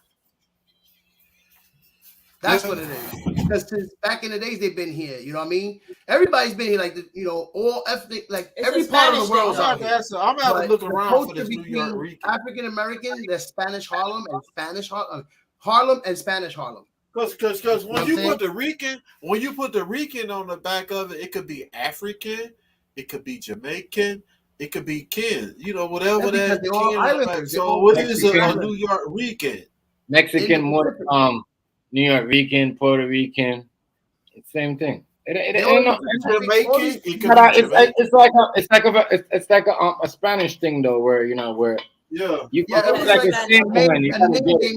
That's what it is. Because since back in the days they've been here, you know what I mean? Everybody's been here, like all ethnic, like it's every part of the world. I'm gonna have to look around for this New York Rican. African American, there's Spanish Harlem and Spanish Harlem and Spanish Harlem. Because when you put the Rican on the back of it, it could be African, it could be Jamaican, it could be Ken, whatever that. They're all islanders. So what is a New York Rican? Mexican, New York Rican, Puerto Rican, same thing. It's like a Spanish thing though, where you it's like a name they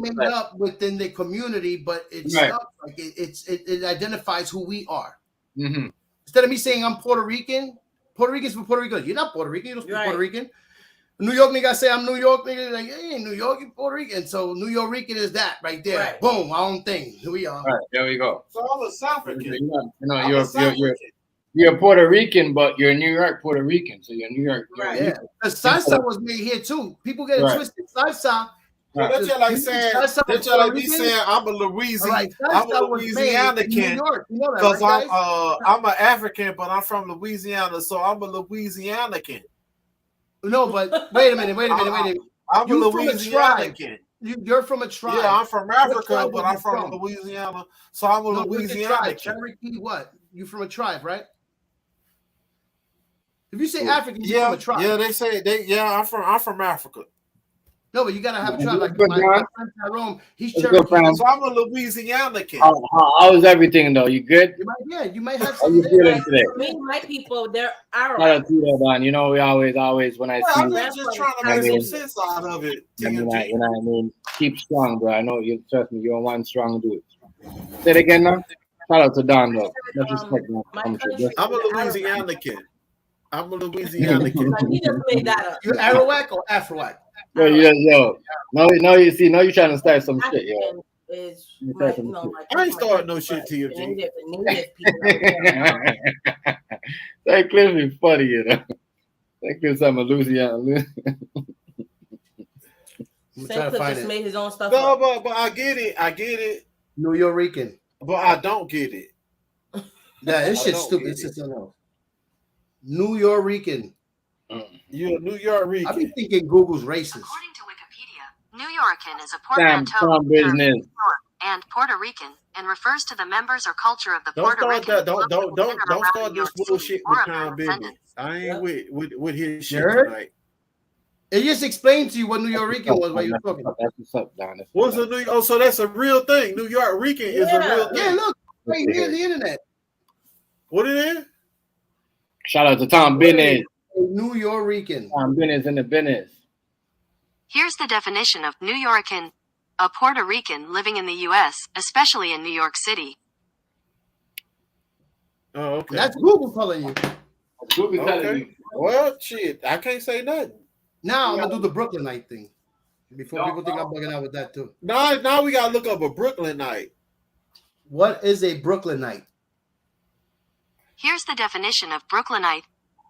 made up within the community, but it's like it identifies who we are. Mm-hmm. Instead of me saying I'm Puerto Rican, Puerto Rican's from Puerto Rico. You're not Puerto Rican. You don't speak Puerto Rican. New York nigga say I'm New York nigga, like, hey, New York, you Puerto Rican. So New York Rican is that right there. Right. Boom, our own thing. Here we are. Right, there we go. So I'm a South African. You're Puerto Rican, but you're New York Puerto Rican. So you're New York. Right. Yeah. The salsa was made here too. People get it twisted. Salsa. So that's just like saying, I'm a Louisiana. I'm a Louisianican because I'm an African, but I'm from Louisiana, so I'm a Louisianican. No, but wait a minute. I'm a Louisianican. You're from a tribe. Yeah, I'm from Africa, but I'm from Louisiana, so I'm a Louisianican. Cherokee, what? You from a tribe, right? If you say African, you're from a tribe. Yeah, they say I'm from Africa. No, but you gotta have a tribe. Like my friend Tyrone, he's Cherokee. So I'm a Louisianican. How is everything though? You good? You might have some. How you feeling today? Me, my people, they're Arab. Shout out to you, Don. You know, we always when I see. I'm just trying to make some sense out of it. You know what I mean? Keep strong, bro. I know you trust me. You're one strong dude. Say it again now. Shout out to Don though. No disrespect, man. I'm a Louisianican. I'm a Louisianican. He just made that up. You Arawak or Afroak? No, you see, you're trying to start some shit, yo. I ain't starting no shit to you, G. That Cliff is funny, you know. That Cliff's I'm a Louisiana. Just made his own stuff. No, but I get it. New York Rican. But I don't get it. Yeah, this shit's stupid. It's just no. New York Rican. You're a New York Rican. I've been thinking Google's racist. According to Wikipedia, New Yorkan is a portmanteau business and Puerto Rican and refers to the members or culture of the don't Puerto Rican. Don't start this bullshit with Crown business. I ain't with his shit tonight. It just explained to you what New York Rican was while you were talking. That's what's up, Don. What's a New? Oh, so that's a real thing. New York Rican is a real thing. Yeah, look right here on the internet. What it is? Shout out to Tom Bennett. New York Rican. Tom Bennett's in the business. Here's the definition of New Yorkan: a Puerto Rican living in the U.S., especially in New York City. Oh, okay. That's Google telling you. Google telling you. Well, shit, I can't say nothing. Now I'm gonna do the Brooklynite thing. Before people think I'm bugging out with that too. Now we gotta look up a Brooklynite. What is a Brooklynite? Here's the definition of Brooklynite: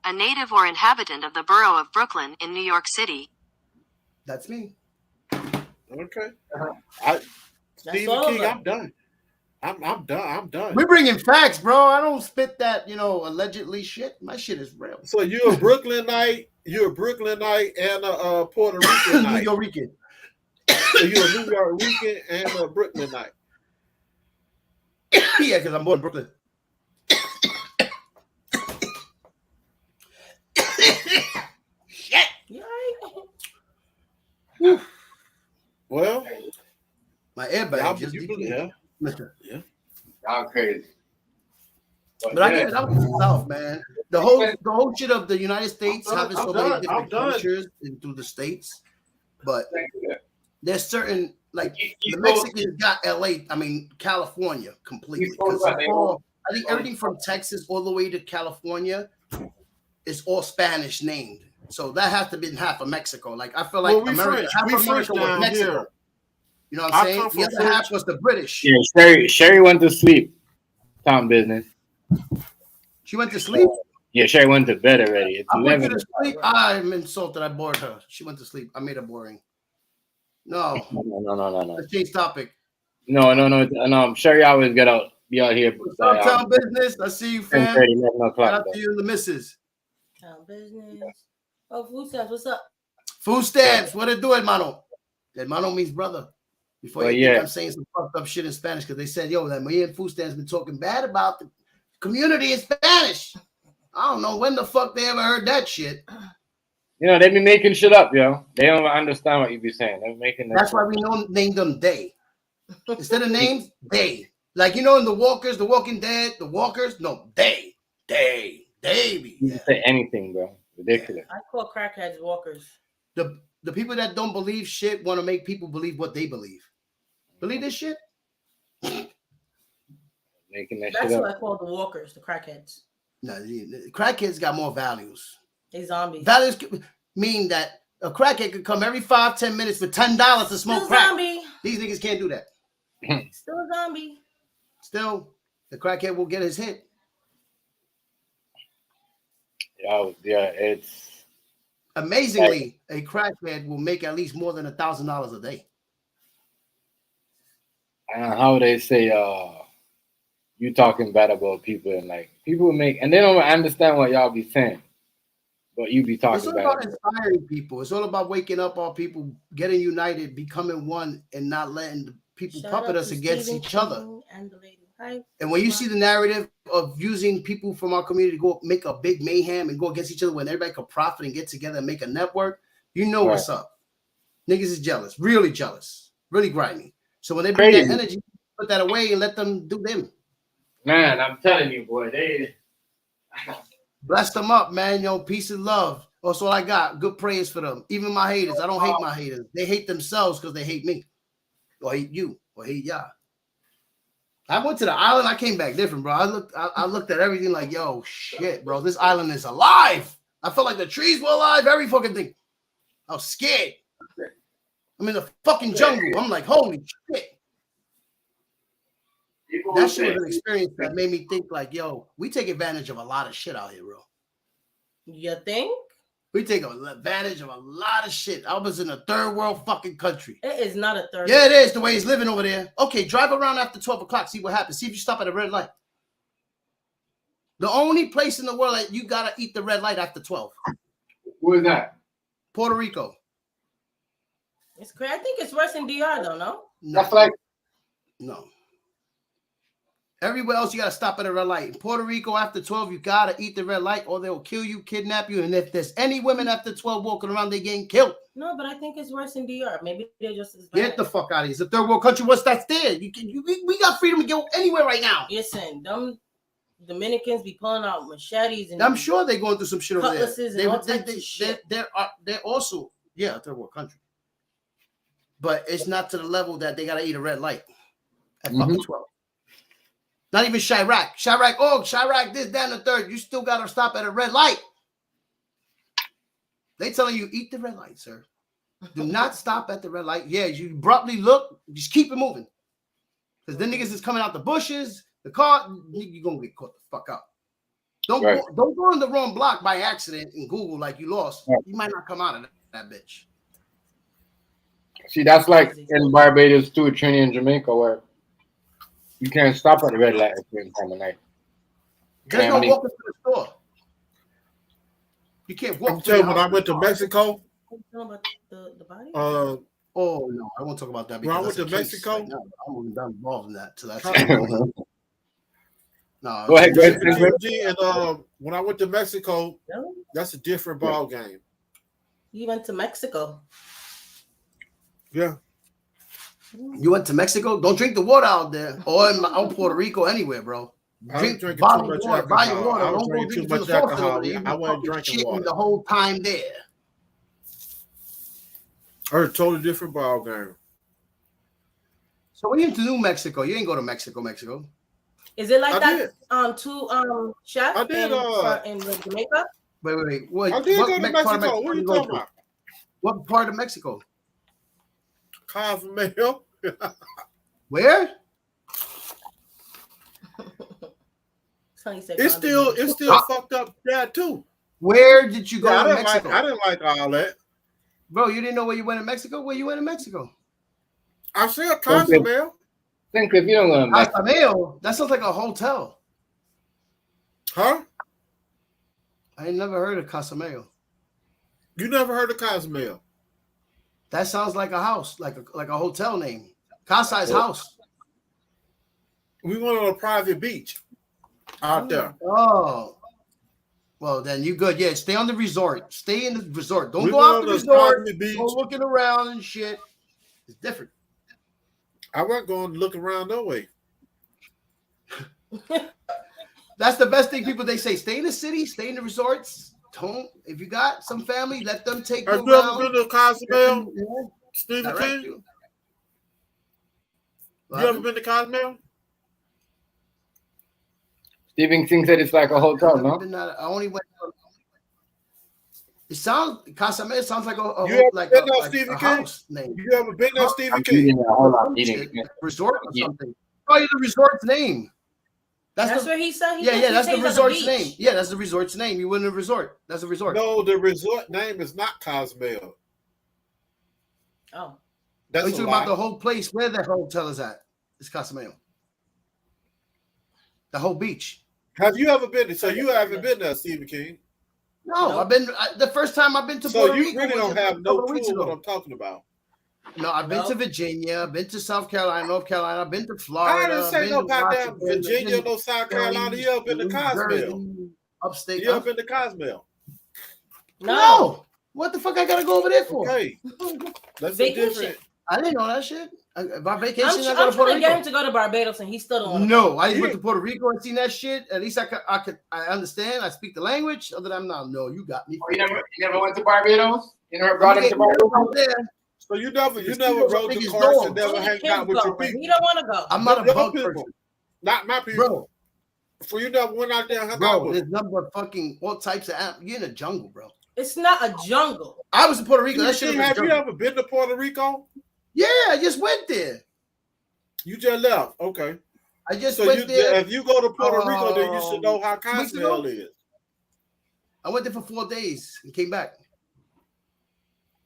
a native or inhabitant of the borough of Brooklyn in New York City. That's me. Okay. Stephen King, I'm done. I'm done. We're bringing facts, bro. I don't spit that, allegedly shit. My shit is real. So you're a Brooklynite, and a Puerto Ricanite. New York. So you're a New York and a Brooklynite. Yeah, because I'm born in Brooklyn. Shit. Well, my airbag just yeah. Y'all crazy. But I get it out the South, man. The whole shit of the United States having so many different cultures and through the states, but there's certain, like, the Mexicans got LA, California completely. I think everything from Texas all the way to California is all Spanish named. So that has to be half of Mexico. Like, I feel like half America was Mexico. Here. You know what I'm saying? The other half was the British. Yeah, Sherry went to sleep. Tom business. She went to sleep? Yeah, Sherry went to bed already. It's 11. Went to sleep. I'm insulted. I bored her. She went to sleep. I made her boring. No. Let's change topic. No. Sherry always be out here. Town business. I see you, fam. 10:30, 11 o'clock. Shout out to you and the missus. Town business. Oh, food stamps. What's up? Food stamps. What it do, hermano? Hermano means brother. Before you think I'm saying some fucked up shit in Spanish, because they said, that me and food stamps been talking bad about the community in Spanish. I don't know when the fuck they ever heard that shit. They be making shit up, yo. They don't understand what you be saying. They're making that. That's why we name them they. Instead of names, they. Like, in The Walkers, The Walking Dead, The Walkers, no, they. Be. You can say anything, bro. Ridiculous. I call crackheads walkers. The people that don't believe shit want to make people believe what they believe. Believe this shit? Making that That's shit what up. I call the walkers, the crackheads. No, the crackheads got more values. They zombies. Values mean that a crackhead could come every 5-10 minutes for $10 to smoke crack. Zombie. These niggas can't do that. Still a zombie. Still, the crackhead will get his hit. Yeah, it's amazingly a crackhead will make at least more than $1,000 a day. How they say you talking bad about people, and like people make, and they don't understand what y'all be saying, but you be talking. It's all about inspiring people. It's all about waking up all people, getting united, becoming one, and not letting the people puppet us against each other. And when you see the narrative of using people from our community to go make a big mayhem and go against each other when everybody could profit and get together and make a network, you know what's up. Niggas is jealous, really grimy. So when they bring that energy, put that away and let them do them. Man, I'm telling you, boy, they bless them up, man. Peace and love. That's all I got. Good praise for them. Even my haters. I don't hate my haters. They hate themselves because they hate me. Or hate you. Or hate y'all. I went to the island. I came back different, bro. I looked at everything like, yo, shit, bro. This island is alive. I felt like the trees were alive. Every fucking thing. I was scared. I'm in the fucking jungle. I'm like, holy shit. That shit was an experience that made me think like, yo, we take advantage of a lot of shit out here, bro. You think? We take advantage of a lot of shit. I was in a third world fucking country. It is not a third. Yeah, it is the way he's living over there. Okay, drive around after 12 o'clock. See what happens. See if you stop at a red light. The only place in the world that you gotta eat the red light after 12. Who is that? Puerto Rico. It's crazy. I think it's worse than DR though, no? That's like no. Everywhere else, you got to stop at a red light. In Puerto Rico, after 12, you got to eat the red light or they'll kill you, kidnap you. And if there's any women after 12 walking around, they're getting killed. No, but I think it's worse in DR. Maybe they're just as bad. Get the fuck out of here. It's a third world country. What's that there? We got freedom to go anywhere right now. Listen, them Dominicans be pulling out machetes. And I'm sure they're going through some shit over there. They're also, a third world country. But it's not to the level that they got to eat a red light at fucking 12. Not even Chirac. Chirac, this, that, and the third. You still got to stop at a red light. They telling you, eat the red light, sir. Do not stop at the red light. Yeah, you abruptly look, just keep it moving. Because then niggas is coming out the bushes, the car, you're going to get caught the fuck out. Don't go on the wrong block by accident and Google like you lost. Right. You might not come out of that bitch. See, that's like in Barbados too, Trinidad and Jamaica, where you can't stop at the red light at the same time of night. There's no walking to the store. You can't walk. When I went to Mexico. About the body? Oh no, I won't talk about that. When I went to Mexico, right now, I'm not involved in that. So that's no. Go ahead. And when I went to Mexico, that's a different ball game. You went to Mexico. Yeah. You went to Mexico? Don't drink the water out there or in Puerto Rico anywhere, bro. Drink bottled water. Buy your water. Don't go drink too much alcohol. I wasn't drinking water the whole time there. I heard a totally different ball game. So when you went to New Mexico, you didn't go to Mexico. Is it like that? Chef. I did. In Jamaica. Wait. I did go to Mexico. What are you talking about? What part of Mexico? Cozumel. Where? It's still fucked up there too. Where did you go to Mexico? I didn't like all that. Bro, you didn't know where you went in Mexico? Where you went in Mexico? I said Cozumel. Think if you don't go to Mexico. Cozumel? That sounds like a hotel. Huh? I ain't never heard of Cozumel. You never heard of Cozumel? That sounds like a house, like a hotel name. Casa is house. We went on a private beach out there. Oh. Well, then you good. Yeah, stay on the resort. Stay in the resort. Don't go out the resort. Go looking around and shit. It's different. I wasn't going to look around no way. That's the best thing they say. Stay in the city. Stay in the resorts. Don't. If you got some family, let them take you around. Have you ever been to Cozumel, Stephen King? You ever been to Cozumel? Stephen King said it's like a hotel, no? I only went. It sounds Cozumel. It sounds like a house name. You ever been there, Stephen King? Resort or something. Probably the resort's name. That's what he said. Yeah, that's the resort's name. Yeah, that's the resort's name. You went to a resort. That's a resort. No, the resort name is not Cozumel. Oh. That's talking about the whole place where the hotel is at. It's Cozumel. The whole beach. Have you ever been? So you haven't been there, Stephen King? No, I've been. The first time I've been to Puerto Rico. So you really don't have no clue what I'm talking about. No, I've been to Virginia, I've been to South Carolina, North Carolina, I've been to Florida. I didn't say no goddamn Virginia, no South Carolina. You ever been to Cozumel? Upstate. You ever been to Cozumel? No. What the fuck I gotta go over there for? Okay. That's different. I didn't know that shit. My vacation, I'm trying to get him to go to Barbados, and he still don't want to. No, I went to Puerto Rico and seen that shit. At least I understand. I speak the language. Other than no, you got me. Oh, you never went to Barbados? You never brought him to Barbados? So you never rode the cars and never hang out with your people. He don't want to go. I'm not a bug person. Not my people. Bro. So you never went out there and hung out with there's nothing but fucking all types of animals. You're in a jungle, bro. It's not a jungle. I was in Puerto Rico. Have you ever been to Puerto Rico? Yeah, I just went there. You just left. Okay. I just went there. If you go to Puerto Rico, then you should know how Cozumel is. I went there for 4 days and came back.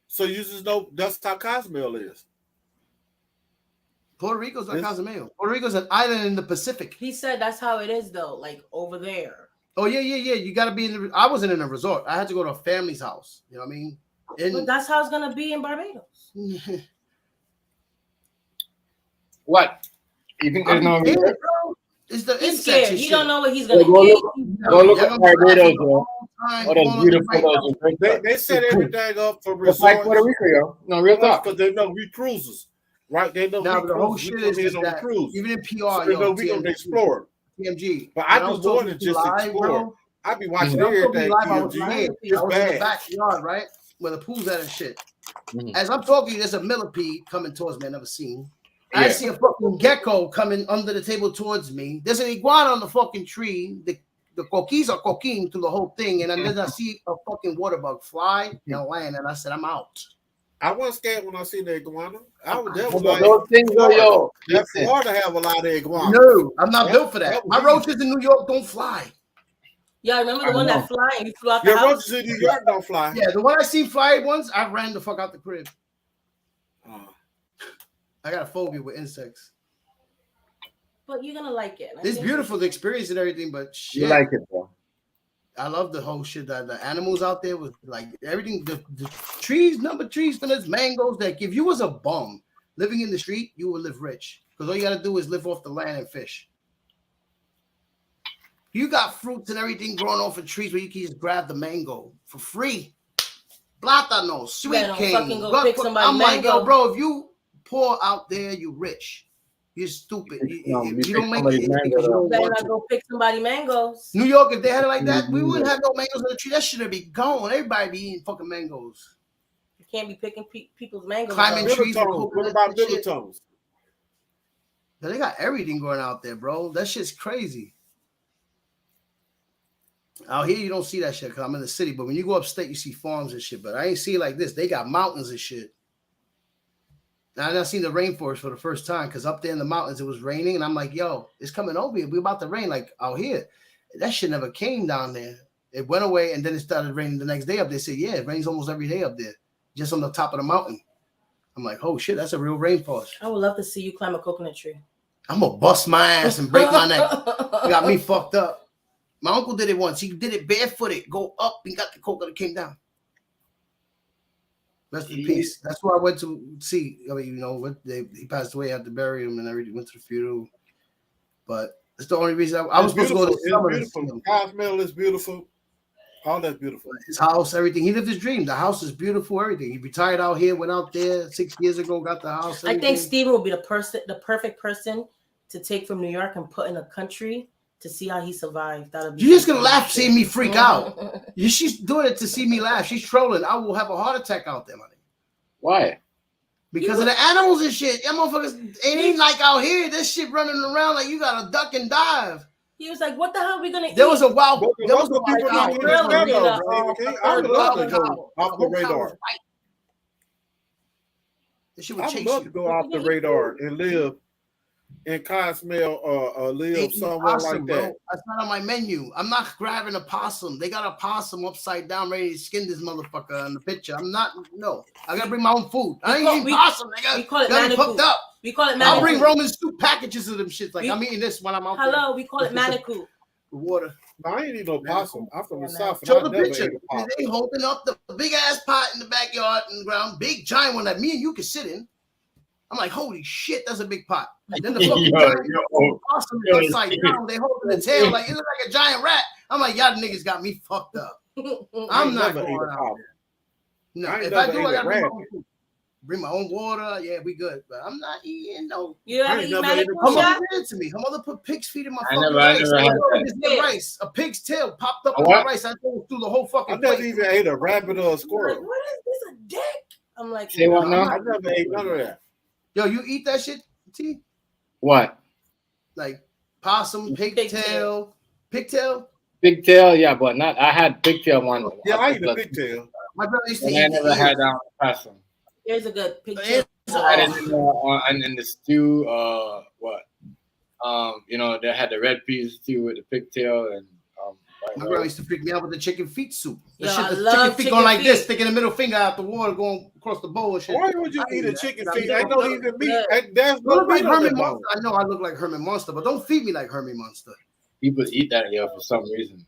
So you just know that's how Cozumel is. Puerto Rico's not Cozumel. Puerto Rico's an island in the Pacific. He said that's how it is, though, like over there. Oh, yeah. You got to be in I wasn't in a resort. I had to go to a family's house. You know what I mean? But that's how it's going to be in Barbados. What? You think there's no resort? It's the he's insects. He don't know what he's going to eat. Go look at Barbados, yo. What a beautiful they set everything up for resorts. It's like Puerto Rico, yo. No, real talk. Because they know we cruisers, right? They know now, we the cruisers. whole shit is that cruise. Even in PR, so they know we gonna explore. TMG. But I do more than just explore. I be watching everything. I was in the backyard, right? Where the pool's at and shit. As I'm talking, there's a millipede coming towards me. I never seen. I see a fucking gecko coming under the table towards me. There's an iguana on the fucking tree. The coquis are coquing through the whole thing, and then I see a fucking water bug fly and land, and I said, I'm out. I wasn't scared when I seen the iguana. I was there. Those things are yo. Florida have a lot of iguanas. No, I'm not built for that. My roaches in New York don't fly. Yeah, I remember the one that fly and you flew out the house. Your roaches in New York don't fly. Yeah, the one I seen fly once, I ran the fuck out the crib. I got a phobia with insects. But you're gonna like it. It's beautiful, the experience and everything, but shit. You like it, bro. I love the whole shit that the animals out there was like everything. The trees, number trees, for there's mangoes. That if you was a bum living in the street, you would live rich because all you gotta do is live off the land and fish. You got fruits and everything growing off of trees where you can just grab the mango for free. Plátano, sweet cane. I'm like, yo, bro, if you poor out there, you rich. You're stupid. You don't make it. You better not go pick somebody mangoes. New York, if they had it like that, we wouldn't have no mangoes on the tree. That shit would be gone. Everybody be eating fucking mangoes. You can't be picking people's mangoes. Climbing trees. What about Billetons? They got everything going out there, bro. That shit's crazy. Out here, you don't see that shit because I'm in the city. But when you go upstate, you see farms and shit. But I ain't see it like this. They got mountains and shit. Now, I seen the rainforest for the first time because up there in the mountains, it was raining. And I'm like, yo, it's coming over here. We're about to rain like out here. That shit never came down there. It went away and then it started raining the next day up there. They said, yeah, it rains almost every day up there, just on the top of the mountain. I'm like, oh shit, that's a real rainforest. I would love to see you climb a coconut tree. I'm going to bust my ass and break my neck. You got me fucked up. My uncle did it once. He did it barefooted, go up and got the coconut, came down. Rest in peace. That's why I went to see. I mean, you know, he passed away. I had to bury him and everything. Went to the funeral, but it's the only reason I was supposed to go to the summer. The Cosmel is beautiful. All that's beautiful. His house, everything. He lived his dream. The house is beautiful. Everything. He retired out here. Went out there 6 years ago. Got the house. Everything. I think Steven will be the perfect person to take from New York and put in a country to see how he survived. You're just gonna laugh, see me freak out. She's doing it to see me laugh. She's trolling. I will have a heart attack out there, money. Why? Because of the animals and shit. Them motherfuckers, it ain't like out here. This shit running around like you gotta duck and dive. He was like, "What the hell are we gonna eat?" There was a wild. There was a people I would love to go off the radar. I would love to go off the radar and live in Cosmel or live somewhere like that. Bro. That's not on my menu. I'm not grabbing a possum. They got a possum upside down ready to skin this motherfucker in the picture. I'm not. No, I gotta bring my own food. I ain't eating possum. We call it got cooked up. We call it. I'll bring Roman soup packages of them shits. Like I'm eating this when I'm out there. Hello, we call it manicu. Water. No, I ain't eat no possum. I'm from the south. Show the picture. They holding up the big ass pot in the backyard in the ground, big giant one that me and you can sit in. I'm like, holy shit, that's a big pot. And then the fucking possum is upside down. They holding the tail like it looks like a giant rat. I'm like, y'all niggas got me fucked up. I'm not going out there. No, if I do, I gotta bring my own water. Yeah, we good. But I'm not eating no. You ever eat manicu? Her mother did it to me. Her mother put pig's feet in my fucking rice. I never had rice. A pig's tail popped up in my rice. I threw the whole fucking plate. I never even ate a rabbit or a squirrel. What is this, a dick? I'm like, say what now? I never ate none of that. Yo, you eat that shit, T? What? Like possum, pigtail, pigtail? Pigtail, yeah, but not. I had pigtail one. Yeah, I eat a pigtail. My brother used to eat. I never had possum. Here's a good pigtail. I had it in the stew. What? You know, they had the red peas stew with the pigtail and. My brother used to freak me out with the chicken feet soup. The chicken feet going like this, sticking the middle finger out the water, going across the bowl and shit. Why would you eat a chicken feet? I don't even meat. There's no like Herman Monster. I know I look like Herman Monster, but don't feed me like Herman Monster. People eat that here for some reason.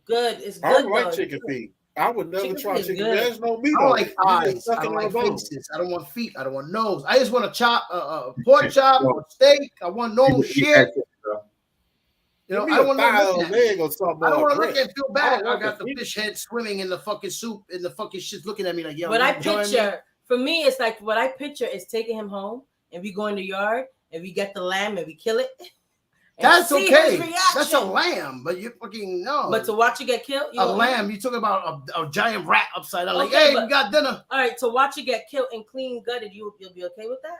Good, it's good. I don't like chicken feet. I would never try chicken. There's no meat. I don't like eyes. I don't like faces. I don't want feet. I don't want nose. I just want a chop, pork chop or steak. I want normal shit. You know, I don't want to leg or something. I don't want to look and feel bad. I got the fish head swimming in the fucking soup, and the fucking shit's looking at me like, yo. What I picture, for me, it's like what I picture is taking him home, and we go in the yard, and we get the lamb, and we kill it. That's okay. That's a lamb, but you fucking know. But to watch it get killed, a lamb. You talking about a giant rat upside down? Like, hey, we got dinner. All right, to watch it get killed and clean gutted, you'll be okay with that?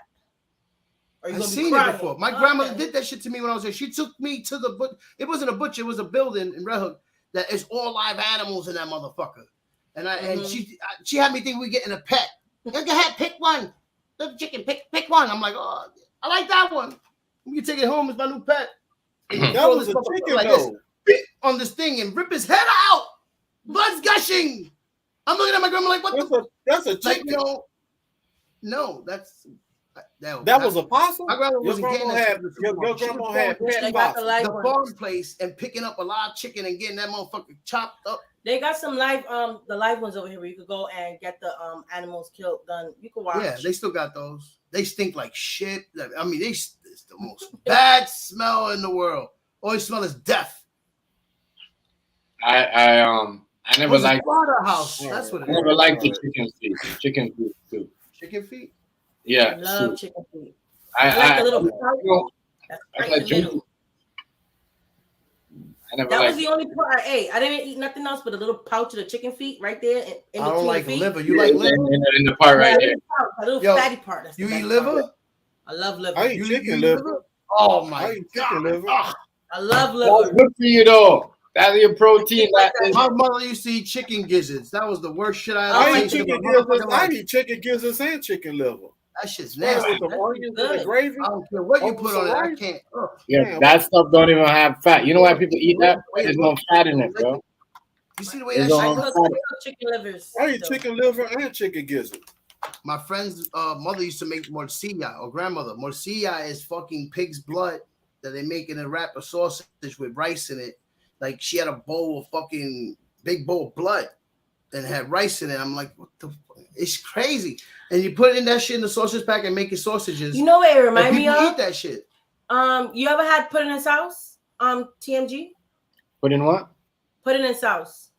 Or you I've gonna be seen crying? it before. My grandmother did that shit to me when I was there. She took me to the butcher. It wasn't a butcher. It was a building in Red Hook that is all live animals in that motherfucker. And and she had me think we getting a pet. Go ahead, pick one. The chicken, pick one. I'm like, oh, I like that one. We can take it home as my new pet. That was a chicken like though. This, on this thing and rip his head out. Blood's gushing. I'm looking at my grandma like, what that's a chicken. Like, no, that's that was a possum. My grandma wasn't getting that. Your grandma had pet the farm place and picking up a live chicken and getting that motherfucker chopped up. They got some live the live ones over here where you could go and get the animals killed done. You can watch. Yeah, they still got those. They stink like shit. I mean, it's the most bad smell in the world. All you smell is death. I never liked slaughterhouse. That's what it is. I never liked the chicken feet. Chicken feet too. Chicken feet? Yeah. I love chicken feet. I like the little pouch. That's right in the middle. That was the only part I ate. I didn't eat nothing else but a little pouch of the chicken feet right there. In I don't like feet. liver. You like liver? In the part right there. A little fatty part. That's you eat liver? Part. I love liver. I eat chicken liver. Oh my God. Liver. I love liver. That's good for you though. That's your protein. My mother used to eat chicken gizzards. That was the worst shit I eat chicken gizzards. I eat chicken gizzards and chicken liver. That shit's nasty. With the onions and the gravy. I don't care what you put on it. I can't. Yeah, that stuff don't even have fat. You know why people eat that? There's no fat in it, bro. You see the way that shit chicken livers. I eat chicken liver and chicken gizzard. My friend's mother used to make morcilla, or grandmother. Morcilla is fucking pig's blood that they make in a wrap of sausage with rice in it. Like she had a bowl of fucking big bowl of blood and had rice in it. I'm like, what the fuck? It's crazy. And you put in that shit in the sausage pack and make it sausages. You know what it reminds me of? Eat that shit. You ever had pudding in sauce? TMG? Put in what? Pudding in sauce.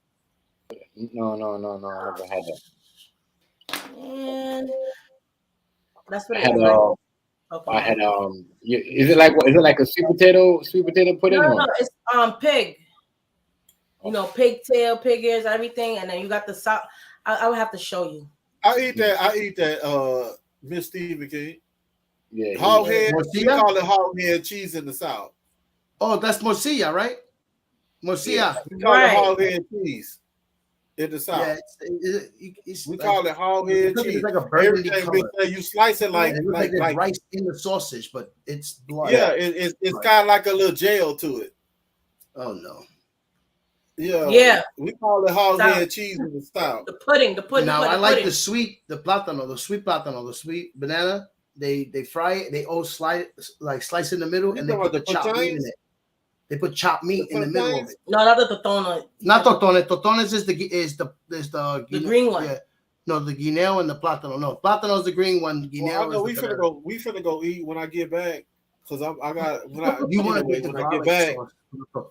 No. I never had that. And that's what I had. I had. Is it like a sweet potato pudding? No, it's pig. You know, pigtail, pig ears, everything, and then you got the sauce. I would have to show you. I eat that. Miss Stevie King. Yeah. Hog head. We call it hog head cheese in the South. Oh, that's morcilla, right? Morcilla. Yeah, we call it hog head cheese in the South. Yeah, we call it hog head cheese. It's like a burgundy color. You slice it like rice in the sausage, but it's blood. Yeah, it's kind of like a little gel to it. Oh no. Yeah. We call it hog head cheese in the South. The pudding. Now I like the sweet banana. They fry it. They slice in the middle, and they put the chopped meat in it. They put chopped meat in the middle of it. No, not the totone. Not totones. Totones is the green one. Yeah. No, the guineo and the plátano. No, plátano is the green one. Guineo well, is we finna go eat when I get back. Cause I got when I get back.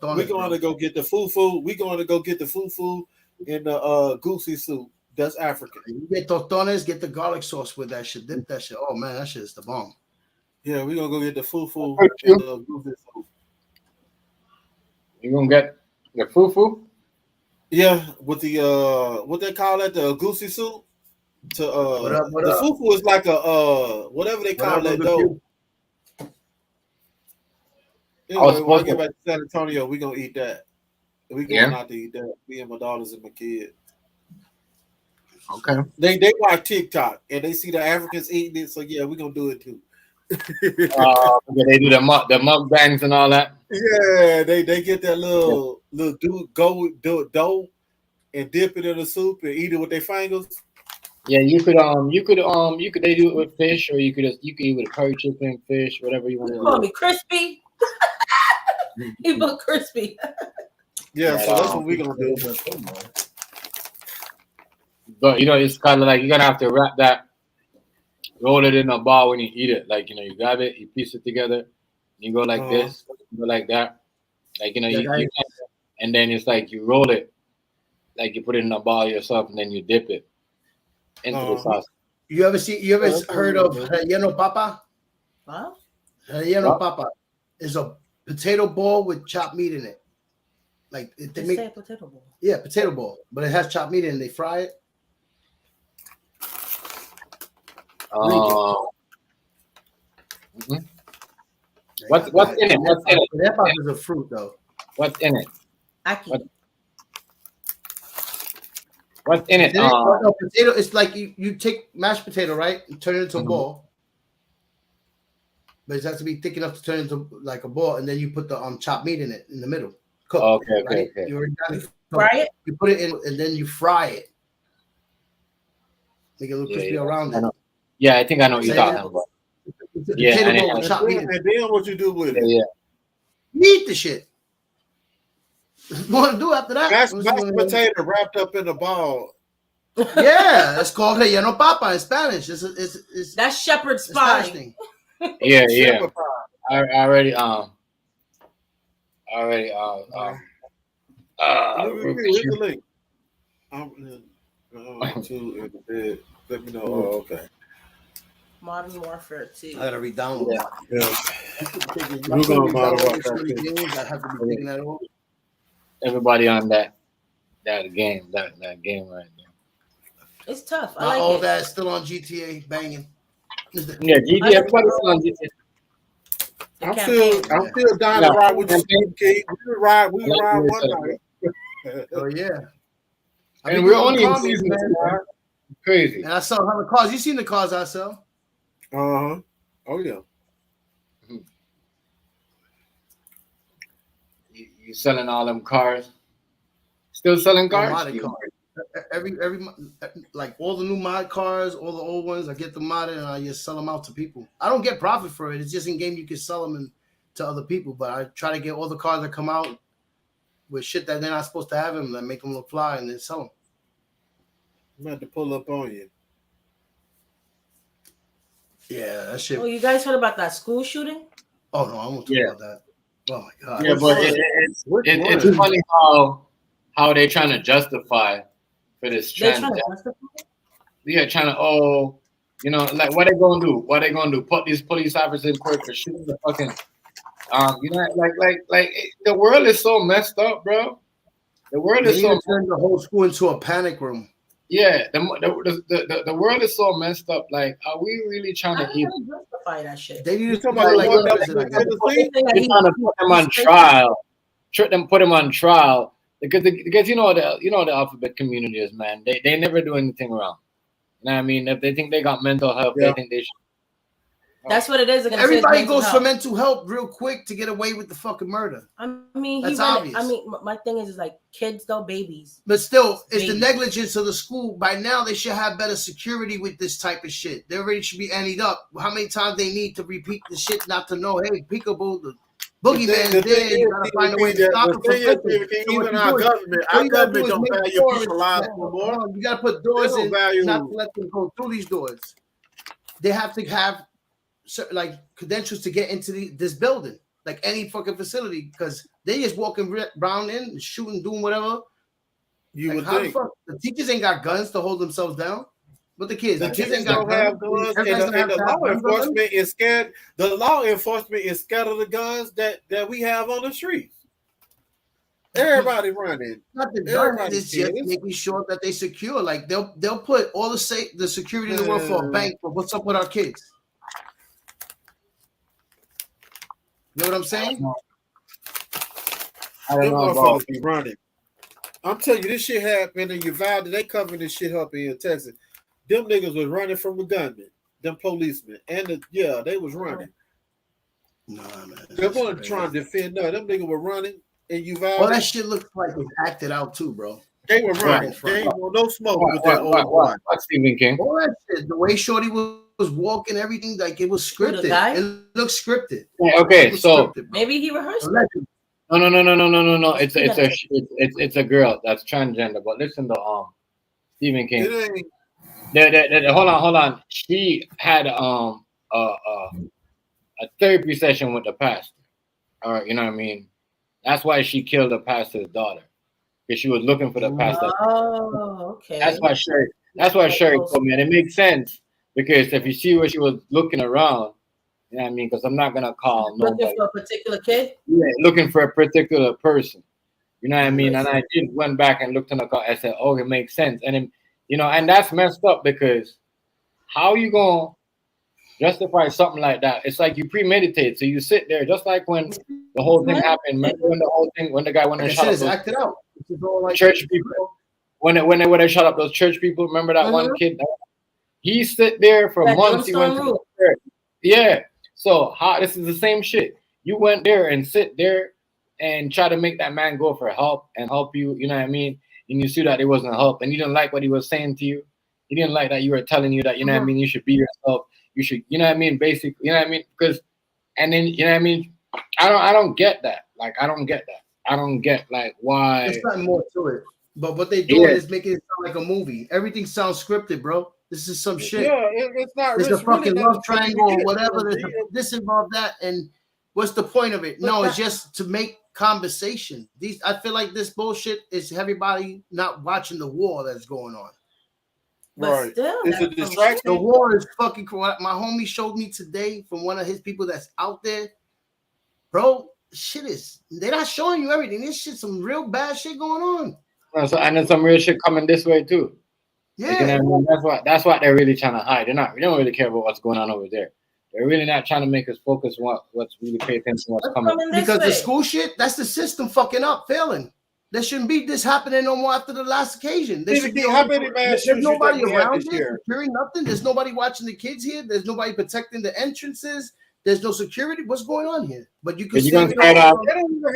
We're going to go get the fufu. We're going to go get the fufu in the goosey soup. That's African. You get totones, get the garlic sauce with that shit. Dip that shit. Oh man, that shit is the bomb. Yeah, we're gonna go get the fufu and the goosey soup. You gonna get the fufu? Yeah, with the what they call it, the goosey soup. The fufu is like a whatever they call that dough. Anyway, when I get back to San Antonio, we're gonna eat that. We going out to eat that. Me and my daughters and my kids. Okay. They watch TikTok and they see the Africans eating it, so yeah, we're gonna do it too. They do the mukbangs and all that. Yeah, they get that little dough and dip it in the soup and eat it with their fingers. Yeah, you could they do it with fish, or you could eat with curry chicken, fish, whatever you want to do. Call me crispy. You put crispy. Yeah, so that's what we're gonna do. But it's kind of like you're gonna have to wrap that, roll it in a ball when you eat it. Like you grab it, you piece it together, you go like this, you go like that, like you can, and then it's like you roll it, like you put it in a ball yourself, and then you dip it into the sauce. You ever heard of relleno papa? Huh? Relleno papa is a potato ball with chopped meat in it. Like they make potato ball. Yeah, potato ball, but it has chopped meat in it. They fry it. Mm-hmm. What's in it? What's in it? That part is a fruit, though. What's in it? Aki. What's in it? Potato. It's like you take mashed potato, right? You turn it into a ball. But it has to be thick enough to turn into like a ball, and then you put the chopped meat in it in the middle. Cook. Okay. You already got it. Fry it. You put it in, and then you fry it. Make it look crispy around it. Yeah, I think I know what you're talking about. Yeah, and then what you do with it? Yeah. Eat the shit. What to do after that? Mashed potato wrapped up in a ball. Yeah, it's called relleno papa in Spanish. It's that's shepherd's pie. Yeah. I already Here's the link. Two in the bed. Let me know. Oh, okay. Modern Warfare 2. I gotta redownload that. Yeah. We're gonna Modern Warfare 2. I have to be taking that over. Everybody on that game right there. It's tough. I like all that still on GTA banging. Yeah, GTA. Everybody's still on GTA. I'm still dying to ride with you, Kate. We ride one night. Oh yeah. And we're only in season 2. Crazy. And I sell 100 cars. You seen the cars I sell? Oh yeah. You selling all them cars? Still selling cars? Every like all the new mod cars, all the old ones, I get them modded and I just sell them out to people. I don't get profit for it. It's just in game you can sell them to other people. But I try to get all the cars that come out with shit that they're not supposed to have them, that make them look fly, and then sell them. I'm about to pull up on you. Yeah, that shit. Oh, you guys heard about that school shooting? Oh no, I won't talk about that. Oh my god. Yeah, but it's funny how they're trying to justify for this trend. Yeah, trying to like what they gonna do? What they gonna do? Put these police officers in court for shooting the fucking like the world is so messed up, bro. The world is so turned the whole school into a panic room. Yeah, the world is so messed up. Like, are we really trying to even justify that shit? They need to talk about they're trying to put them on trial. Put them on trial because you know the alphabet community is, man. They never do anything wrong. You know what I mean? If they think they got mental health, they think they should. That's what it is. Everybody goes for mental health real quick to get away with the fucking murder. I mean, that's obvious. I mean, my thing is like kids, though, babies. But still, it's the negligence of the school. By now, they should have better security with this type of shit. They already should be anteed up. How many times they need to repeat the shit not to know? Hey, peekaboo, the boogeyman is dead. You gotta find a way to stop him. Even our government don't value people lives anymore. You gotta put doors in, not to let them go through these doors. They have to have like credentials to get into this building, like any fucking facility, because they just walking around in, shooting, doing whatever. You would think the teachers ain't got guns to hold themselves down, but the kids ain't got guns. And the law enforcement is scared. The law enforcement is scared of the guns that we have on the streets. Everybody running. Not the guns. It's just making sure that they secure. Like they'll put all the security in the world for a bank. But what's up with our kids? You know what I'm saying? I don't know about be running. I'm telling you, this shit happened in Uvalde. They covering this shit up in Texas. Them niggas was running from the gunmen, them policemen, and they was running. Nah, man. They weren't trying to defend. No, them niggas were running in Uvalde. Well, that shit looks like it's acted out too, bro. They were running. They ain't no smoke with that old one. Stephen King. All that shit, the way Shorty was walking, everything, like it was scripted. It looks scripted. Okay, so scripted, maybe he rehearsed. No. It's a girl that's transgender. But listen to Stephen King. Hold on. She had a therapy session with the pastor. All right, you know what I mean. That's why she killed the pastor's daughter, because she was looking for the pastor. Oh, okay. That's why Sherry told me, and it makes sense because if you see where she was looking around, you know what I mean. Because I'm not gonna call nobody. Looking for a particular kid. Yeah, looking for a particular person. You know what I mean. And I went back and looked in the car. I said, "Oh, it makes sense." And then, and that's messed up because how you gonna justify something like that. It's like you premeditate. So you sit there, just like when the whole thing happened. Remember when the whole thing, when the guy went and shot up those acted out. church people, when they shot up those church people. Remember that one kid? He sit there for months. He went to the church. Yeah. So this is the same shit. You went there and sit there and try to make that man go for help and help you. You know what I mean? And you see that it wasn't help, and you didn't like what he was saying to you. He didn't like that you were telling you that, you know what I mean, you should be yourself. You should, you know what I mean, basically, you know what I mean? Because, and then, you know what I mean? I don't get that. Like, I don't get that. I don't get, like, why. There's nothing more to it. But what they're doing is making it sound like a movie. Everything sounds scripted, bro. This is some shit. Yeah, it's not. There's a fucking love triangle or whatever. There's this involved, that. And what's the point of it? No, it's just to make conversation. I feel like this bullshit is everybody not watching the war that's going on. But right. Still, it's a distraction. The war is fucking cool. My homie showed me today from one of his people that's out there, bro. Shit is they're not showing you everything. This shit, some real bad shit going on. And then some real shit coming this way too. Yeah, like, you know what I mean? That's what they're really trying to hide. They don't really care about what's going on over there. They're really not trying to make us focus on what's really pay attention to what's coming. Because the school shit, that's the system fucking up, failing. There shouldn't be this happening no more after the last occasion. There should be how many mass there's nobody around this year? Securing nothing. There's nobody watching the kids here. There's nobody protecting the entrances. There's no security. What's going on here? But you can see they don't even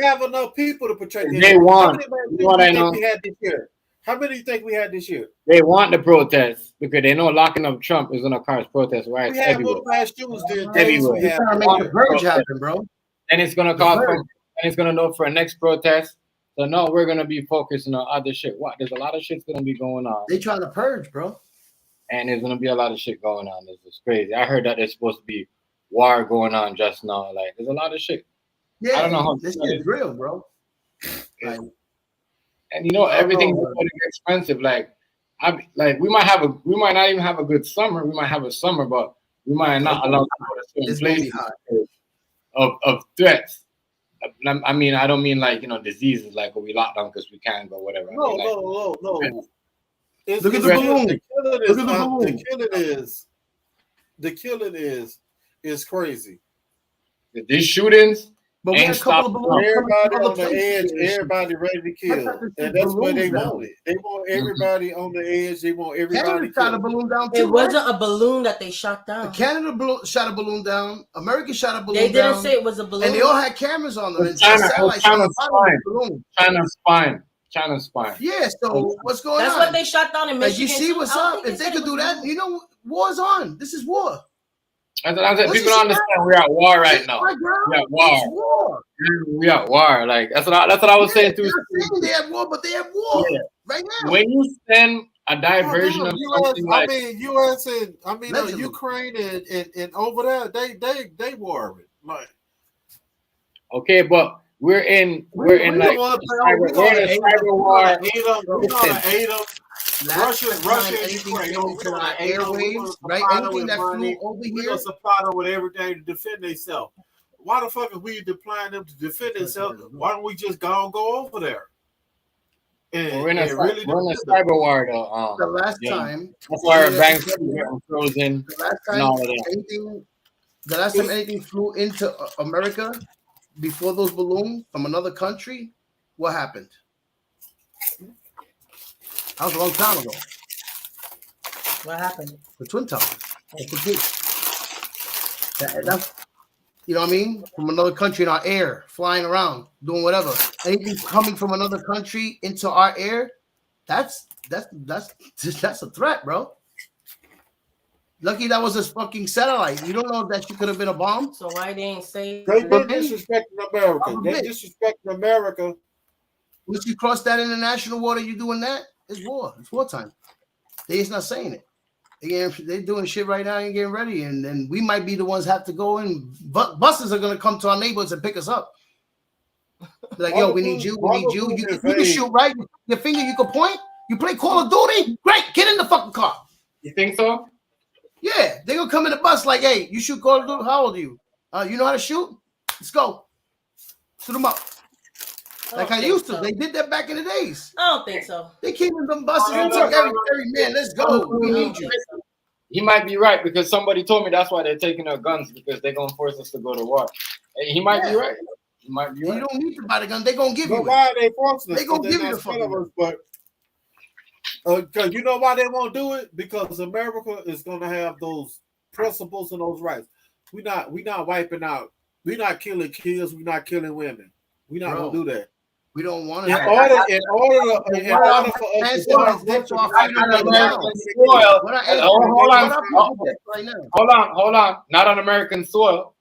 have enough people to protect. They want. What I know. We had this year? How many do you think we had this year? They want the protest because they know locking up Trump is going to cause protest riots everywhere. We had more mass shootings than everywhere. They're trying to make the purge happen, bro. And it's going to cause, and it's going to know for a next protest. So no, we're going to be focusing on other shit. What? There's a lot of shit's going to be going on. They trying to purge, bro. And there's going to be a lot of shit going on. This is crazy. I heard that there's supposed to be war going on just now. Like, there's a lot of shit. Yeah, I don't know how this is real, bro. Like, and you know, everything's getting expensive. Like, we might not even have a good summer. We might have a summer, but we might not allow people to stay of threats. I mean, I don't mean like, you know, diseases like we locked down because we can go whatever. No. Look at the balloon. The killing is crazy. These shootings. But we had a couple of balloons. Everybody on the edge, everybody ready to kill. And that's what they want it. They want everybody on the edge. They want everybody shot a balloon down too. It wasn't a balloon that they shot down. Canada shot a balloon down. America shot a balloon down. They didn't say it was a balloon. And they all had cameras on them. China's spying. Yeah, so what's going on? That's what they shot down in Michigan. You see what's up? If they could do that, you know, war's on. This is war. I said, people don't understand we're at war right now. We're at war. We're at war. Like that's what I was saying too. They have war, but they have war right now. When you send a diversion of something like, US and Ukraine and over there, they war. Like, okay, but we're in a cyber war. Russia and Ukraine to our airwaves, right? Anything that flew over here, we're gonna supply them with everything to defend themselves. Why the fuck are we deploying them to defend themselves? Why don't we just go over there? We're in a cyber war, though. The last time, that's why our banks are getting frozen. The last time anything flew into America before those balloons from another country, what happened? That was a long time ago. What happened? The Twin Towers. That's, you know what I mean? From another country in our air, flying around, doing whatever. Anything coming from another country into our air, that's a threat, bro. Lucky that was a fucking satellite. You don't know if that shit could have been a bomb. So why they ain't say they disrespecting America? They disrespecting America. Once you cross that international water, you doing that? It's war. It's wartime. They just not saying it. They're doing shit right now and getting ready, and then we might be the ones have to go in. Buses are gonna come to our neighborhoods and pick us up. Like, yo, we need you. We need you. You can shoot, right? Your finger, you can point. You play Call of Duty. Great, get in the fucking car. You think so? Yeah, they gonna come in the bus like, hey, you shoot Call of Duty. How old are you? You know how to shoot? Let's go. Shoot them up. Like I used to. They did that back in the days. I don't think so. They came in them buses and took every man. Let's go. We need you. He might be right because somebody told me that's why they're taking our guns because they're gonna force us to go to war. Hey, he might be right. He might be right. You don't need to buy the gun. They're gonna give you. Why are they forcing us? They gonna give you the fucking gun. But because you know why they won't do it? Because America is gonna have those principles and those rights. We not wiping out. We're not killing kids. We're not killing women. We're not gonna do that. We don't want to. In order for us to hold on. Not on American soil.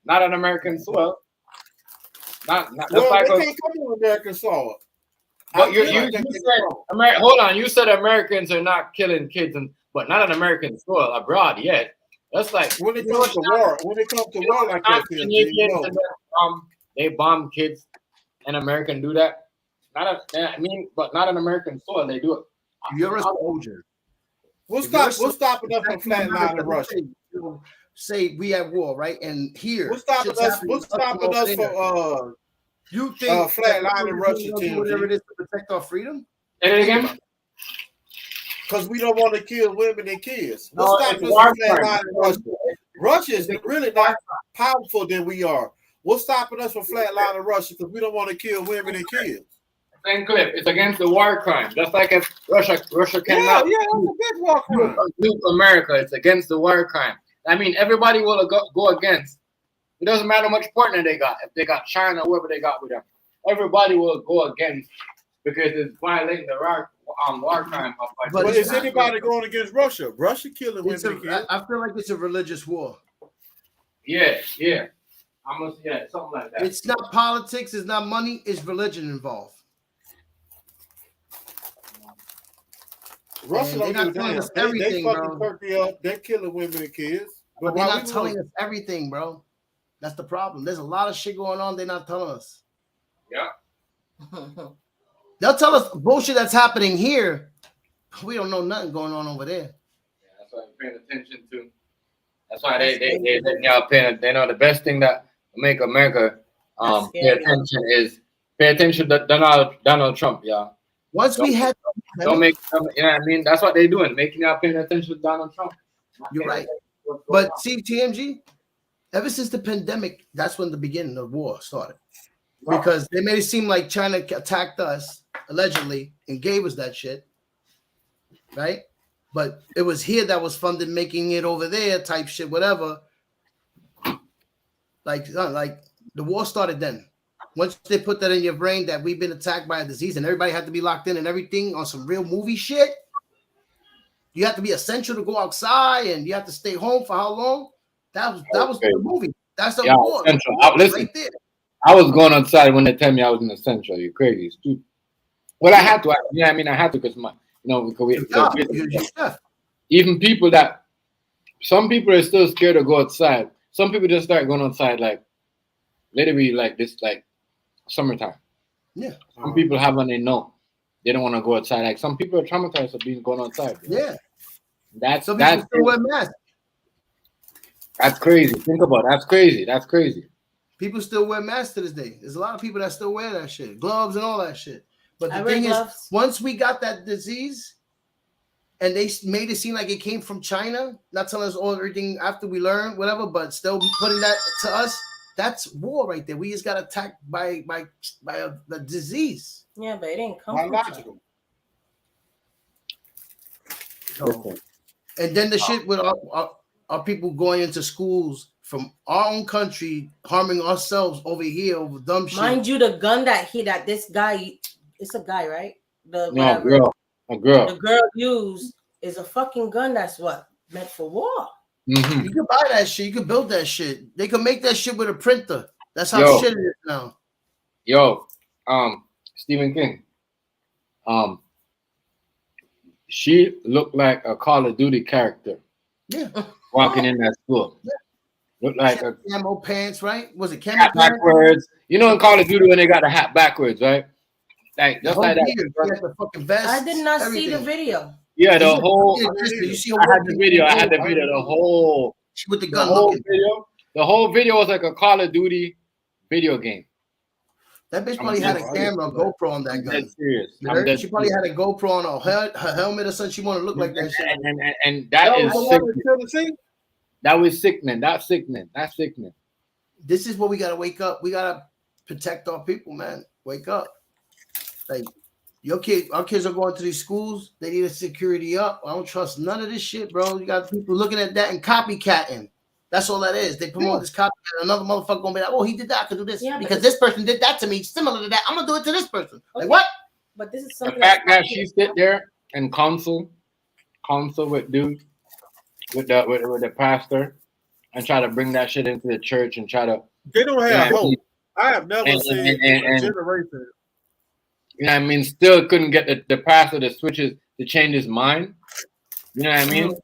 Not on American soil. Not well, like they can't come on American soil. But you said hold on. You said Americans are not killing kids, but not on American soil abroad yet. That's like when it comes to war. When it comes to war like that, they bomb kids, and American do that. But not on American soil. They do it. You're a soldier. What's stopping us from flatlining Russia? Say we at war, right? And here, what's stopping us from you think flatlining Russia? Whatever it is to protect our freedom. Say it again. Because we don't want to kill women and kids. What's stopping us from flatlining Russia? Russia is really not powerful than we are. What's stopping us from flatlining Russia? Because we don't want to kill women and kids. Same clip. It's against the war crime. Just like if Russia cannot that's a big war crime. nuke America. It's against the war crime. I mean, everybody will go against. It doesn't matter how much partner they got. If they got China, whoever they got with them, everybody will go against because it's violating the war crime. But is anybody going against Russia? Russia killing women and kids. I feel like it's a religious war. Yeah. Something like that. It's not politics. It's not money. It's religion involved. Russia don't not telling us everything, they bro. Turkey up. They're killing women and kids. But they're not telling us everything, bro. That's the problem. There's a lot of shit going on. They're not telling us. Yeah. They'll tell us bullshit that's happening here. We don't know nothing going on over there. Yeah, that's why we're paying attention to. That's why they know the best thing that will make America pay attention to Donald Trump, y'all. Once we had don't make you know what I mean? That's what they're doing, making y'all paying attention to Donald Trump. You're right. But see, TMG, ever since the pandemic, that's when the beginning of war started. Because they made it seem like China attacked us, allegedly, and gave us that shit. Right? But it was here that was funded making it over there type shit, whatever. Like the war started then. Once they put that in your brain that we've been attacked by a disease and everybody had to be locked in and everything on some real movie shit, you have to be essential to go outside and you have to stay home for how long? That was the movie. That's the war. Listen, right there. I was going outside when they tell me I was in essential. You're crazy, stupid. Well, I had to. Yeah, I mean, I had to because even people that some people are still scared to go outside. Some people just start going outside like literally like this, like summertime. Yeah. Some people have when they know they don't want to go outside. Like some people are traumatized of being going outside. Yeah. Some people still wear masks. That's crazy. Think about it. That's crazy. That's crazy. People still wear masks to this day. There's a lot of people that still wear that shit, gloves and all that shit. But the thing is, once we got that disease, and they made it seem like it came from China, not telling us all everything after we learned, whatever, but still putting that to us. That's war right there. We just got attacked by a disease. Yeah, but it didn't come from China. So, and then the shit with our people going into schools from our own country, harming ourselves over here over dumb shit. Mind you, the gun that this guy, it's a guy, right? A girl. The girl used is a fucking gun that's meant for war. Mm-hmm. You can buy that shit. You can build that shit. They can make that shit with a printer. That's how shit it is now. Stephen King. She looked like a Call of Duty character. Yeah. Walking in that school. Yeah. Looked like camo pants, right? Was it camo pants? Backwards. You know in Call of Duty when they got the hat backwards, right? Like just like that. The fucking vest, I did not see the video. Yeah, the whole. You see I had the video. The whole. With the gun. The whole video was like a Call of Duty video game. That bitch probably had a camera, a GoPro on that gun. Serious. She probably had a GoPro on her helmet or something. She want to look like that shit. And that is sickening. That was sickening. That's sickening. That's sickening. This is what we gotta wake up. We gotta protect our people, man. Wake up. Like our kids are going to these schools. They need a security up. I don't trust none of this shit, bro. You got people looking at that and copycatting. That's all that is. They promote this copycat. Another motherfucker gonna be like, oh, he did that. I could do this because this person did that to me, similar to that. I'm gonna do it to this person. Like what? But this is something. The fact that she sit there and counsel with dude, with the pastor, and try to bring that shit into the church and try to. They don't have hope. I have never seen a generation. You know what I mean? Still couldn't get the pastor to change his mind. You know what I mean?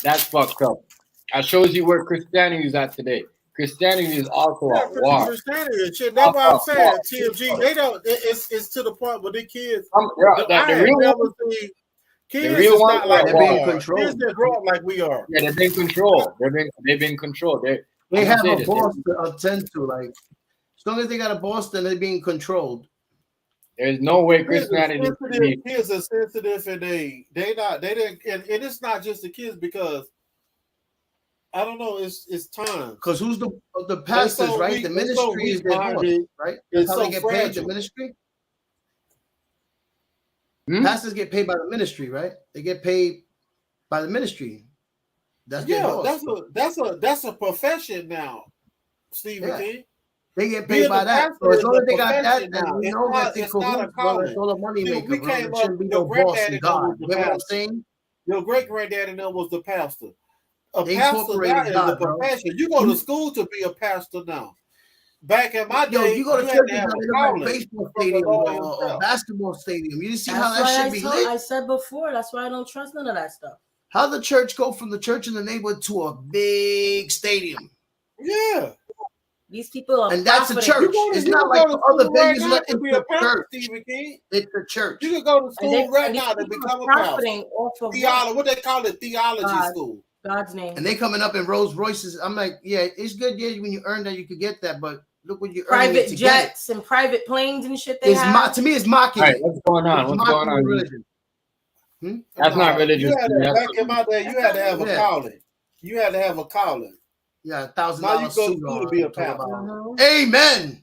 That's fucked up. That shows you where Christianity is at today. Christianity is also at war. Christianity and shit. That's what I'm saying. TMG, they don't. It's to the point where the kids. The real ones not like they're being controlled. Kids that grow up like we are. Yeah, they're being controlled. They've been controlled. They have a boss to attend to. Like as long as they got a boss, then they're being controlled. There's no way Christianity. Kids are sensitive, and they didn't, and it's not just the kids because. I don't know. It's time. Because who's the pastors, right? The ministry is their boss, right? That's how they get paid. The ministry. Pastors get paid by the ministry, right? They get paid by the ministry. That's that's a profession now, Stephen King. They get paid by that. So as long as they got that, then we know that it's not a college. It's all a money maker. It shouldn't be no boss and God. You know what I'm saying? Your great granddaddy was the pastor. A pastor now is a profession. You go to school to be a pastor now. Back in my day, you go to church and a baseball stadium or basketball stadium. You see how that should be lit? I said before, that's why I don't trust none of that stuff. How the church go from the church in the neighborhood to a big stadium? Yeah. These people are and that's a church. It's not like the other venues. It's a church. It's a church. You can go to school right now to become a pastor. What they call it, theology school. God's name. And they coming up in Rolls Royces. I'm like, yeah, it's good. Yeah, when you earn that, you could get that. But look what you earn. Private jets and private planes and shit. To me, it's mocking. Right, what's going on? What's going on? Religion. That's not religious. Back in my day, you had to have a calling. You had to have a calling. Yeah, $1,000. Now you go to school to be a pastor. Amen.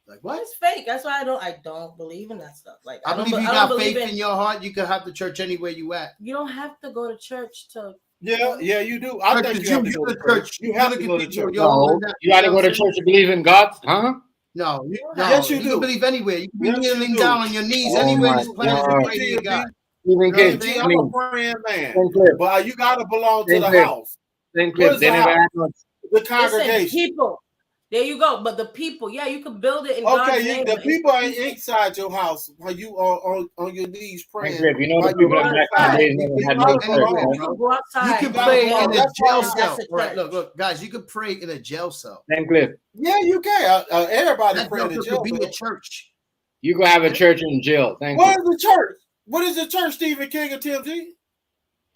Like what? It's fake. That's why I don't believe in that stuff. Like I believe you got faith in your heart. You can have the church anywhere you at. You don't have to go to church to. Yeah, you do. I think you have to go to church. You have to go to church. No, you got to go to church to believe in God, huh? No, yes, you do. You believe anywhere. You can be kneeling down on your knees anywhere in this planet and pray to God. I'm a praying man, but you got to belong to the house. The congregation. People. There you go. But the people, you can build it in God's name. The people ain't inside your house while you are on your knees praying. You know the people you can pray in a jail cell. Right, look, guys, you can pray in a jail cell. Yeah, you can. Everybody pray in a jail cell. Be a church. You go have a church in jail. What is the church? What is the church, Stephen King and Tim G?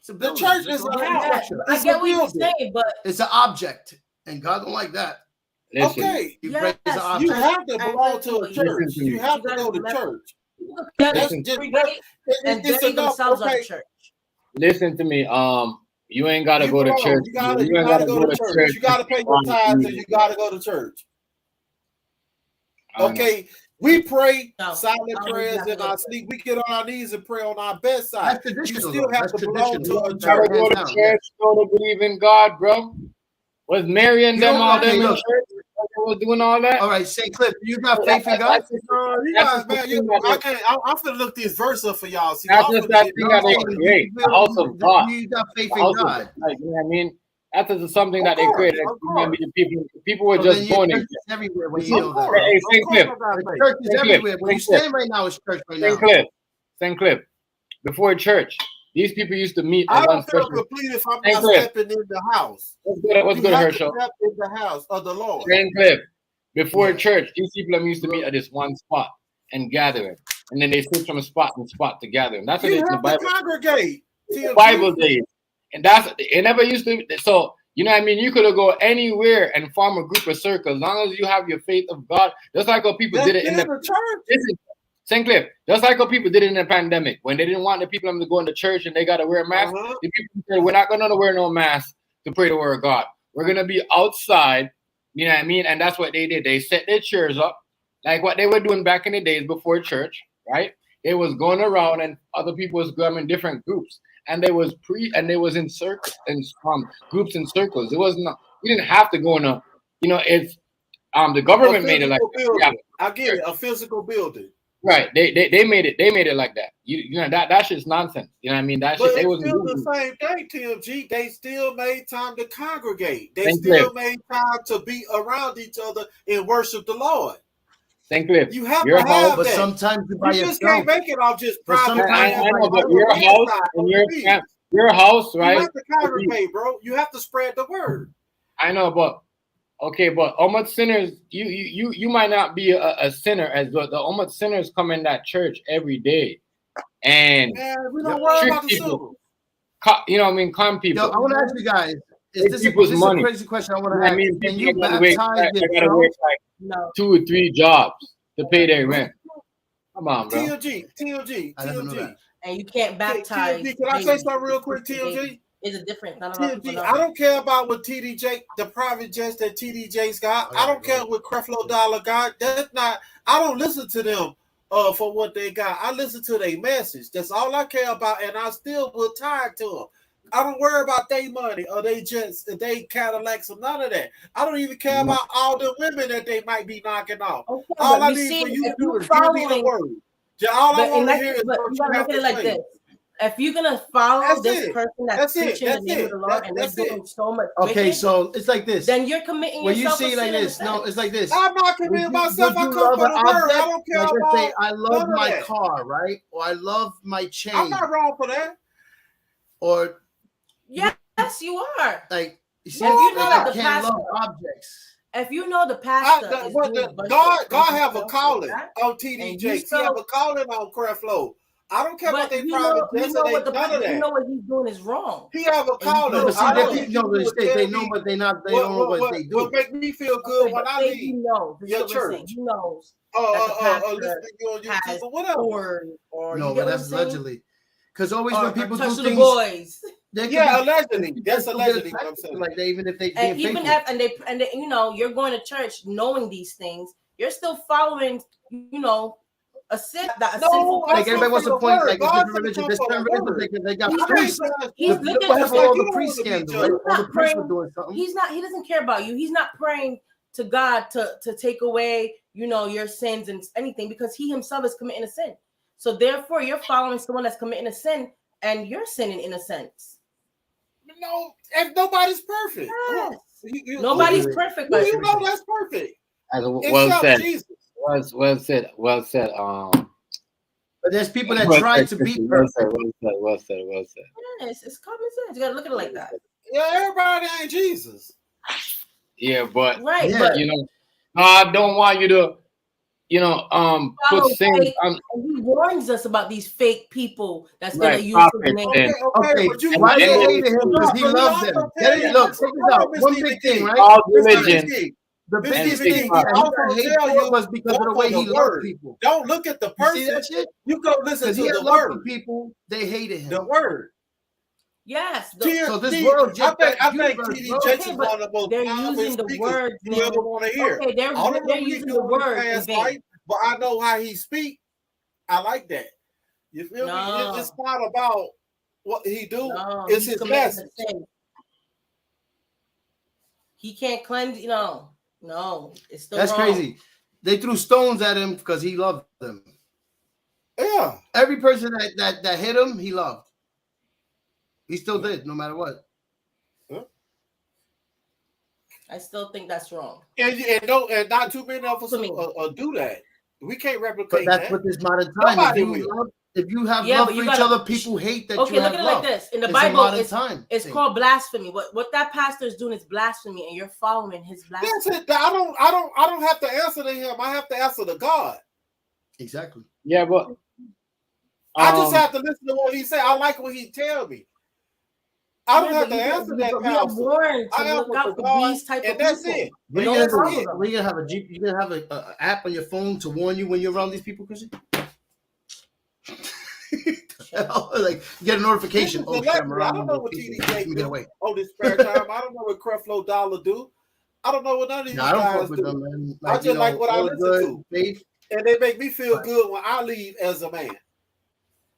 The church is a house. I get what you're saying, but it's an object, and God don't like that. Listen, okay, you have to belong to a church. You have to go to church. It's enough. Okay. Listen to me. You ain't gotta go to church. You gotta go to church. You gotta pay your tithes and you gotta go to church. Okay. We pray silent prayers in our sleep. We get on our knees and pray on our bedside. You still have to belong to a church. Go to church, go to believe in God, bro. Was Mary and them all them in church? Was doing all that? All right, St. Cliff, you got faith in God? I can't. I'm gonna look this verse up for y'all. See, that's just that thing that they create. The house of God. You got faith in God. Like, you know what I mean? That's just something that they created. People were just born in everywhere when you know that. Hey, St. Cliff. Church is everywhere. Where you stand right now is church right now. St. Cliff. Before church. These people used to meet. I don't feel complete if I'm not stepping in the house. What's good, Herschel? Step in the house of the Lord. St. Cliff. Before church, these people used to meet at this one spot and gathering, and then they switch from spot to spot to gathering. That's what the Bible. Congregate. Bible days, and it never used to. So You know what I mean? You could have go anywhere and form a group of circles as long as you have your faith of God. Just like how people did it in the church. St. Cliff, just like how people did it in the pandemic when they didn't want the people to go into church and they got to wear a mask. The people said, we're not going to wear no mask to pray the word of God. We're going to be outside. You know what I mean? And that's what they did. They set their chairs up like what they were doing back in the days before church, right? They was going around and other people was going in different groups. And they was in circles and groups and circles. It wasn't, you didn't have to go in a, you know, it's the government made it like that. I get it, a physical building. Right. They made it like that. You know that shit's nonsense. You know what I mean? That shit they wasn't still the same thing, TMG. They still made time to congregate. They still made time to be around each other and worship the Lord. St. Cliff, you have to have but that. sometimes you just can't make it off just private. I know, but your house and your house, right? You have to congregate, bro. You have to spread the word. I know, but okay, but how much sinners you might not be a sinner as well. The how much sinners come in that church every day, and we don't worry about the people. You know what I mean? Con people. Yo, I want to ask you guys. Is this a crazy question I want to ask? I mean, can you baptize gotta work like 2 or 3 jobs to pay their rent. Come on, bro. TLG. And you can't baptize. TLG, can I say something real quick, TLG? It's a different. TLG, I don't care about what TDJ, the private jets that TDJ's got. I don't care what Creflo Dollar got. That's not. I don't listen to them for what they got. I listen to their message. That's all I care about, and I still will tie to them. I don't worry about their money or they jets, they Cadillacs or none of that. I don't even care about all the women that they might be knocking off. Okay, all I need for you to do is give me the word. All I want to hear is what you have to say. This. If you're gonna follow this person that's preaching the name of the Lord and they're doing so much, okay, so it's like this. Then you're committing yourself. When you see like this, no, it's like this. I'm not committing myself. I come for the word. I don't care about. Say, I love my car, right? Or I love my chain. I'm not wrong for that. Or yes, you are. Like you see, if you know that the pastor love objects. If you know the pastor, God have a calling on TD Jakes. He have a calling on Creflo. I don't care about their private jets. You know what he's doing is wrong. He have a calling. They know, but they don't know what they do. What make me feel good when I leave your church? He knows. No, but that's allegedly. Because always when people do things, boys. Allegedly. That's allegedly what I'm saying. Like even if they and they you know, you're going to church knowing these things, you're still following, you know, a sinful. Like everybody wants to point like different religion. There's different religions. They got priests. He's looking at all the priest scandal. All the priests were doing something. He doesn't care about you. He's not praying to God to take away, you know, your sins and anything because he himself is committing a sin. So therefore, you're following someone that's committing a sin, and you're sinning in a sense. No, if nobody's perfect. Yes. Nobody's perfect. Well, you know that's perfect. Well said. Jesus. Well said. But there's people that try to be perfect. Well said. Yes, it's common sense. You gotta look at it like that. Yeah, everybody ain't Jesus. Yeah, but but you know, I don't want you to. You know, put things. He warns us about these fake people that's going to use his name. Okay. Why they hate him? Because he loves them. Look, check this out. One big thing, right? All religion. The biggest thing he was because of the way he loved people. Don't look at the person. You see that shit? You go listen to the word. People, they hated him. The word. Yes. So this world, I think TD Jakes is one of the most they're using the word you ever want to hear. Okay, they're using the word in vain. But I know how he speak. I like that. You feel me? It's not about what he do. It's his message. He can't cleanse. No, it's still that's wrong. Crazy. They threw stones at him because he loved them. Yeah. Every person that hit him, he loved. He still did, no matter what. I still think that's wrong. And not too many of us do that. We can't replicate that. But that's what this modern time. If you have love for each other, people hate that you have love. Okay, look at it like this. In the Bible, it's called blasphemy. What that pastor is doing is blasphemy, and you're following his blasphemy. That's it. I don't have to answer to him. I have to answer to God. Exactly. Yeah, but I just have to listen to what he said. I like what he tell me. I don't have to answer that, we are warned to look out for these type of that's people. it. We're gonna have a Jeep. You're gonna have a app on your phone to warn you when you're around these people, Chrissy. Like get a notification. Oh, shit, I'm around. I don't know what TDJ get away. on this spare time. I don't know what Creflo Dollar do. I don't know what none of these guys do. Them, like, I just like what I listen to, and they make me feel good when I leave as a man.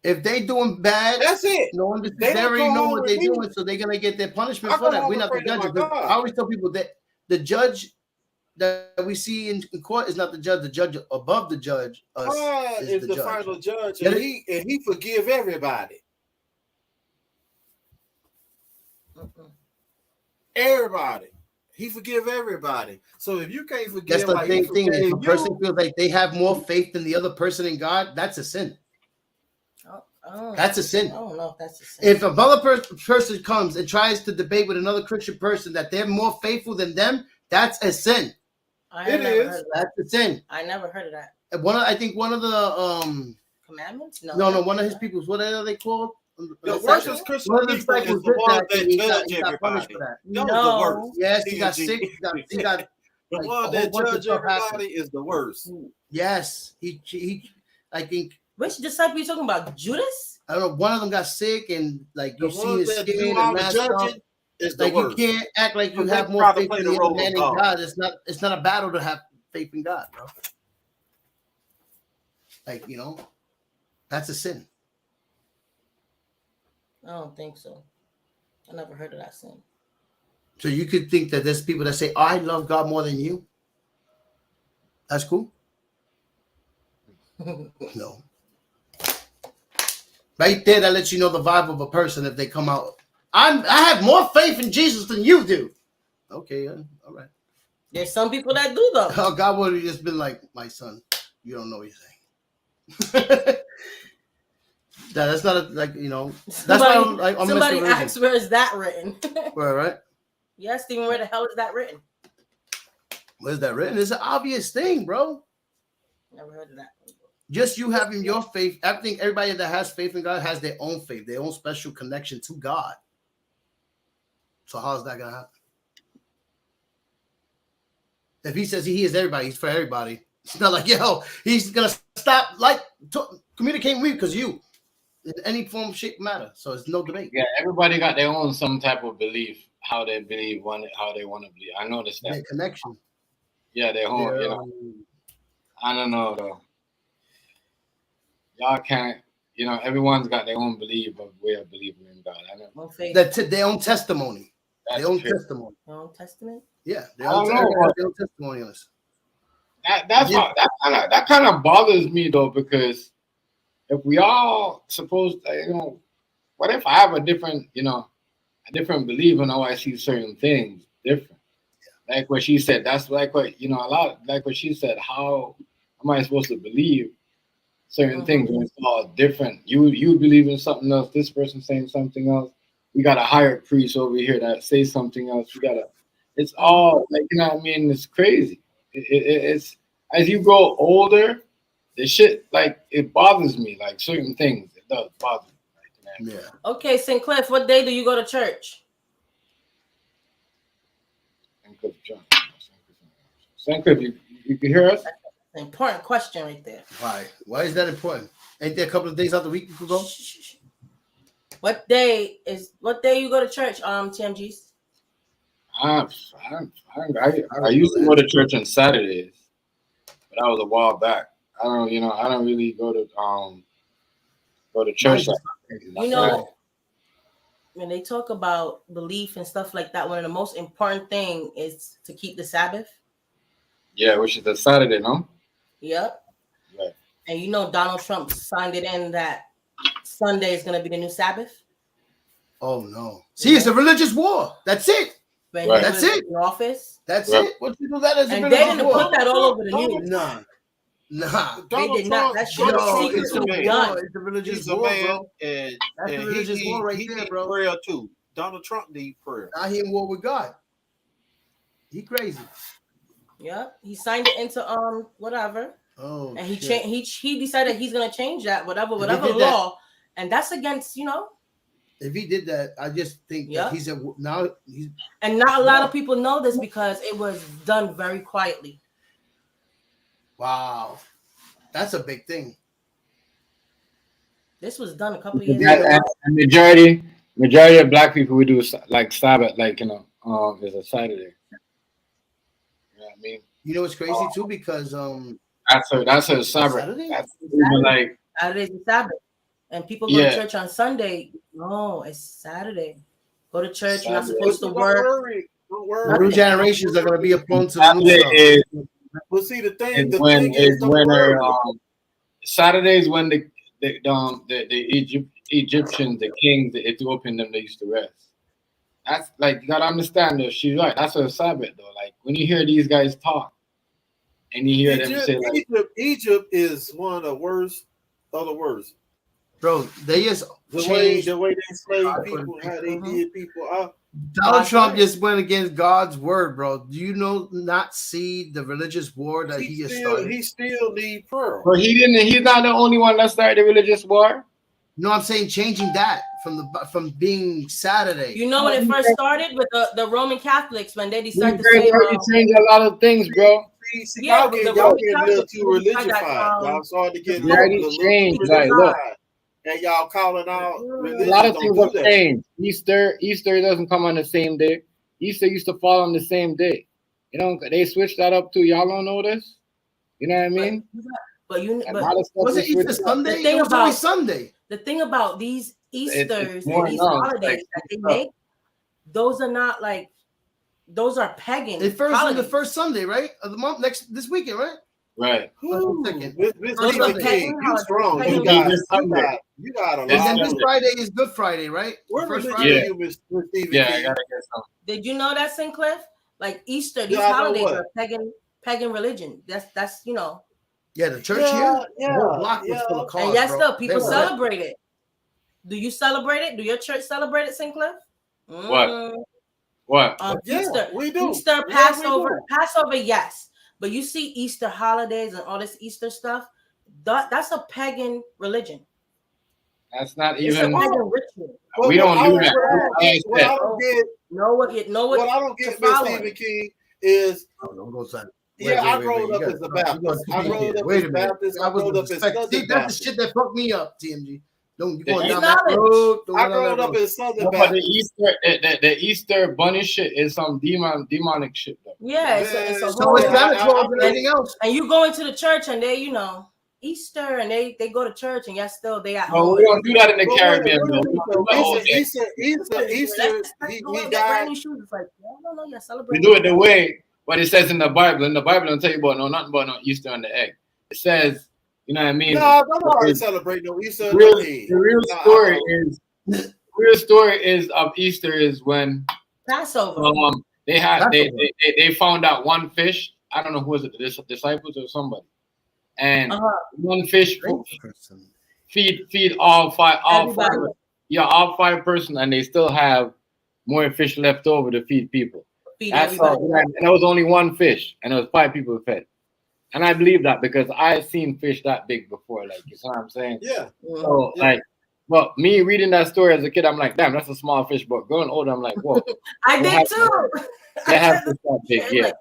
If they doing bad, that's it. No one, they already know what they're doing, so they're gonna get their punishment for that. We're not the judges. I always tell people that the judge that we see in court is not the judge. The judge above the judge is the final judge, and he forgive everybody. Everybody. He forgive everybody. So if you can't forgive, that's the same thing. If a person feels like they have more faith than the other person in God, that's a sin. That's a sin. I don't know if that's a sin. If another person comes and tries to debate with another Christian person that they're more faithful than them, that's a sin. It is. That's a sin. I never heard of that. I think one of the commandments. No. One of his people's. What are they called? The worst Christian people is the one that judge everybody. No. Yes, he got sick. He got the one that judge everybody is the worst. Yes, he. I think. Which disciple are you talking about? Judas? I don't know. One of them got sick and like you see his skin and messed up. Is like worst. You can't act like you have more faith in the other man in God. It's not a battle to have faith in God, bro. Like, that's a sin. I don't think so. I never heard of that sin. So you could think that there's people that say, oh, I love God more than you. That's cool. No. Right there, that lets you know the vibe of a person if they come out. I have more faith in Jesus than you do. Okay, all right. There's some people that do though. Oh, God would have just been like, my son, you don't know what you're saying. That's not that's why I'm somebody asks, where is that written? Where, right? Yes, Stephen, where the hell is that written? Where's that written? It's an obvious thing, bro. Never heard of that. Just you having your faith. I think everybody that has faith in God has their own faith, their own special connection to God. So how's that gonna happen? If he says he is everybody, he's for everybody. It's not like, he's gonna stop communicating with me because you, in any form, shape, matter. So it's no debate. Yeah, everybody got their own some type of belief, how they believe, how they want to believe. I noticed that. Their connection. Yeah, their own. I don't know though. Y'all can't, everyone's got their own belief of way of believing in God. I know. Their own testimony. That's their own testimony. Their own testament. Yeah, their own testimony on this. That kind of bothers me though, because if we all supposed, what if I have a different belief and how I see certain things different? Like what she said. That's like what like what she said. How am I supposed to believe certain things when it's all different? You believe in something else. This person saying something else. We got a hired priest over here that say something else. It's all like, what I mean? It's crazy. It's as you grow older, the shit it bothers me. Like certain things, it does bother me. Yeah. Okay, St. Cliff, what day do you go to church? St. Cliff, you can hear us? That's an important question right there. Why? Why is that important? Ain't there a couple of days out the week you could go? What day you go to church, TMGs? I used to go to church on Saturdays, but that was a while back. I don't really go to church. When they talk about belief and stuff like that, one of the most important thing is to keep the Sabbath. Yeah, which is a Saturday, no? Yep. Right. And Donald Trump signed it in that Sunday is going to be the new Sabbath. Oh no! See, it's a religious war. That's it. Right. That's it. In office. That's it. What you do that as a and religious they didn't war? put that all over the news. Nah. They did not. That shit was secretly done. It's a religious He's a war, man, bro. and That's a religious war right there, bro. Prayer too. Donald Trump need prayer. Now he in war with God. He crazy. Yeah, he signed it into whatever. Oh, and he decided he's gonna change that whatever law, and that's against If he did that, I just think that he's now. And not a lot of people know this because it was done very quietly. Wow, that's a big thing. This was done a couple of years ago. And majority of black people we do like Sabbath, like is a Saturday. You know what I mean? You know what's crazy too, because that's a Sabbath. Saturday? That's like Saturday's a Sabbath, and people go to church on Sunday. No, it's Saturday. Go to church. You're not supposed to work. Don't worry. New generations are going to be prone to the new stuff. But see, the thing Saturdays when the Egyptians, the kings, the Ethiopian, them they used to rest. That's like you gotta understand though. She's right. That's a Sabbath though. Like when you hear these guys talk, and you hear them say like, Egypt is one of the worst of the worst. Bro, they just the way they slave people, how they did people. Donald Trump just went against God's word, bro. Do you not see the religious war that he just started? He still need prayer. But he's not the only one that started the religious war. No, I'm saying changing that from being Saturday. You know when it first started with the Roman Catholics when they decided to say change a lot of things, bro. See, y'all get a little too religified. Y'all started to get changed. Like, look. And y'all calling out religion. A lot of things have changed. Easter doesn't come on the same day. Easter used to fall on the same day. You know, they switched that up too. Y'all don't know this? You know what I mean? But was it Easter Sunday? It was always Sunday. The thing about these Easters and these holidays that they make, those are not like, those are pagan. It first on the first Sunday, right? Of the month this weekend, right? Right. You strong. You got a lot. And then this Friday is Good Friday, right? First Friday, yeah, I gotta get some. Did you know that, Sinclair? Like Easter, these holidays are pagan religion. That's you know. Yeah, the church here. And yes, though people celebrate it. Do you celebrate it? Do your church celebrate it, Sinclair? What? Easter. We do. Easter, Passover. Passover, yes. But you see Easter holidays and all this Easter stuff, that's a pagan religion. That's not even. It's a pagan ritual. We don't do that. What I don't get, what I don't get, Stephen King, is. I growed up as a Baptist. I growed up as a Baptist. I growed up as Southern Baptist. That's the shit that fucked me up, TMG. Don't go down that road. I grew up as Southern Baptist. The Easter bunny shit is some demonic shit though. Yeah, it's a so it's Santa Claus and everything else. And you go into the church and they, you know, Easter and they go to church and yes, still they at home. No, we don't do that in the Caribbean. Easter, he died. It's like, no, you're celebrating. We do it the way what it says in the Bible. In the Bible, don't tell you about nothing about no Easter on the egg. It says. You know what I mean? No, don't celebrate no Easter. The real story is of Easter is when Passover. They found out one fish. I don't know who was it, the disciples or somebody, and one fish feed all five person, and they still have more fish left over to feed people. That's all. And there was only one fish, and there was 5 people fed. And I believe that because I've seen fish that big before, like you know what I'm saying? Yeah. So well, me reading that story as a kid, I'm like, damn, that's a small fish. But growing older, I'm like, whoa. I did too. They have to start big, yeah.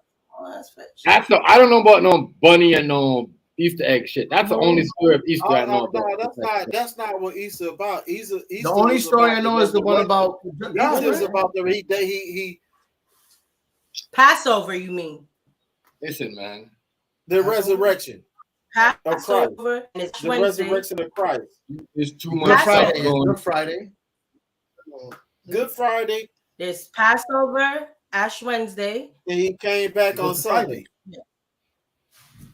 I don't know about no bunny and no Easter egg shit. That's the only story of Easter I know. No, that's not what Easter about. Easter the only story I know is the one about Easter is about he Passover. You mean? Listen, man. The resurrection of Christ. And it's the resurrection of Christ. It's too much. Good Friday. Good Friday. There's Passover, Ash Wednesday. And he came back on Sunday. Yeah.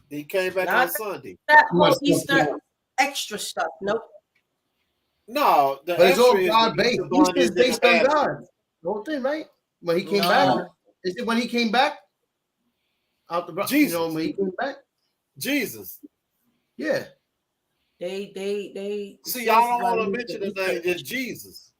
He came back on Sunday. That whole Easter extra stuff. Nope. No, but it's all God based. Easter is based on God. The whole thing, right? When he came back. Is it when he came back? Out the Jesus. You know, when he came back. Jesus. Yeah. They see, y'all don't want to mention the name. It's Jesus.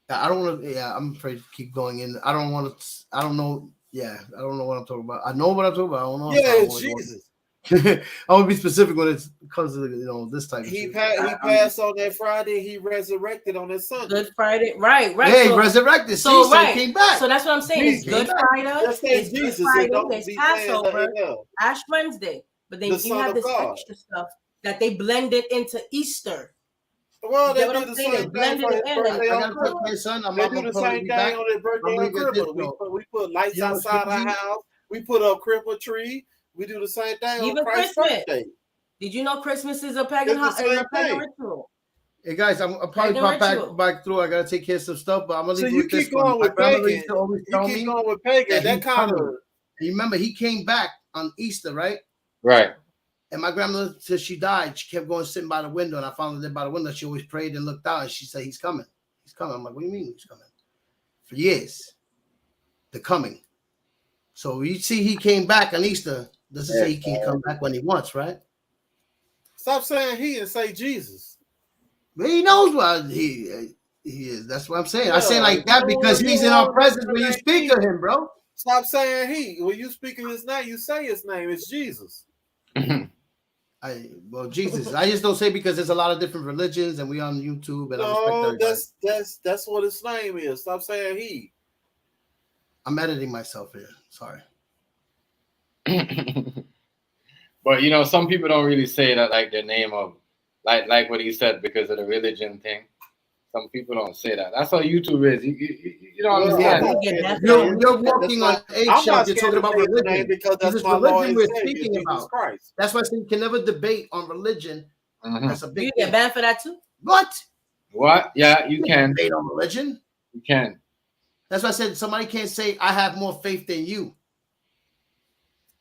I don't want to. Yeah, I'm afraid to keep going in. I don't want to. I don't know. Yeah, I don't know what I'm talking about. I know what I'm talking about. I don't know. Yeah, it's Jesus. I want to be specific when it comes to this type of He shit. passed on that Friday. He resurrected on that Sunday. Good Friday, right? Yeah, he so, resurrected. So he right, came back. So that's what I'm saying. It's Good Friday. It's Jesus. Good Friday. Don't There's be Passover, Ash Wednesday, but then you have this extra stuff that they blended into Easter. Well, they do the same thing for his birthday on Christmas. They do the same thing on his birthday on Christmas. We put lights outside our house. We put up Christmas tree. We do the same thing on Christ's birthday. Did you know Christmas is a pagan ritual? Hey guys, I'm probably pop back through. I gotta take care of some stuff, but I'm gonna leave you with this keep going with pagan. You keep going with pagan. That kind of. Remember, he came back on Easter, right? Right. And my grandmother, till she died, she kept going sitting by the window, and I found her there by the window. She always prayed and looked out, and she said, "He's coming. He's coming." I'm like, "What do you mean he's coming?" For years, the coming. So you see, he came back on Easter. Doesn't say he can't come back when he wants, right? Stop saying he and say Jesus. But he knows what he is. That's what I'm saying. I say like that because he's in our presence when you speak to him, bro. Stop saying he. When you speak of his name, you say his name. It's Jesus. Jesus. I just don't say because there's a lot of different religions and we on YouTube and no, that's what his name is. Stop saying he. I'm editing myself here. Sorry. But some people don't really say that like their name of like what he said because of the religion thing. Some people don't say that. That's how YouTube is. You don't understand. You're walking on eggshells. You're talking about religion because that's my religion we're Savior, speaking Jesus about. Christ. That's why I say you can never debate on religion. That's a big. You get banned for that too. What? Yeah, you can debate on religion. You can. That's why I said somebody can't say I have more faith than you.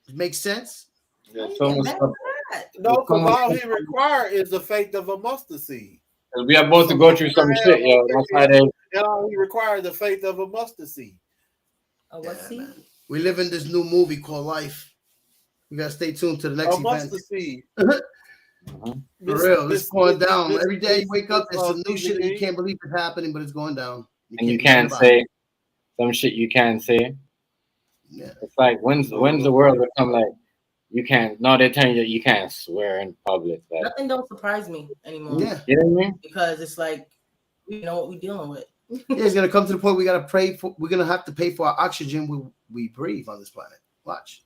It makes sense. Yeah, no, because all he requires is the faith of a mustard seed. We are about to go through some shit, yo. That's why they. And all he requires the faith of a mustard seed. What seed? We live in this new movie called Life. We gotta stay tuned to the next event. Mustard seed. For real, it's going down. Every day you wake up, there's some new shit that you can't believe is happening, but it's going down. You can't say some shit you can't say. Yeah. It's like when's the world become like you can't? No, they're telling you you can't swear in public. Like, nothing don't surprise me anymore. Yeah, you know what I mean? Because it's like we know what we're dealing with. Yeah, it's gonna come to the point we gotta pray for. We're gonna have to pay for our oxygen we breathe on this planet. Watch.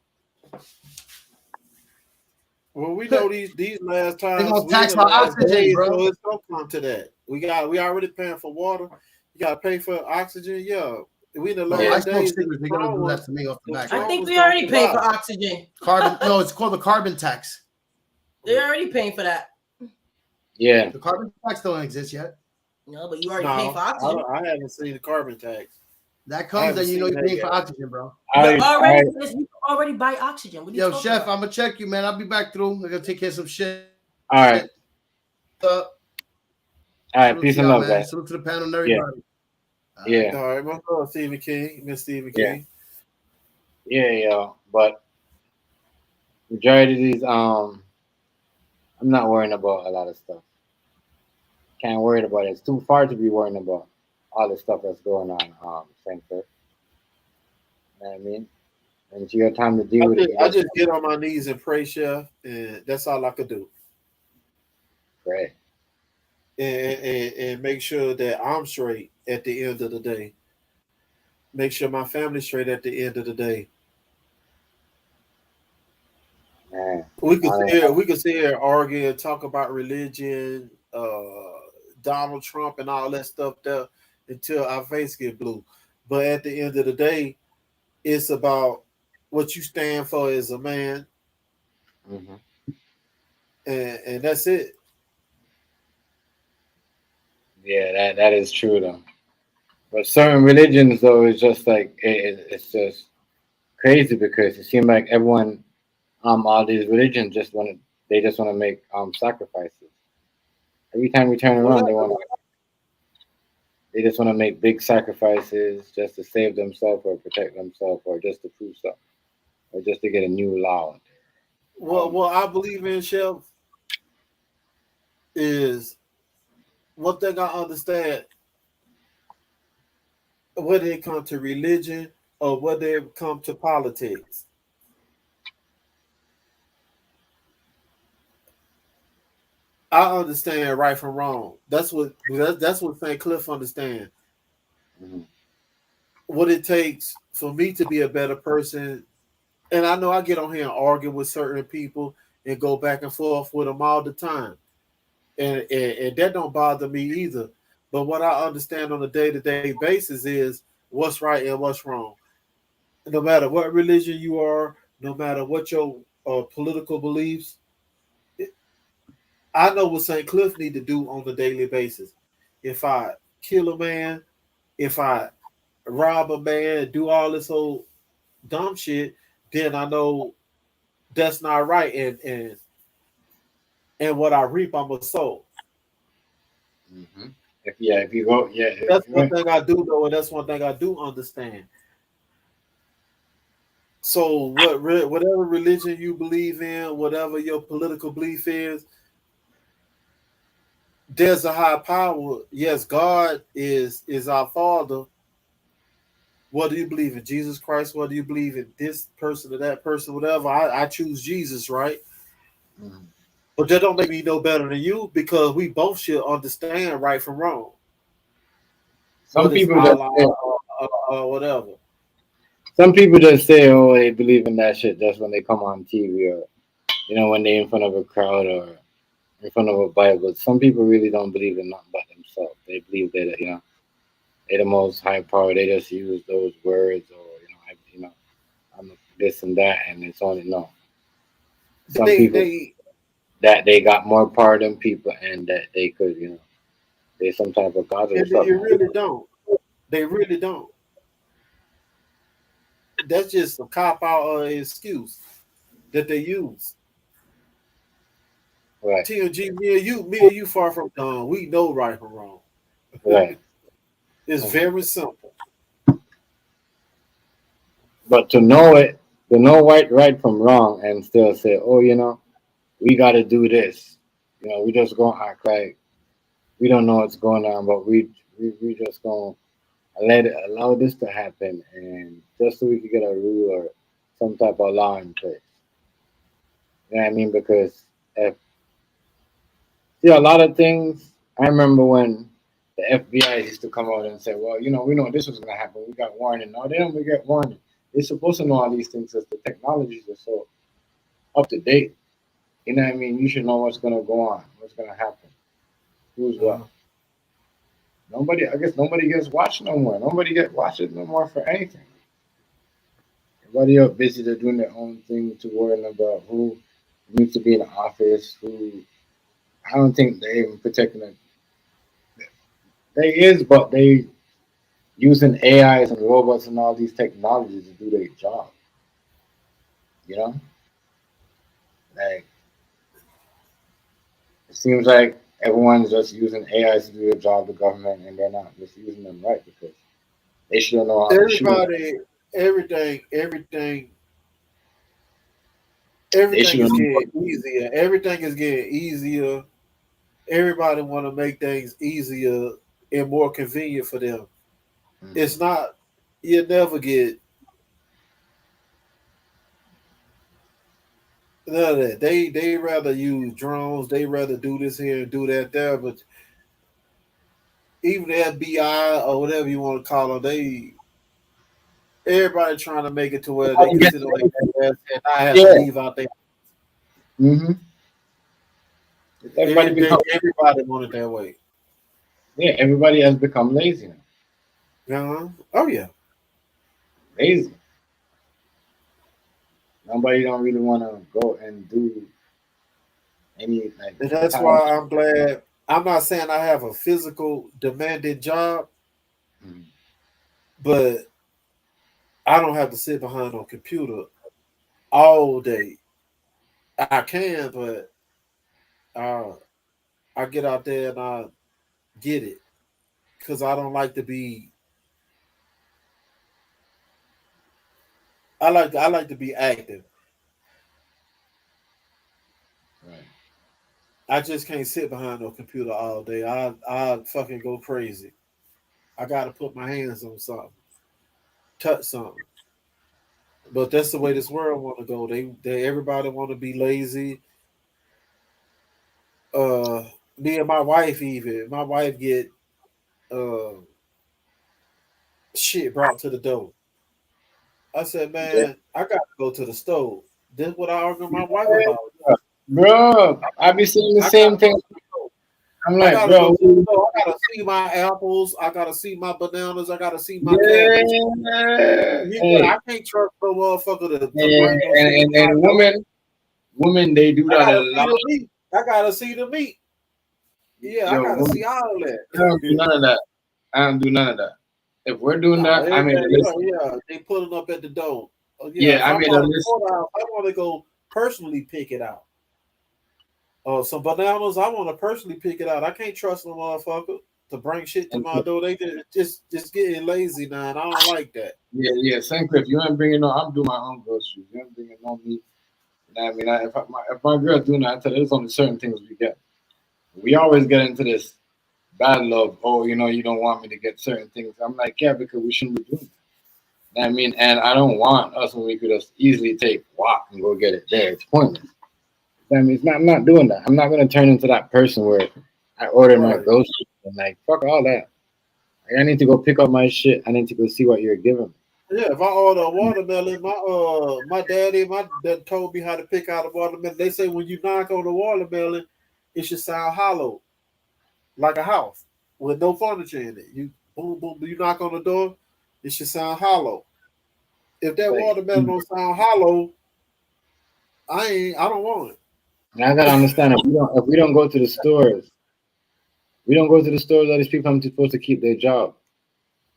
Well, we know these last times they're gonna tax our oxygen, bro. So it's gonna come to that. We already paying for water. You gotta pay for oxygen. Yeah. We in the last days. They're gonna do that to me off the back. I think we already paying for oxygen. No, it's called the carbon tax. They're already paying for that. Yeah. The carbon tax don't exist yet. No, but you already paying for oxygen. I haven't seen the carbon tax. That comes and you're paying for oxygen, bro. You already buy oxygen. Yo, Chef, I'm gonna check you, man. I'll be back through. I gotta take care of some shit. All right. All right. Peace and love, man. guys. Salute to the panel and everybody. Yeah. All right, my brother Stephen King, Miss Stephen King. Yeah. But majority of these, I'm not worrying about a lot of stuff. Can't worry about it. It's too far to be worrying about all the stuff that's going on, Frankfurt. You know what I mean? And it's your time to deal with it. I just get on my knees and pray, Chef, and that's all I could do. Pray. And make sure that I'm straight at the end of the day. Make sure my family's straight at the end of the day. Man, we could sit here argue and talk about religion, Donald Trump and all that stuff there until our face get blue. But at the end of the day, it's about what you stand for as a man. Mm-hmm. And that's it. Yeah, that is true though. But certain religions though is just like it's just crazy because it seems like everyone, all these religions just want to make sacrifices. Every time we turn around, they just want to make big sacrifices just to save themselves or protect themselves or just to prove something or just to get a new law. What I believe in, Chef, is one thing I understand, whether it comes to religion or whether it comes to politics, I understand right from wrong. That's what St. Cliff understand. Mm-hmm. What it takes for me to be a better person. And I know I get on here and argue with certain people and go back and forth with them all the time. And that don't bother me either. But what I understand on a day-to-day basis is what's right and what's wrong. No matter what religion you are, no matter what your political beliefs, I know what St. Cliff need to do on a daily basis. If I kill a man, if I rob a man, do all this old dumb shit, then I know that's not right. And what I reap, I'm a soul. Mm-hmm. If you go, That's one thing I do know, and that's one thing I do understand. So whatever religion you believe in, whatever your political belief is, there's a high power. Yes, God is our Father. What do you believe in? Jesus Christ? What do you believe in? This person or that person, whatever. I choose Jesus, right? Mm-hmm. But that don't make me no better than you because we both should understand right from wrong. Some What is people just Allah or whatever. some people just say, oh, they believe in that shit just when they come on TV or when they're in front of a crowd or in front of a Bible. Some people really don't believe in nothing but themselves. They believe that they're the most high power. They just use those words or I'm this and that, and it's only no. Some people They that they got more power than people, and that they could they're some type of god or and they something. really don't. They really don't. That's just a cop out or excuse that they use. Right, TLG, me and you far from done. We know right from wrong. right. It's Mhm. very simple. But to know right from wrong, and still say, oh, we got to do this. We just gonna act like we don't know what's going on, but we just gonna allow this to happen, and just so we could get a rule or some type of law in place. You know what I mean? Because if see a lot of things, I remember when the FBI used to come out and say, "Well, we know this was gonna happen. We got warning." No, they don't get warning. They're supposed to know all these things because the technologies are so up to date. You know what I mean? You should know what's gonna go on, what's gonna happen, who's what. Uh, Nobody, I guess, nobody gets watched no more. Nobody get watched no more for anything. Everybody are busy. They're doing their own thing to worrying about who needs to be in the office. Who I don't think they even protecting it. They is, but they using AIs and robots and all these technologies to do their job. You know, like it seems like everyone's just using AIs to do their job, the government, and they're not just using them right because they should know how to shoot. everybody, everything, They everything should is know. getting easier. Everything is getting easier. Everybody want to make things easier and more convenient for them. It's Mhm. not. You never get none of that. They rather use drones. They rather do this here and do that there. But even the FBI or whatever you want to call them, everybody trying to make it to where How they you can get sit on their ass and not have to yeah. leave out there. Mm-hmm. Everybody become Everybody want it that way. everybody has become lazy now. Oh yeah. Lazy. Nobody don't really want to go and do any like And that's time. why I'm glad. I'm not saying I have a physical demanding job, Mhm. but I don't have to sit behind a computer all day. I can, but uh, I get out there and I get it because I don't like to be. I like to be active. Right. I just can't sit behind no computer all day. I fucking go crazy. I got to put my hands on something, touch something. But that's the way this world want to go. They everybody want to be lazy. me and my wife even. My wife get shit brought to the door. I said, man, I got to go to the stove. This is what I argue with my wife about. Bro, I be saying the same thing. I'm I like, gotta bro, go to the store. I gotta see my apples. I gotta see my bananas. I gotta see my cabbage. I can't trust no motherfucker to bring no shit to my door. women, they do I that a gotta see lot. the meat. I gotta see the meat. Yeah, I gotta see all I that. don't do none of that. I don't do none of that. If we're doing that, I made a list. Yeah, they pulling up at the door. Yeah, if I I'm made a on the list. courthouse, I want to go personally pick it out. Some bananas, I want to personally pick it out. I can't trust no motherfucker to bring shit to my door. They just getting lazy now, and I don't like that. Yeah, same Cliff. You ain't bringing no. I'm doing my own groceries. You ain't bringing no meat. You know what I mean? If my girl's doing that, I tell her there's only certain things we get. We always get into this battle of, oh, you know, you don't want me to get certain things. I'm like, yeah, because we shouldn't be doing that. You know what I mean? And I don't want us when we could just easily take walk and go get it there. It's pointless. I mean, I'm not doing that. I'm not going to turn into that person where I order my groceries and like, fuck all that. Like, I need to go pick up my shit. I need to go see what you're giving me. Yeah, if I order a watermelon, my daddy, dad told me how to pick out a watermelon. They say when you knock on the watermelon, it should sound hollow, like a house with no furniture in it. You boom boom, you knock on the door, it should sound hollow. If that watermelon don't sound hollow, I don't want it. Now I gotta understand if we don't go to the stores, we don't go to the stores. All these people are supposed to keep their job.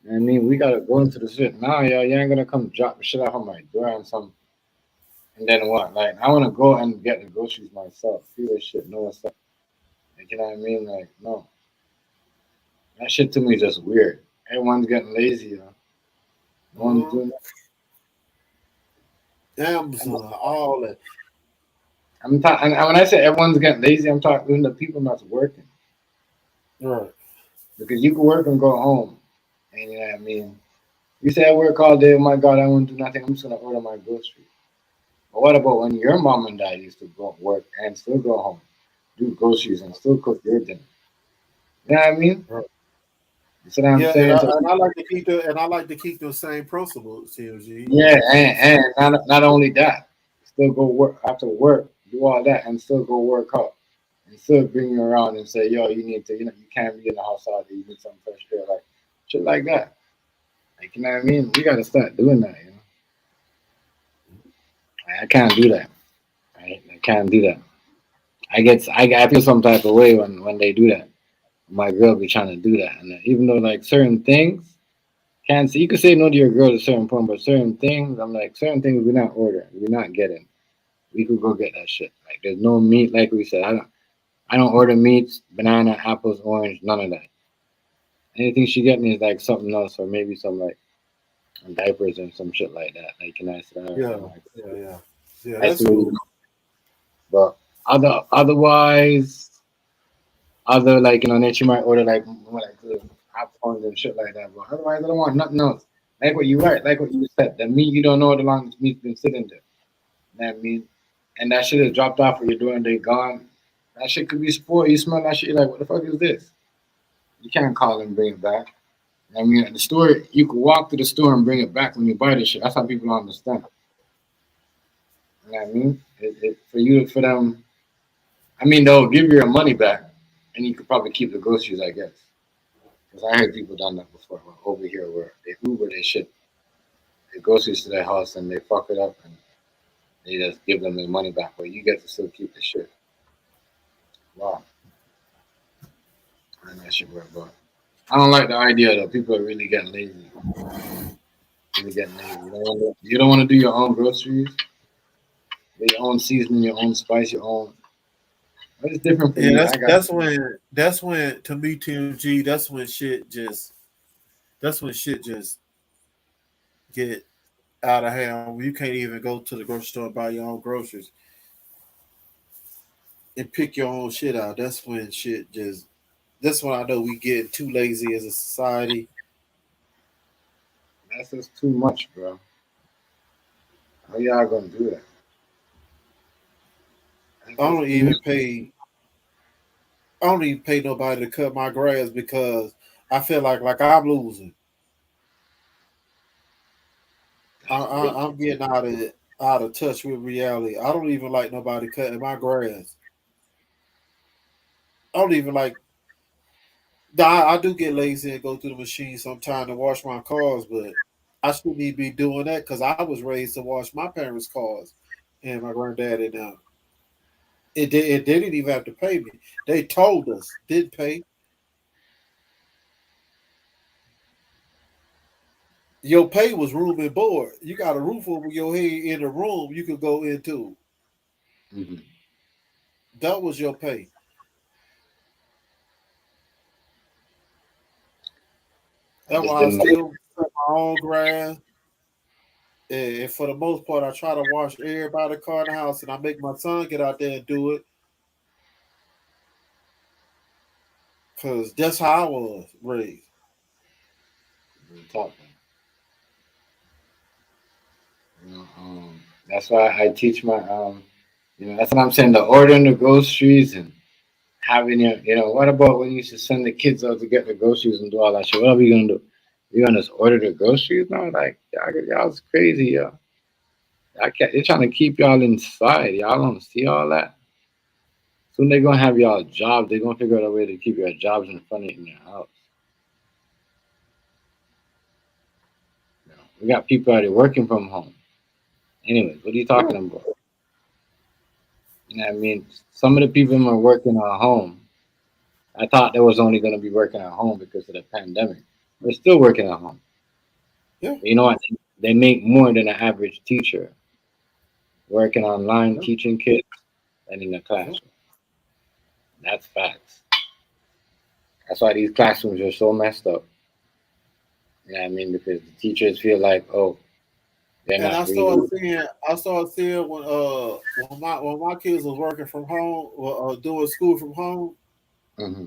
You know what I mean, we gotta go into the shit. Nah, y'all, you ain't gonna come drop the shit off on my door and some. And then what? Like, I want to go and get the groceries myself. Feel this shit, know what's up. Like, you know what I mean? Like, no. That shit to me is just weird. Everyone's getting lazy, you know. No one's doing that. Amazon, all that. And when I say everyone's getting lazy, I'm talking to the people that's working. Right. Because you can work and go home. And you know what I mean? You say I work all day, oh my God, I won't do nothing. I'm just going to order my groceries. But what about when your mom and dad used to go work and still go home, do groceries and still cook your dinner? You know what I mean? Right. You see what I'm saying? And I like to keep the same principles, CLG. Yeah, and not only that, still go work after work, do all that, and still go work out, and still bring you around and say, yo, you need to, you know, you can't be in the house all day. You need some fresh air, like shit like that. Like, you know what I mean? We gotta start doing that. You know, I can't do that. I can't do that. I feel some type of way when they do that. My girl be trying to do that, and even though like certain things can't see, you could say no to your girl at a certain point, but certain things, I'm like certain things we're not ordering, we're not getting. We could go get that shit. Like there's no meat, like we said. I don't order meats, banana, apples, orange, none of that. Anything she get me is like something else, or maybe some like diapers and some shit like that. Like, can I say? Yeah. That's cool. But other like, you know, then she might order like popcorn and shit like that. But otherwise, I don't want nothing else. Like what you write, like what you said. The meat, you don't know how long this meat's been sitting there. You know what I mean? And that shit is dropped off or you're doing, they gone. That shit could be spoiled. You smell that shit, you're like, what the fuck is this? You can't call and bring it back. I mean, at the store, you could walk to the store and bring it back when you buy this shit. That's how people don't understand. You know what I mean? For them, I mean, they'll give you your money back, and you could probably keep the groceries, I guess. Because I heard people done that before over here where they Uber their shit, their groceries to their house, and they fuck it up, and they just give them their money back, but you get to still keep the shit. Wow. And that shit work, but I don't like the idea though. People are really getting lazy. Really getting lazy. You don't want to do your own groceries, your own seasoning, your own spice, your own. It's different for me. That's when to me TMG. That's when shit just get out of hand. You can't even go to the grocery store and buy your own groceries and pick your own shit out. That's when shit just. That's when I know we get too lazy as a society. That's just too much, bro. How y'all gonna do that? I don't even pay I don't even pay nobody to cut my grass because I feel like I'm losing. I'm getting out of touch with reality. I don't even like nobody cutting my grass. I don't even like. I do get lazy and go through the machine sometime to wash my cars, but I still need to be doing that because I was raised to wash my parents' cars and my granddad and them. It didn't even have to pay me. They told us didn't pay. Your pay was room and board. You got a roof over your head in a room you could go into. Mm-hmm. That was your pay. That's Just why I didn't. still cut my own grass. And for the most part, I try to wash everybody's car in the house, and I make my son get out there and do it because that's how I was raised. Talking. That's why I teach my that's what I'm saying. The ordering the groceries and having what about when you used to send the kids out to get the groceries and do all that shit? What are we gonna do? You gonna just order the groceries now? Like y'all's crazy, y'all. I can't, they're trying to keep y'all inside. Y'all don't see all that. Soon they're gonna have y'all jobs. They're gonna figure out a way to keep your jobs in front of in your house. We got people already working from home. Anyways, what are you talking about? I mean, some of the people are working at home. I thought they was only going to be working at home because of the pandemic. They're still working at home. Yeah. But you know what? They make more than an average teacher working online, teaching kids, than in the classroom. That's facts. That's why these classrooms are so messed up. You know what I mean? Because the teachers feel like, oh, they're And not really. I started seeing when my kids was working from home or doing school from home. Hmm.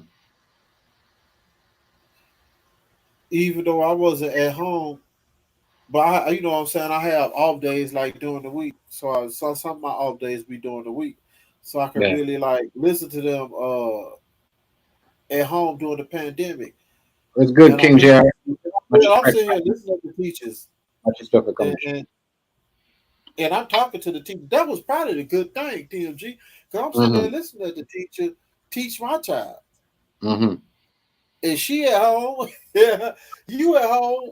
Even though I wasn't at home, but you know what I'm saying, I have off days like during the week. So some of my off days be during the week, so I can Yeah, really like listen to them at home during the pandemic. it's good, And I'm King listening. JR. Much I'm respect, sitting here listening to the teachers, much respect for and, coming. and and I'm talking to the teacher. That was probably the good thing, TMG, because I'm sitting Hmm. there listening to the teacher teach my child. Hmm. And she at home, yeah, you at home,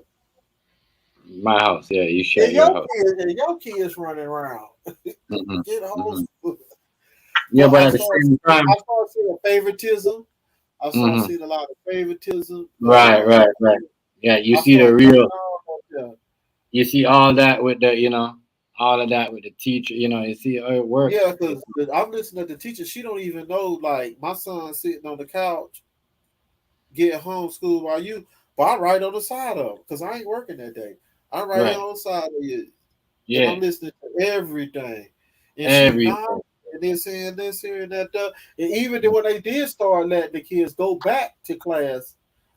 My house, yeah, you share and your house. your kids running around. Hmm. Get Hmm. home. Yeah, but at the same time, I started seeing favoritism. I started hmm seeing a lot of favoritism. right, right, right. Yeah, you I see the started coming real. down on them. You see all that with the, all of that with the teacher. You see how it works. Yeah, because I'm listening to the teacher. She don't even know. Like my son sitting on the couch, getting homeschooled while but I'm right on the side of him because I ain't working that day. I'm right here Right. on the side of you, and Yeah. I'm listening to everything. And she Everything. not and then saying this here and that. And even then when they did start letting the kids go back to class,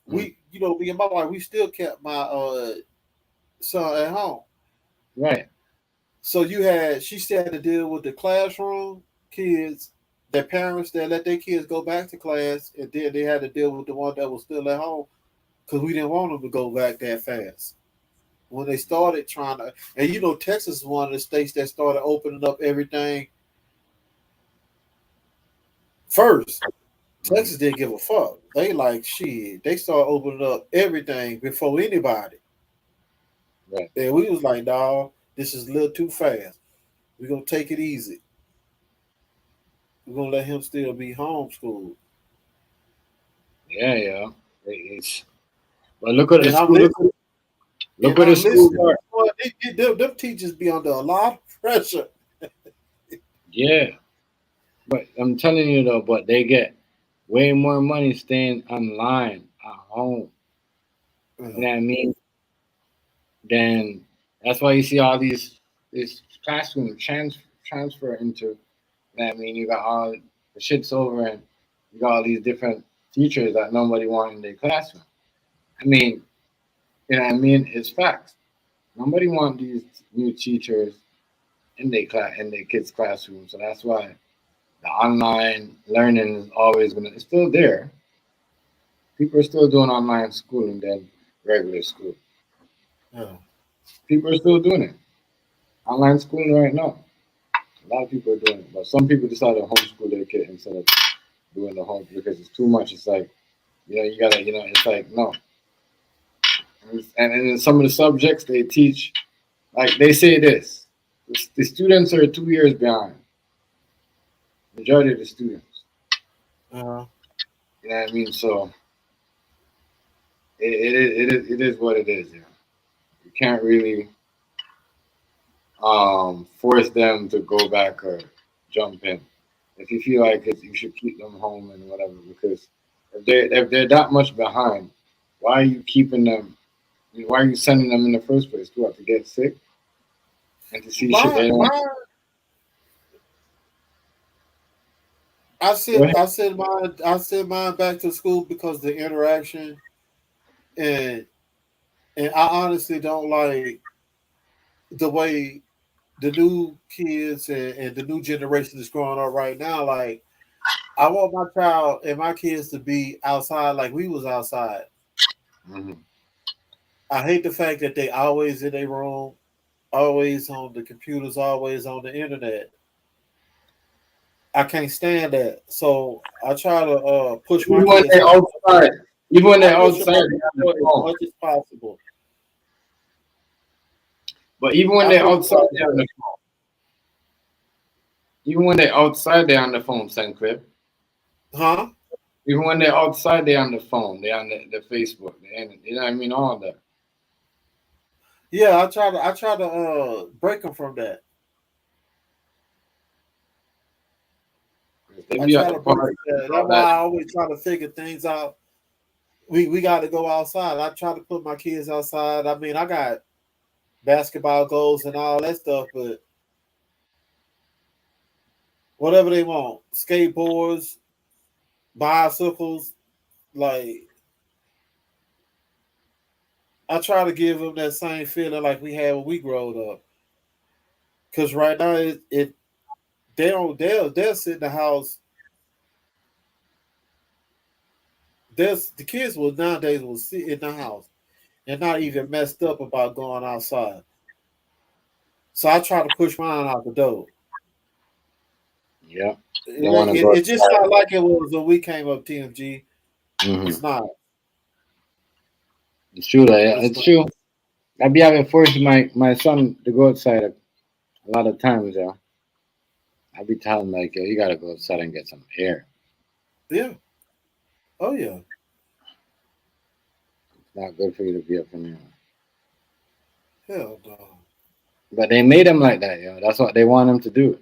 Mm. me and my wife, we still kept my son at home. Right. So she still had to deal with the classroom kids, their parents that let their kids go back to class, and then they had to deal with the one that was still at home because we didn't want them to go back that fast. When they started trying to, and Texas is one of the states that started opening up everything first. Mm. Texas didn't give a fuck. They like shit. They started opening up everything before anybody. Right. And we was like, dawg, this is a little too fast. We're gonna take it easy. We're gonna let him still be homeschooled. Yeah, yeah. It's, but look at the And I'm school. listening. Look at the school. Well, them teachers be under a lot of pressure. Yeah. But I'm telling you though, but they get way more money staying online at home. You know what I mean? Then that's why you see all these classroom transfer into. You know what I mean? You got all the shit's over and you got all these different teachers that nobody want in their classroom. I mean, you know what I mean? It's facts. Nobody want these new teachers in their kids' classroom. So that's why the online learning is always gonna. It's still there. People are still doing online schooling than regular school. Yeah. People are still doing it. Online schooling right now. A lot of people are doing it, but some people decide to homeschool their kid instead of doing the home because it's too much. It's like, you gotta, it's like no. And in some of the subjects they teach, like they say this, the students are 2 years behind. Majority of the students. Uh-huh. You know what I mean? So it is what it is. You can't really force them to go back or jump in. If you feel like it, you should keep them home and whatever. Because if they're that much behind, why are you keeping them? I mean, why are you sending them in the first place? To what, to get sick and to see shit they don't. I sent mine back to school because the interaction, and I honestly don't like the way the new kids and the new generation is growing up right now. Like, I want my child and my kids to be outside like we was outside. Mm-hmm. I hate the fact that they always in their room, always on the computers, always on the internet. I can't stand that. So I try to push my Even when kids they're out. outside, even when I they're push them outside, out they the on the door as phone. much as possible. But even when I they're push them outside, out they're on the phone. Even when they're outside, they're on the phone, Sinclair. Huh? Even when they're outside, they're on the phone. They're on the Facebook. You know what I mean? All that. Yeah, I try to break them from that. They I be at try the to break park. from that. All That's why that. I always try to figure things out. We got to go outside. I try to put my kids outside. I mean, I got basketball goals and all that stuff, but whatever they want, skateboards, bicycles, like I try to give them that same feeling like we had when we growed up. Cause right now they'll sit in the house. The kids will nowadays will sit in the house and not even messed up about going outside. So I try to push mine out the door. Yeah. They want to go It's just outside. not like it was when we came up TMG. Mm-hmm. It's not. It's true. Yeah, It's it's not. true. I be having forced my son to go outside a lot of times. Yeah. I be telling him like, yo, you gotta go outside and get some air. Yeah. Oh yeah. It's not good for you to be up in there. Hell no. But they made him like that, yo. That's what they want him to do.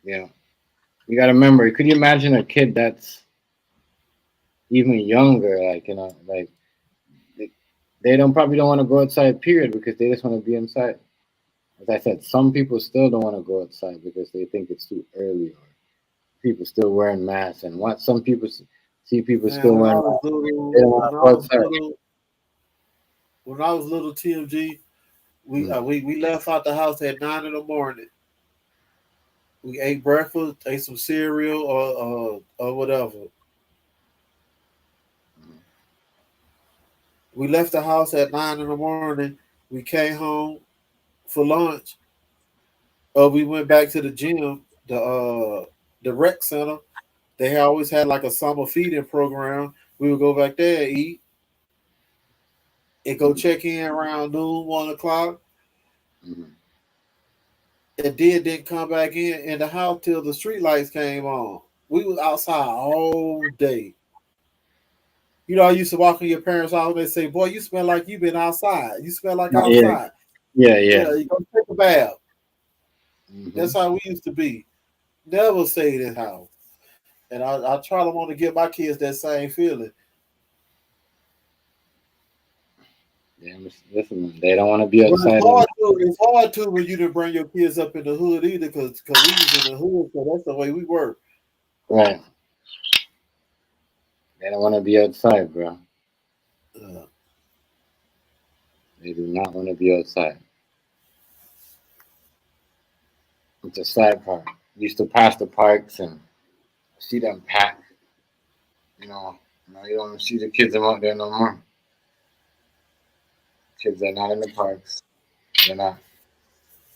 Yeah. You gotta remember. Could you imagine a kid that's even younger, like like they don't probably don't want to go outside, period, because they just want to be inside. As I said, some people still don't want to go outside because they think it's too early, or people still wearing masks, and what some people see people Man, still when I wearing was masks. They little, don't want to go outside. when I was little TMG, Mm. we left out the house at 9 in the morning. We ate breakfast, ate some cereal or whatever. We left the house at 9 in the morning. We came home for lunch. We went back to the gym, the rec center. They always had like a summer feeding program. We would go back there, eat, and go check in around noon, 1 o'clock, Mm-hmm. and then didn't come back in the house till the street lights came on. We was outside all day. You know, I used to walk in your parents' house and they say, "Boy, you smell like you've been outside. You smell like Yeah, outside. yeah. Yeah, you go take a bath." Mm-hmm. That's how we used to be. Never stayed in house. And I try to want to give my kids that same feeling. Yeah, listen, they don't want to be But outside. And it's hard to when you didn't bring your kids up in the hood either, because we was in the hood, so that's the way we were. right, they don't want to be outside, bro. Uh, They do not want to be outside. It's a sad part. used to pass the parks and see them packed. You know, you don't see the kids out there no more. Kids are not in the parks. They're not.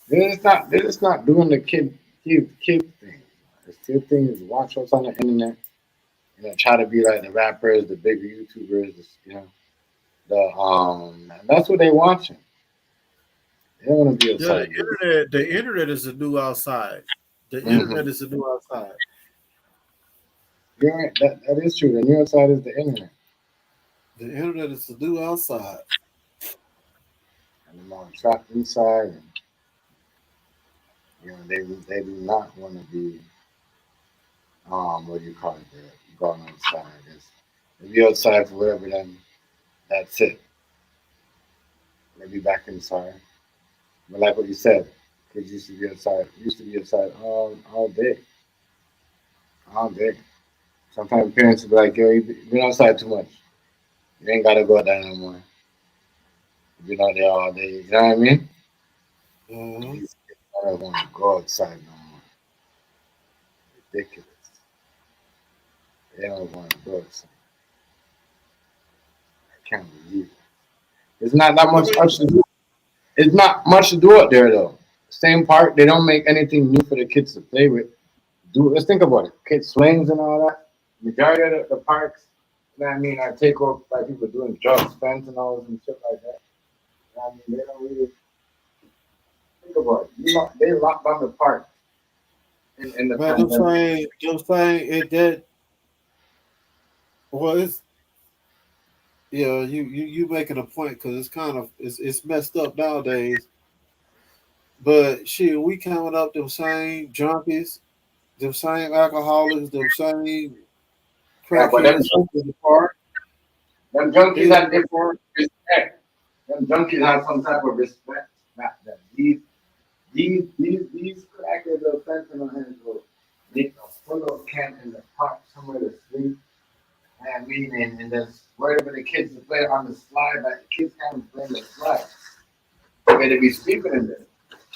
They're just not doing the kid thing. The kid thing is watch what's on the internet. You know, try to be like the rappers, the bigger YouTubers. You know, that's what they watching. They don't want to be outside. The internet is the new outside. The internet is the new outside. Yeah, that is true. The new outside is the internet. The internet is the new outside. And the more trapped inside, and you know, they do not want to be what do you call it? Going outside. If you're outside for whatever, then that's it. Maybe back inside. But like what you said, kids used to be outside all day. All day. Sometimes parents will be like, yo, you've been outside too much. You ain't gotta go out there no more. You've been out there all day. You know what I mean? These kids don't want to go outside no more. Ridiculous. They don't want to go outside. I can't believe it. There's not that much to do. It's not much to do out there though. Same park, they don't make anything new for the kids to play with. Let's think about it. Kids swings and all that. Majority of the parks, you know what I mean, are take over by people doing drugs, fentanyl and shit like that. You know what I mean, they don't really think about it. They locked down the park in the pandemic. I'm saying it that. Well, it's you making a point because it's kind of it's messed up nowadays. But shit, we coming up them same junkies, them same alcoholics, them same crackheads in the park. Them junkies have different respect. Them junkies have some type of respect. Not them. These crackers of fentanyl hands will make a full of camp in the park somewhere to sleep. I mean, and there's worried for the kids to play on the slide, but the kids can't play on the slide. They better be sleeping in there.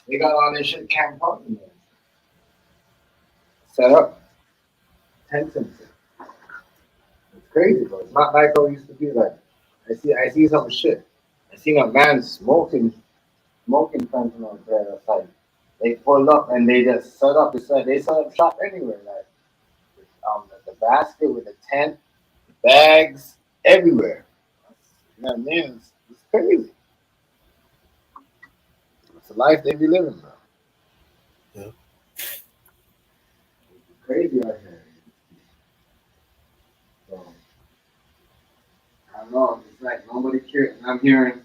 They got all this shit camped out in there. Set up. Tents and shit. It's crazy, bro. It's not like how it used to be. Like I see some shit. I seen a man smoking fentanyl there outside. They pulled up and they just set up. They set up shop anywhere. Like the basket with the tent, bags, everywhere. You know what I mean? It's crazy. It's the life they be living, bro. Yeah. It's crazy out here. So, I don't know. It's like nobody cares. And I'm hearing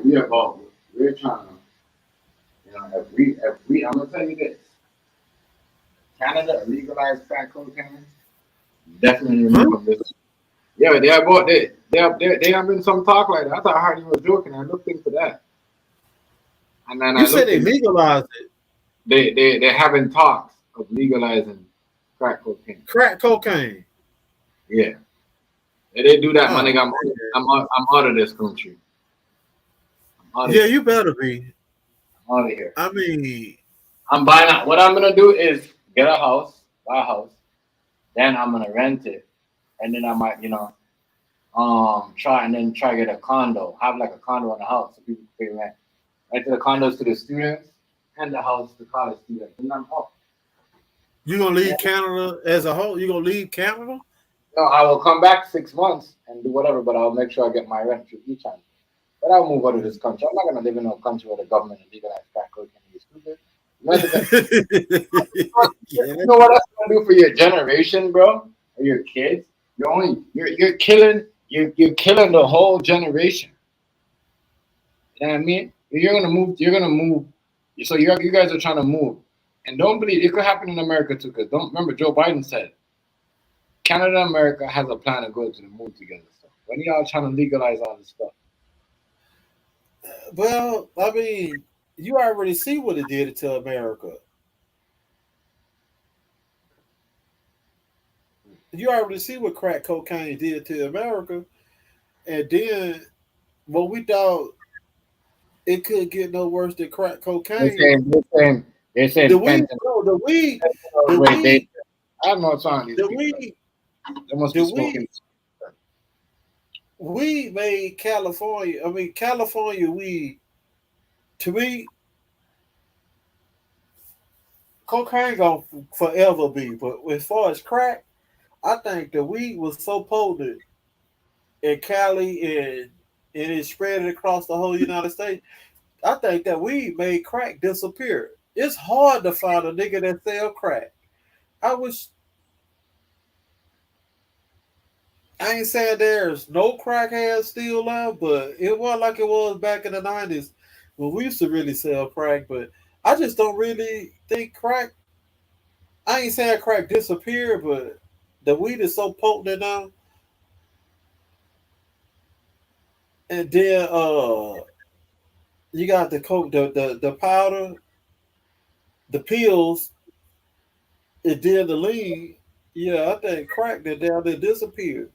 we're trying to, you know, if we, I'm gonna tell you this. Canada legalized crack cocaine. Definitely remove this. Yeah, they have been some talk like that. I thought I heard you was joking. I looked into that. And then you said they legalized it. They're having talks of legalizing crack cocaine. Crack cocaine. Yeah. If they do that, man, I'm out of this country. Yeah, you better be. I'm out of here. I mean, I'm buying out. What I'm gonna do is buy a house, then I'm gonna rent it, and then I might, you know, try to get a condo. Have like a condo in the house so people can pay rent. Rent the condos to the students and the house to college students. And I'm off. You gonna leave Canada as a whole? You gonna leave Canada? No, I will come back 6 months and do whatever, but I'll make sure I get my rent through each time. But I'll move out of this country. I'm not gonna live in a country where the government legalizes crack cocaine. You stupid. You know what that's gonna do for your generation, bro? Or your kids? You're killing the whole generation. You know what I mean? You're gonna move. So you guys are trying to move, and don't believe it could happen in America too. Because don't remember, Joe Biden said Canada and America has a plan to go to the moon together. So when y'all trying to legalize all this stuff? Well, I mean, you already see what it did to America. You already see what crack cocaine did to America. And then when we thought it couldn't get no worse than crack cocaine. They're saying They said the weed. No, the weed. The wait, weed. I don't know what's on these The people. weed. They must The be smoking. weed made California. I mean, California weed. To me, cocaine gonna forever be. But as far as crack, I think the weed was so potent in Cali and it spread across the whole United States. I think that weed made crack disappear. It's hard to find a nigga that sell crack. I ain't saying there's no crackheads still left, but it wasn't like it was back in the 90s when we used to really sell crack. But I just don't really think crack. I ain't saying crack disappeared, but the weed is so potent now. And then you got the coke, the powder, the pills, and then the lean. Yeah, I think crack that down there disappeared.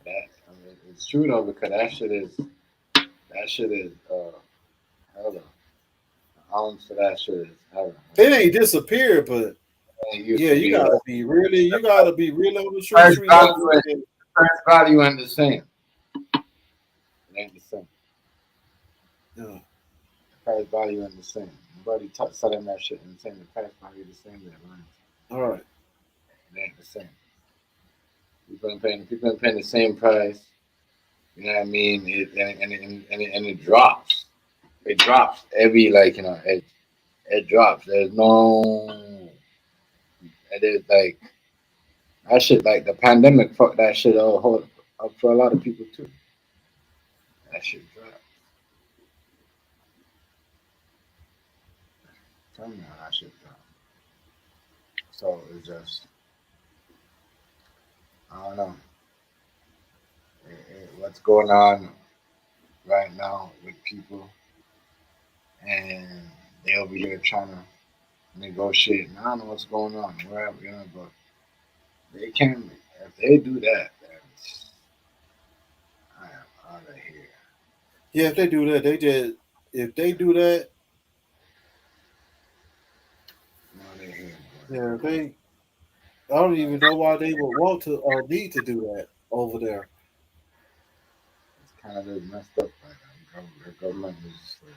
That, I mean, it's true though because that shit is hella. The ounce for that shit is hella. It ain't disappeared, but It used yeah, to you be gotta like, be really, on the price street like value, price value ain't the same. It ain't the same. yeah. Price value ain't the same. Nobody selling that shit and saying the price value the same there, man. All right. It ain't the same. People are paying the same price. You know what I mean? It drops. It drops every it drops. There's no. It is like that shit. Like the pandemic fucked that shit up for a lot of people too. That shit dropped. Tell me how that shit dropped. So it's just I don't know what's going on right now with people, and they over here trying to negotiate. And I don't know what's going on wherever, but they can. If they do that, then I am out of here. Yeah, if they do that, if they do that, I'm out of here, yeah, I don't even know why they would want to or need to do that over there. It's kind of just messed up. Like the government is just like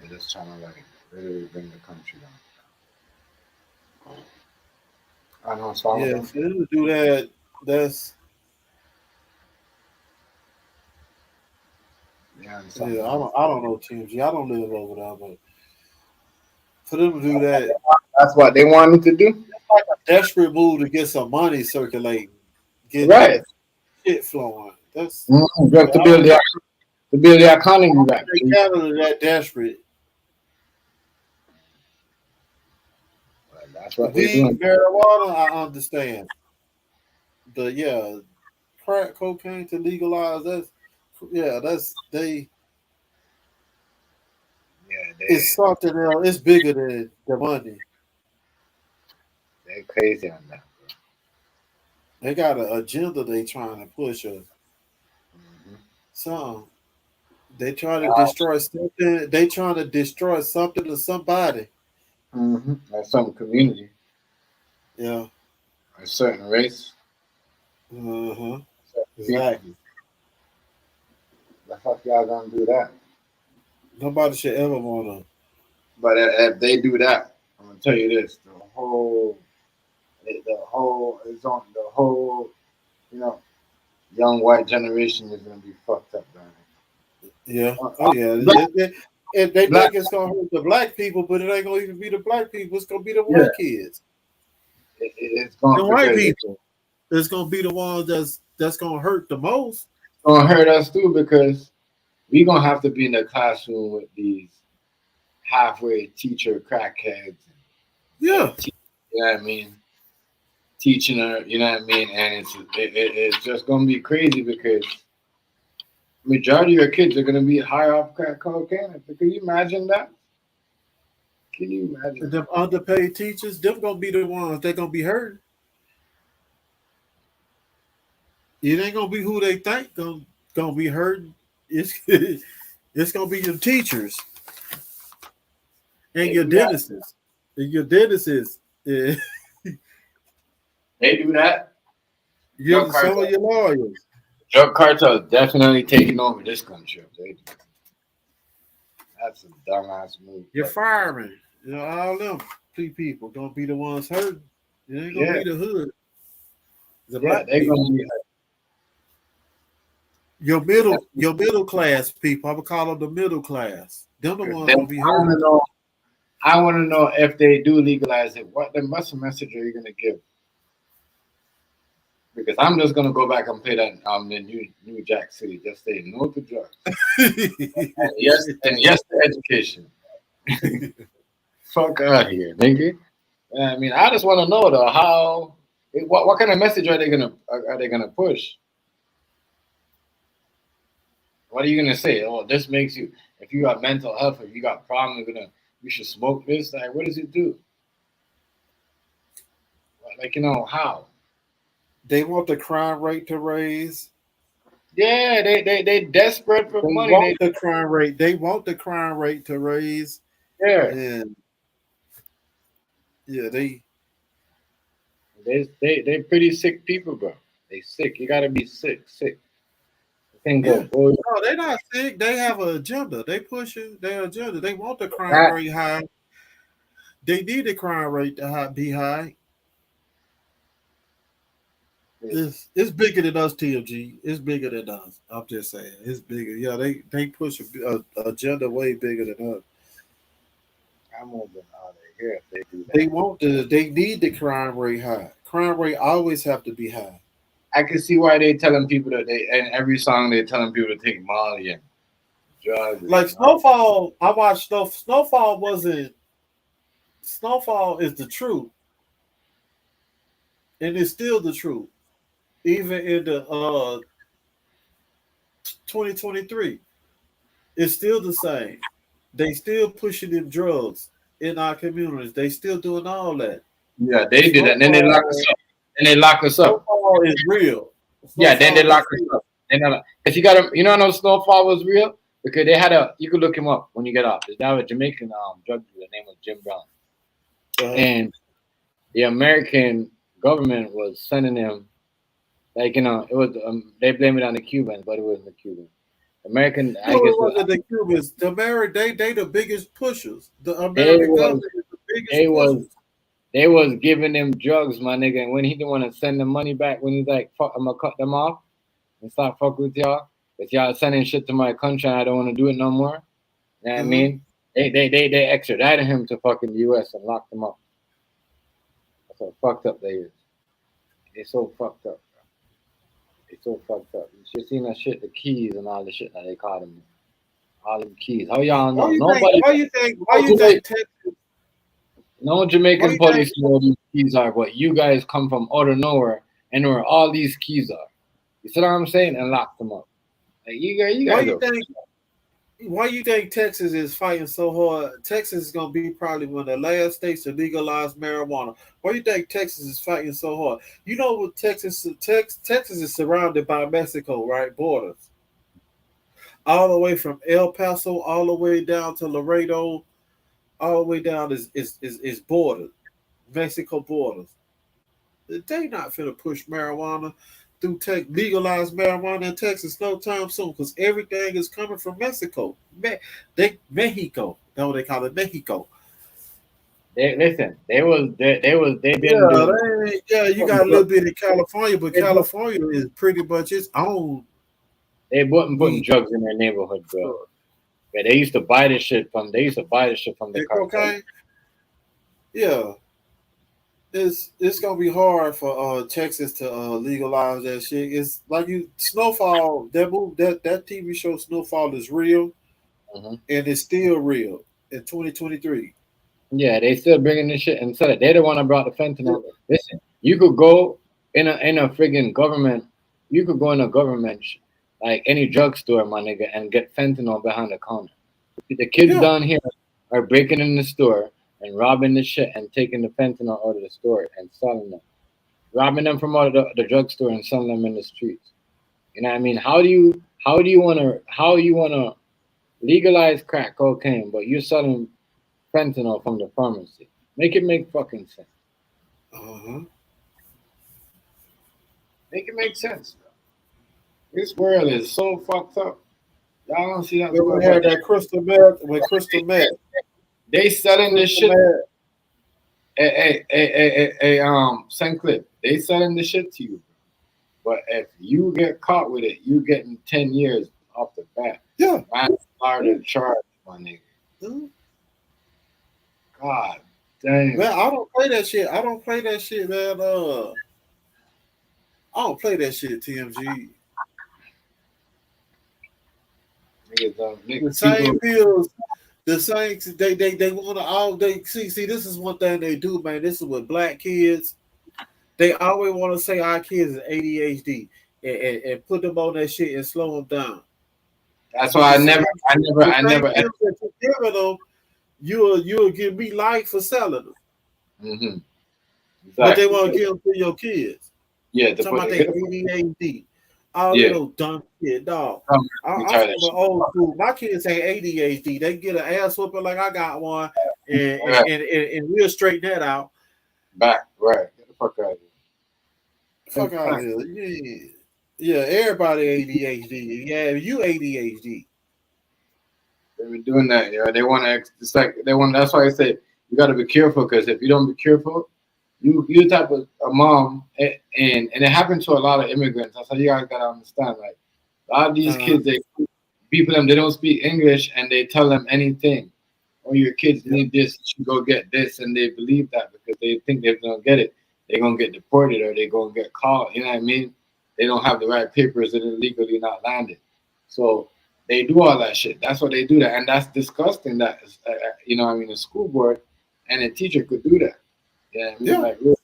they're just trying to like really bring the country down. I know it's wrong with Yeah, them. if they would do that, that's Yeah, and yeah. something I else. don't, I don't know TMG. I don't live over there, but for them to do that, That's what they wanted to do. it's like a desperate move to get some money circulating, get Right. shit flowing. That's Just I don't to build the economy back. think Canada that desperate. That's what they're Weed, doing. marijuana, I understand. But yeah, crack cocaine to legalize that's Yeah, it's something else. It's bigger than the money. they're crazy on that. They got an agenda they trying to push us. Mm-hmm. Some they trying to destroy something. They trying to destroy something or somebody. Mm-hmm. Like some community, Yeah. a certain race, Uh-huh. certain people. Exactly. The fuck y'all gonna do that? Nobody should ever wanna. But if they do that, I'm gonna tell you this: it's on the whole, you know, young white generation is gonna be fucked up, man. Yeah. Oh yeah. They Black, think it's gonna hurt the black people, but it ain't gonna even be the black people. It's gonna be the yeah, white kids. it's going The white because people. It's gonna be the ones that's gonna hurt the most. gonna hurt us too because we gonna have to be in the classroom with these halfway teacher crackheads. Yeah. You know what I mean? Teaching her, you know what I mean? And it's just gonna be crazy because majority of your kids are gonna be high off crack cocaine. Can you imagine that? Can you imagine And that? them underpaid teachers, them gonna be the ones that gonna be hurt. It ain't gonna be who they think. gonna be hurting. It's it's gonna be your teachers and your dentists. And your dentists. Yeah. They do that. You're some of your lawyers. Drug cartel definitely taking over this country. They do. That's a dumbass move. You're firing. You know, all them people gonna be the ones hurting. It ain't gonna be the hood. They're gonna be your middle class people. I would call them the middle class. Them the ones gonna be hurting. I want to know if they do legalize it. What message are you gonna give? Because I'm just gonna go back and play that the New Jack City. Just say no to drugs. and yes to education. Fuck out of here, nigga. I mean, I just want to know though how. What kind of message are they gonna push? What are you gonna say? Oh, this makes you. If you got mental health, if you got problems, you should smoke this. Like, what does it do? Like, how? They want the crime rate to raise. Yeah, they desperate for money. They want the crime rate. They want the crime rate to raise. Yeah. And yeah, they pretty sick people, bro. They sick. You gotta be sick. You can't go. No, they're not sick. They have an agenda. They pushing their agenda. They want the crime rate high. They need the crime rate to be high. It's bigger than us, TMG. It's bigger than us. I'm just saying, it's bigger. Yeah, they push a agenda way bigger than us. I'm moving out of here if they do that. They need the crime rate high. Crime rate always have to be high. I can see why they telling people that in every song they're telling people to take Molly and drugs. Like Snowfall, I watched Snowfall wasn't. Snowfall is the truth, and it's still the truth. Even in the 2023, it's still the same. They still pushing them drugs in our communities. They still doing all that. Yeah, they did that. And then they lock us up. Snowfall is real. Yeah, then they lock us up. If you got to, Snowfall was real because they had you could look him up when you get off. That was a Jamaican drug dealer. Name was Jim Brown, and the American government was sending him. Like, it was they blame it on the Cubans, but it wasn't the Cubans. American, I guess, it wasn't the Cubans. The American, they the biggest pushers. The American government is the biggest pushers. They was giving them drugs, my nigga, and when he didn't want to send the money back, when he's like, "Fuck, I'm gonna cut them off and stop fucking with y'all, but y'all sending shit to my country, and I don't want to do it no more." You know what I mean? They extradited him to fucking the U.S. and locked him up. That's how fucked up they is. They so fucked up. It's so fucked up. You should seen that shit, the keys and all the shit that they called them. All them keys. How y'all know? Why you think Texas? No Jamaican police know what these keys are, but you guys come from out of nowhere and know where all these keys are. You see what I'm saying? And lock them up. Like, you guys why you think Texas is fighting so hard? Texas is gonna be probably one of the last states to legalize marijuana. Why you think Texas is fighting so hard? You know what Texas is surrounded by Mexico, right? Borders. All the way from El Paso, all the way down to Laredo, all the way down is borders. Mexico borders. They not finna push marijuana through legalize marijuana in Texas no time soon, because everything is coming from Mexico. Mexico. That's what they call it, Mexico. They've been you got a little bit in California, but California is pretty much its own. They wasn't putting drugs in their neighborhood, bro. Yeah, they used to buy this shit from the cartel. Okay. Yeah. It's gonna be hard for Texas to legalize that shit. It's like Snowfall. That TV show Snowfall is real, and it's still real in 2023. Yeah, they still bringing this shit and sell it. They're the one that brought the fentanyl. Listen, you could go in a friggin' government. You could go in a government, like any drugstore, my nigga, and get fentanyl behind the counter. The kids down here are breaking in the store and robbing the shit and taking the fentanyl out of the store and selling them. Robbing them from out of the drugstore and selling them in the streets. You know what I mean? How do How do you wanna legalize crack cocaine, but you're selling fentanyl from the pharmacy? Make it make fucking sense. Make it make sense. This world is so fucked up. Y'all don't see that. We had that crystal meth with crystal meth. They selling this shit. Hey, Sinclair, they selling the shit to you. But if you get caught with it, you getting 10 years off the bat. Yeah. Manslaughter charge, my nigga. Mm-hmm. God damn. Man, I don't play that shit. I don't play that shit, man. I don't play that shit, TMG. The same pills, the same. They want to all. They see. This is one thing they do, man. This is with black kids. They always want to say our kids is ADHD and put them on that shit and slow them down. That's why I never. You'll give me life for selling them. Mm-hmm. Exactly. But they want to give them to your kids. Yeah, talking about their ADHD. All little dumb shit, dog. I'm from the old school. My kids ain't ADHD. They get an ass whooping like I got one, and we'll straighten that out. Back, right. Get the fuck out of here. Fuck out of here. Yeah, everybody ADHD. Yeah, you ADHD. They've been doing that, They want to. It's like they want. That's why I say you got to be careful, because if you don't be careful, you type of a mom, and it happened to a lot of immigrants. That's how you guys gotta understand. Like a lot of these kids, they don't speak English, and they tell them anything. Oh, your kids need this, you should go get this, and they believe that because they think they're gonna get it, they're gonna get deported or they're gonna get caught. You know what I mean? They don't have the right papers, and they're legally not landed. So they do all that shit. That's what they do that, and that's disgusting. That a school board and a teacher could do that. Yeah, I mean,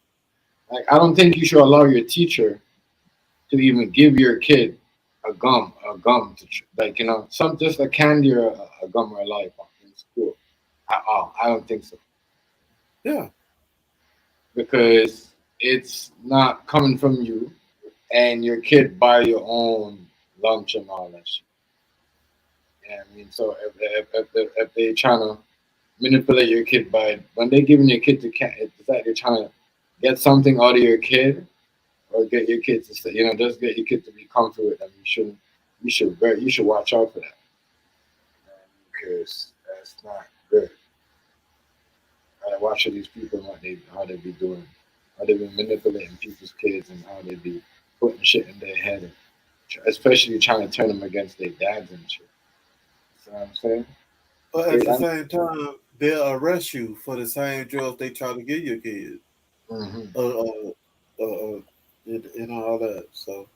like I don't think you should allow your teacher to even give your kid a gum to some just a candy or a gum or a lollipop in school at all. I don't think so. Yeah, because it's not coming from you, and your kid buy your own lunch and all that shit. Yeah, I mean, so if they trying to manipulate your kid by when they giving your kid it's like they're trying to get something out of your kid, or get your kid to say, just get your kid to be comfortable with them. You should watch out for that, because that's not good. Gotta watch for these people, how they be doing, how they be manipulating people's kids, and how they be putting shit in their head, especially trying to turn them against their dads and shit. You know what I'm saying? But at the same time, they'll arrest you for the same drugs they try to give your kids. Mm-hmm. And all that. So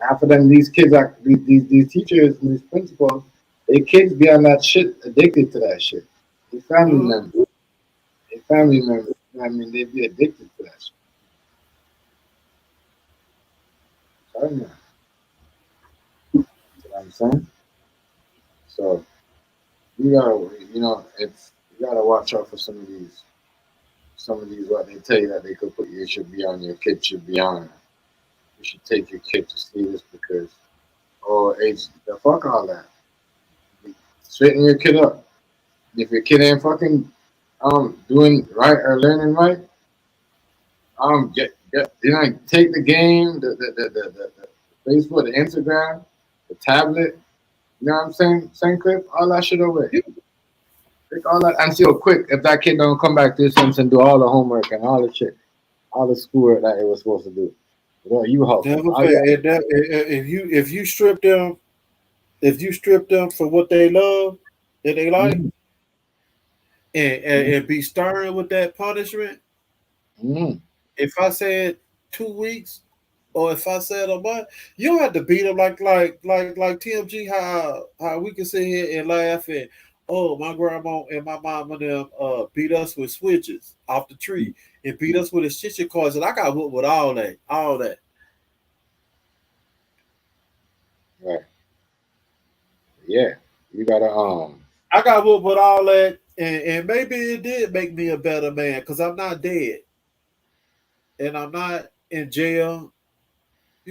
half of them, these kids are these teachers and these principals, their kids be on that shit, addicted to that shit. Their family members. I mean, they be addicted to that shit. Sorry, man. You know what I'm saying? So you gotta watch out for some of these what they tell you that they could put your kid should be on. You should take your kid to see this because the fuck all that. Straighten your kid up. If your kid ain't fucking doing right or learning right, take the game, the Facebook, the Instagram, the tablet, you know what I'm saying? Same clip, all that shit away. Take all that and see how quick if that kid don't come back this sense and do all the homework and all the shit, all the schoolwork that it was supposed to do. Well, you help. If you strip them for what they love and they like, and be stern with that punishment. If I said 2 weeks, or if I said a month, you don't have to beat them like TMG. How we can sit here and laugh and my grandma and my mom and them beat us with switches off the tree and beat us with extension cords, and I got whooped with all that. Right. Yeah, you gotta I got whooped with all that, and maybe it did make me a better man because I'm not dead, and I'm not in jail.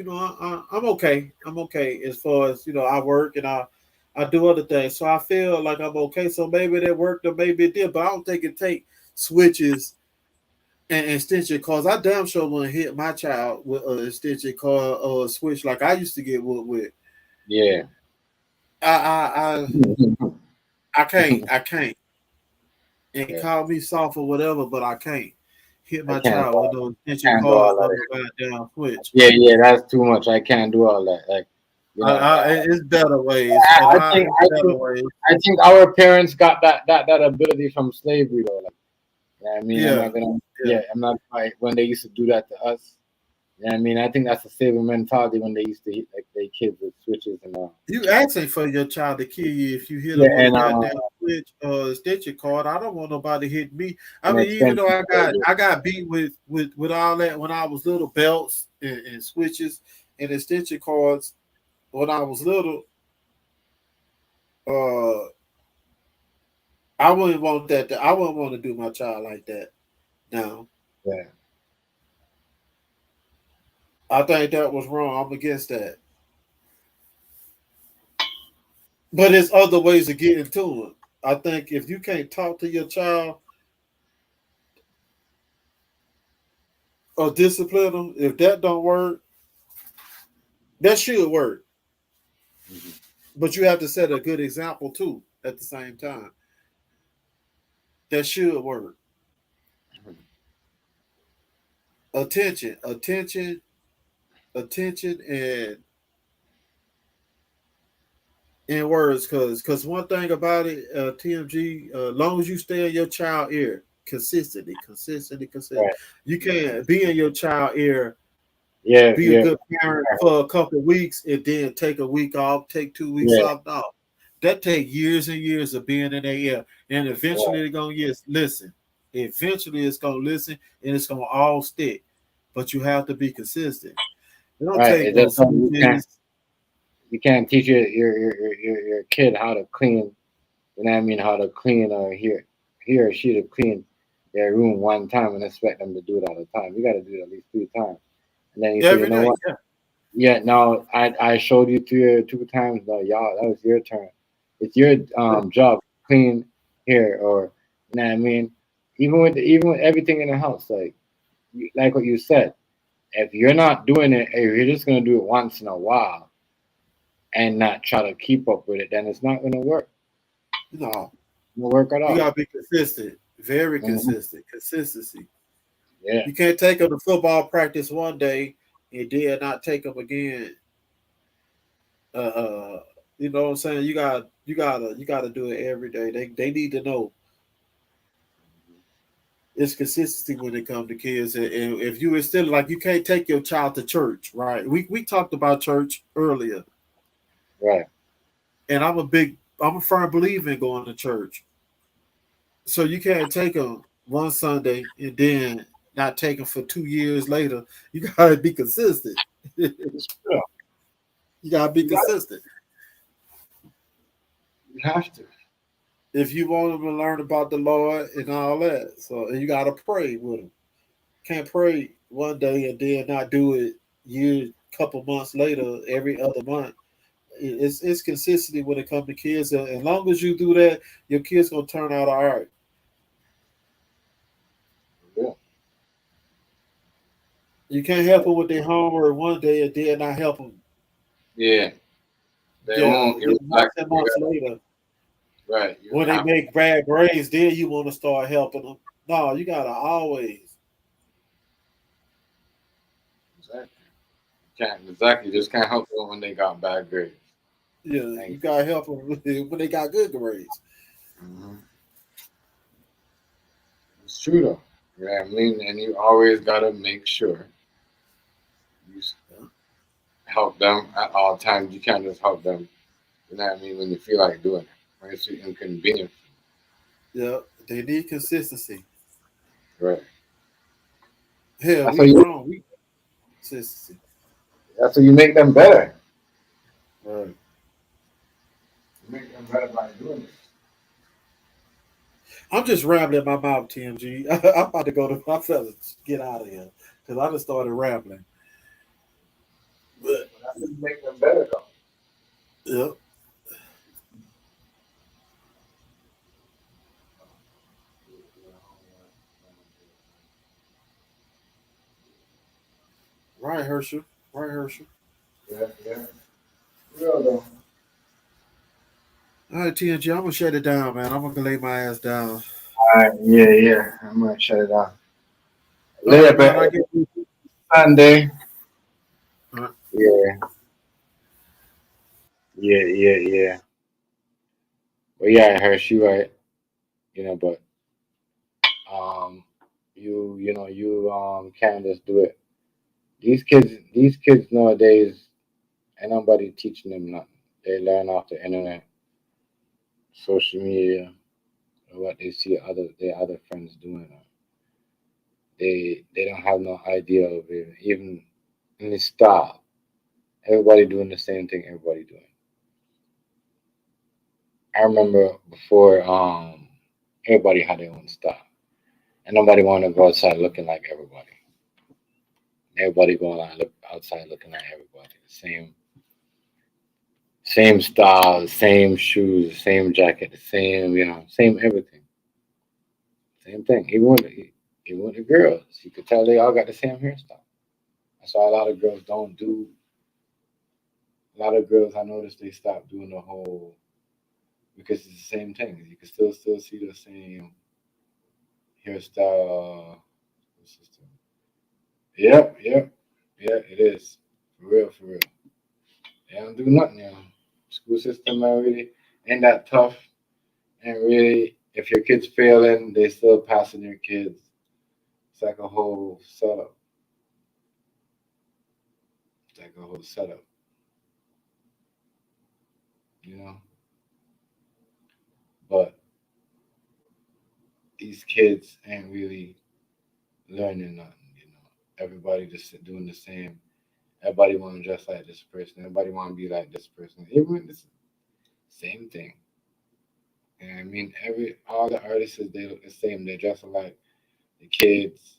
I'm okay. I'm okay as far as I work and I do other things, so I feel like I'm okay. So maybe that worked or maybe it did, but I don't think it take switches and extension cords. I damn sure wouldn't hit my child with an extension cord or a switch like I used to get with. Yeah. I can't. And call me soft or whatever, but I can't hit my child with no extension cords or no goddamn switch. Yeah, that's too much. I can't do all that. Like, it's better ways. I think our parents got that ability from slavery though. Like, I mean, I'm not like when they used to do that to us. I mean, I think that's a slavery mentality when they used to hit like their kids with switches and all. You asking for your child to kill you if you hit them with a goddamn switch or extension cord. I don't want nobody hitting me. I mean, even though I got beat with all that when I was little, belts and switches and extension cords when I was little. I wouldn't want that. I wouldn't want to do my child like that. Now. Yeah. I think that was wrong. I'm against that. But there's other ways of getting to it. I think if you can't talk to your child or discipline them, if that don't work, that should work. Mm-hmm. But you have to set a good example too at the same time. That should work. Mm-hmm. Attention, and words, because one thing about it, TMG, as long as you stay in your child ear consistently, right. You can't be in your child ear, be a good parent for a couple of weeks and then take a week off, take 2 weeks off. No, that take years and years of being in their ear, and eventually they're gonna listen. Eventually, it's gonna listen and it's gonna all stick, but you have to be consistent. It don't take no you can't teach your kid how to clean, you know what I mean, how to clean or he or she to clean their room one time and expect them to do it all the time. You got to do it at least 3 times. And then you say, you know what? Yeah, no, I showed you 2 times, but y'all, that was your turn. It's your job to clean here, or you know what I mean? Even with everything in the house, like what you said, if you're not doing it, if you're just gonna do it once in a while and not try to keep up with it, then it's not gonna work. No, it won't work at all. You gotta be consistent, very consistent, consistency. Yeah, you can't take them to football practice one day and then not take them again. You know what I'm saying? You gotta do it every day. They need to know. It's consistency when it comes to kids. And if you instill like you can't take your child to church, right? We talked about church earlier. Right. And I'm a firm believer in going to church. So you can't take them one Sunday and then not take them for 2 years later. You gotta be consistent. You gotta be consistent. You have to. If you want them to learn about the Lord and all that. So and you gotta pray with them. Can't pray one day and then not do it couple months later, every other month. It's consistency when it comes to kids. As long as you do that, your kids gonna turn out all right. Yeah. You can't help them with their homework one day and then not help them. Yeah. They won't. Months later. Right. When they make bad grades, then you want to start helping them. No, you gotta always. Exactly. Just can't help them when they got bad grades. Yeah, you gotta help them when they got good grades. Mm-hmm. It's true though. Yeah, I mean, and you always gotta make sure you help them at all times. You can't just help them. You know what I mean? When you feel like doing it, when it's inconvenient. Yeah, they need consistency. Right. Hell, we wrong. Consistency. That's how you make them better. Right. You make them better by doing it. I'm just rambling my mouth, TMG. I'm about to go to my fellas. Get out of here. Because I just started rambling. But that doesn't make them better though. yeah. Right, Herschel. Right, Herschel. Yeah, yeah. Real though. All right, TNG, I'm gonna shut it down, man. I'm gonna lay my ass down. All right, yeah, yeah. I'm gonna shut it off. All Later, right, man. I but get you. Sunday. All right. Yeah, yeah, yeah, yeah. But yeah, I heard she right. But um, you can't just do it. These kids nowadays, ain't nobody teaching them nothing. They learn off the internet, social media, or what they see their other friends doing. They don't have no idea of it. Even in the style, everybody doing the same thing. Everybody doing. I remember before everybody had their own style, and nobody wanted to go outside looking like everybody. Everybody going out look outside looking like everybody. The same style, the same shoes, the same jacket, the same everything. Same thing. Even with the girls, you could tell they all got the same hairstyle. That's why a lot of girls don't do. A lot of girls, I noticed they stopped doing the whole because it's the same thing. You can still see the same hairstyle. System. Yep, yep, yeah. It is for real, for real. They don't do nothing now. School system ain't that tough. And really, if your kid's failing, they still passing your kids. It's like a whole setup. It's like a whole setup, you know. But these kids ain't really learning nothing, you know. Everybody just doing the same. Everybody want to dress like this person. Everybody want to be like this person. Even the same thing. And I mean, all the artists they look the same. They dress alike. The kids,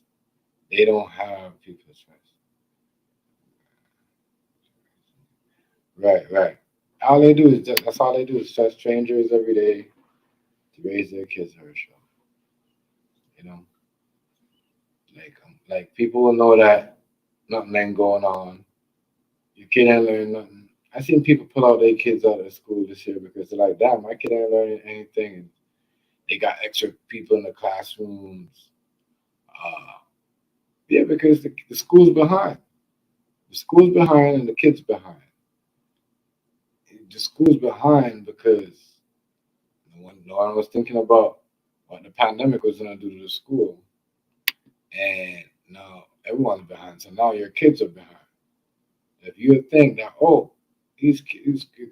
they don't have people's choice. Right, right. All they do is that's all they do is trust strangers every day to raise their kids. Herschel, you know, like people will know that nothing ain't going on. Your kid ain't learning nothing. I seen people pull out their kids out of school this year because they're like, "Damn, my kid ain't learning anything." And they got extra people in the classrooms. Uh, yeah, because the school's behind. The school's behind and the kids behind. The school's behind because no one was thinking about what the pandemic was going to do to the school. And now everyone's behind. So now your kids are behind. If you think that, oh, your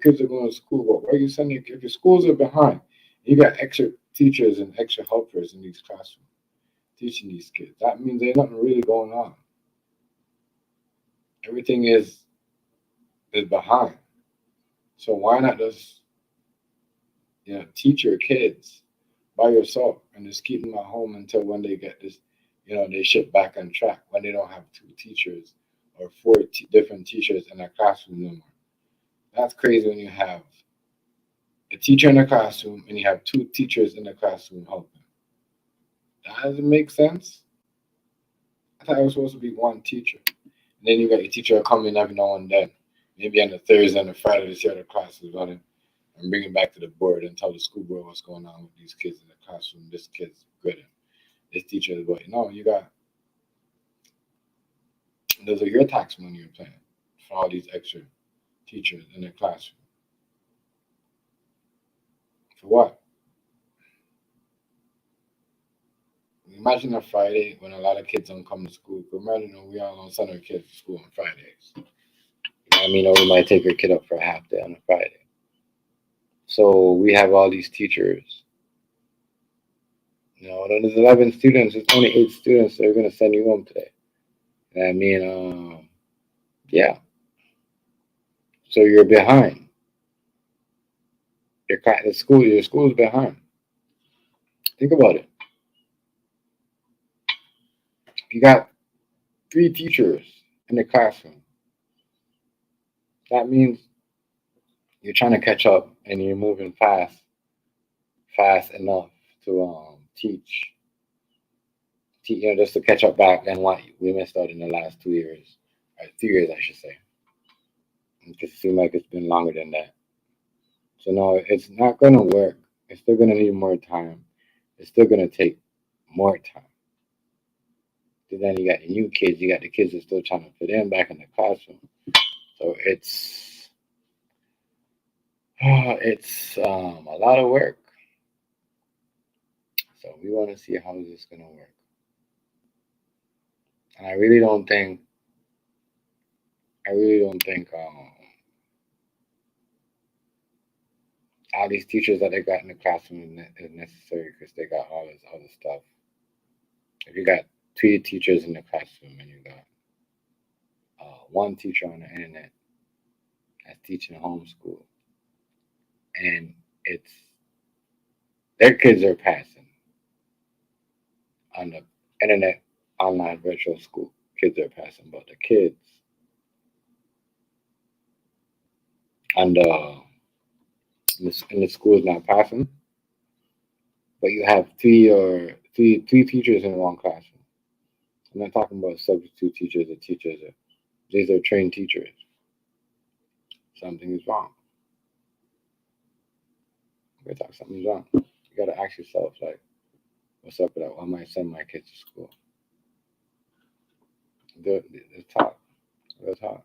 kids are going to school, well, where are you sending if your schools are behind, you got extra teachers and extra helpers in these classrooms teaching these kids. That means there's nothing really going on. Everything is behind. So why not just teach your kids by yourself and just keep them at home until when they get this, they ship back on track when they don't have two teachers or four different teachers in a classroom no more. That's crazy when you have a teacher in the classroom and you have two teachers in the classroom helping. That doesn't make sense. I thought it was supposed to be one teacher. And then you got your teacher coming every now and then, maybe on the Thursday and the Friday to see how the class is running and bring it back to the board and tell the school board what's going on with these kids in the classroom. This kid's good. This teacher is good. No, those are your tax money you're paying for all these extra teachers in the classroom. For what? Imagine a Friday when a lot of kids don't come to school. Imagine when we all don't send our kids to school on Fridays. I mean, or we might take our kid up for a half day on a Friday. So we have all these teachers. When there's 11 students, it's only 8 students that are going to send you home today. I mean, yeah. So you're behind. Your school's behind. Think about it. You got 3 teachers in the classroom. That means you're trying to catch up and you're moving fast enough to teach, just to catch up back and what we missed out in the last 2 years, or 3 years, I should say. Because it seems like it's been longer than that. So no, it's not gonna work. It's still gonna need more time. It's still gonna take more time. So then you got the new kids. You got the kids that are still trying to fit in back in the classroom. So it's a lot of work. So we want to see how this is gonna work. And I really don't think all these teachers that they got in the classroom is necessary because they got all this other stuff. If you got 3 teachers in the classroom and you got one teacher on the internet that's teaching homeschool, and it's their kids are passing on the internet, online virtual school. Kids are passing, but the kids and in the school is not passing. But you have three teachers in one classroom. I'm not talking about substitute teachers or teachers. These are trained teachers. Something is wrong. Something's wrong. You gotta ask yourself, like, what's up with that? Why am I sending my kids to school? It's talk. It's talk.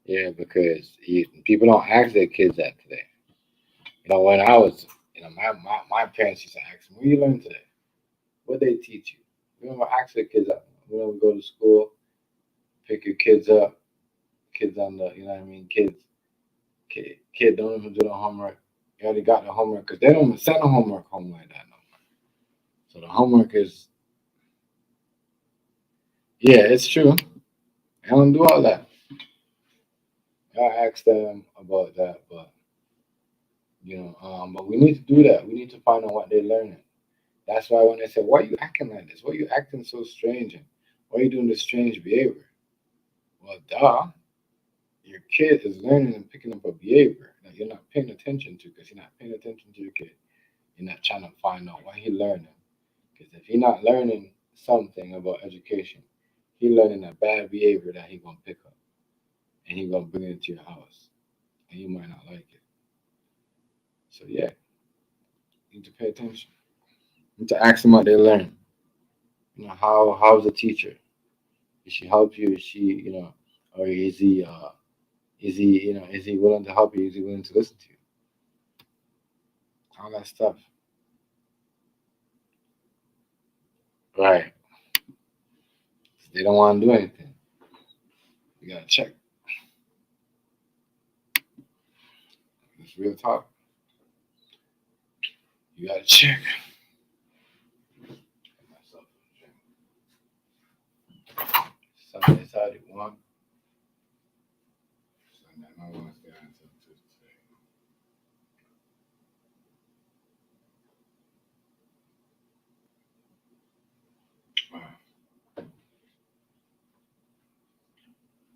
Yeah, because people don't ask their kids that today. When I was, my parents used to ask me, "What you learn today? What they teach you?" We don't ask their kids that. We don't go to school, pick your kids up, kids on the, you know what I mean? Kid don't even do the homework. You already got the homework because they don't even send the homework home like that no more. So the homework is, yeah, it's true. I don't do all that. I ask them about that, but but we need to do that. We need to find out what they're learning. That's why when they say, "Why are you acting like this? Why are you acting so strange? And why are you doing this strange behavior?" Well, duh. Your kid is learning and picking up a behavior that you're not paying attention to because you're not paying attention to your kid. You're not trying to find out why he's learning. Because if he's not learning something about education, he's learning a bad behavior that he's gonna pick up and he's gonna bring it into your house, and you might not like it. So yeah, you need to pay attention. You need to ask them what they learn. How's the teacher? Does she help you? Is she, or is he willing to help you? Is he willing to listen to you? All that stuff. Right. They don't want to do anything. You gotta check. It's real talk. You gotta check. Somebody decided one.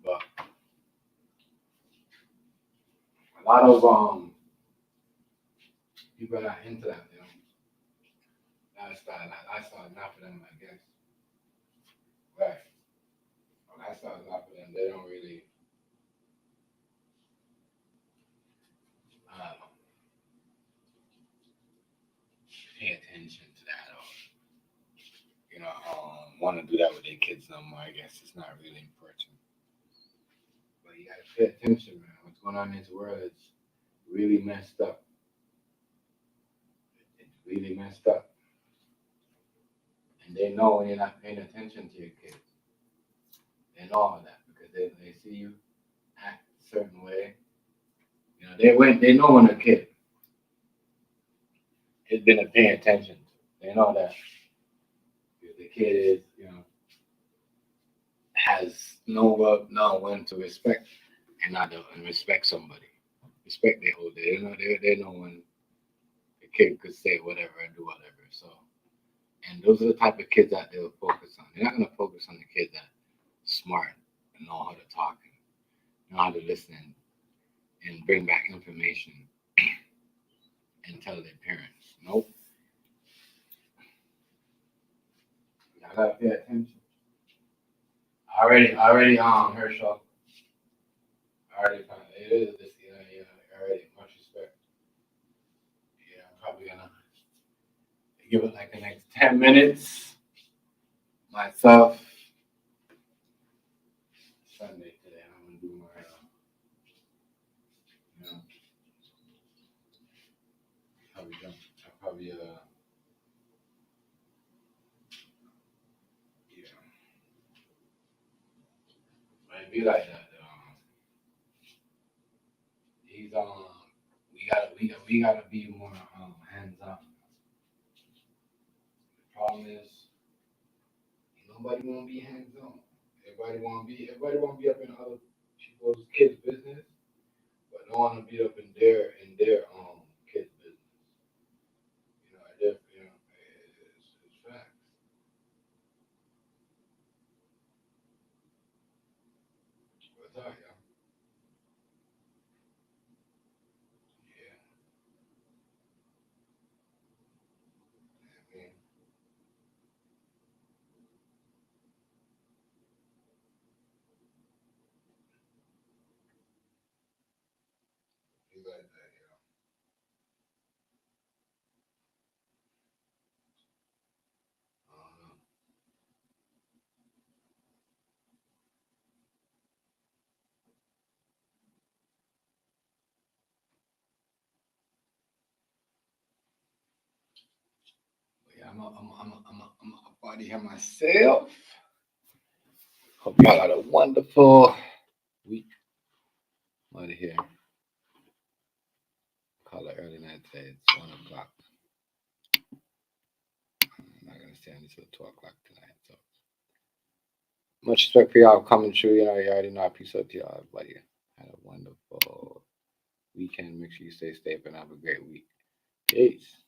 But a lot of people are not into that, Lifestyle not for them, I guess. Right. Lifestyle not for them. They don't really uh, pay attention to that or want to do that with their kids no more. I guess it's not really important. But you gotta pay attention, man. What's going on in this world is really messed up. It's really messed up. And they know when you're not paying attention to your kids. They know all that because they see you act a certain way. They know when a kid has been paying attention. They know that if the kid is, has know when to respect and not to respect somebody. respect their older. They know when the kid could say whatever and do whatever. So, and those are the type of kids that they'll focus on. They're not gonna focus on the kids that smart and know how to talk and know how to listen and bring back information and tell their parents. Nope. I gotta pay attention. Already, Herschel. Already found it is this, already much respect. Yeah, I'm probably gonna give it like the next 10 minutes myself. Sunday today, I'm gonna do my, probably, might be like that. He's we gotta be more hands on. The problem is nobody wanna be hands on. Everybody wanna be up in other people's kids' business, but don't wanna be up in their kids' business. It's facts. What's up, y'all? Yeah. I mean, you like that, y'all. Yeah, I'm a party here myself. Hope y'all had a wonderful week. I'm out of here. Call it early night today. It's 1 o'clock. I'm not gonna stay until 2 o'clock tonight. So much respect for y'all coming through. You already know. Peace out to y'all, buddy. Had a wonderful weekend. Make sure you stay safe and have a great week. Peace.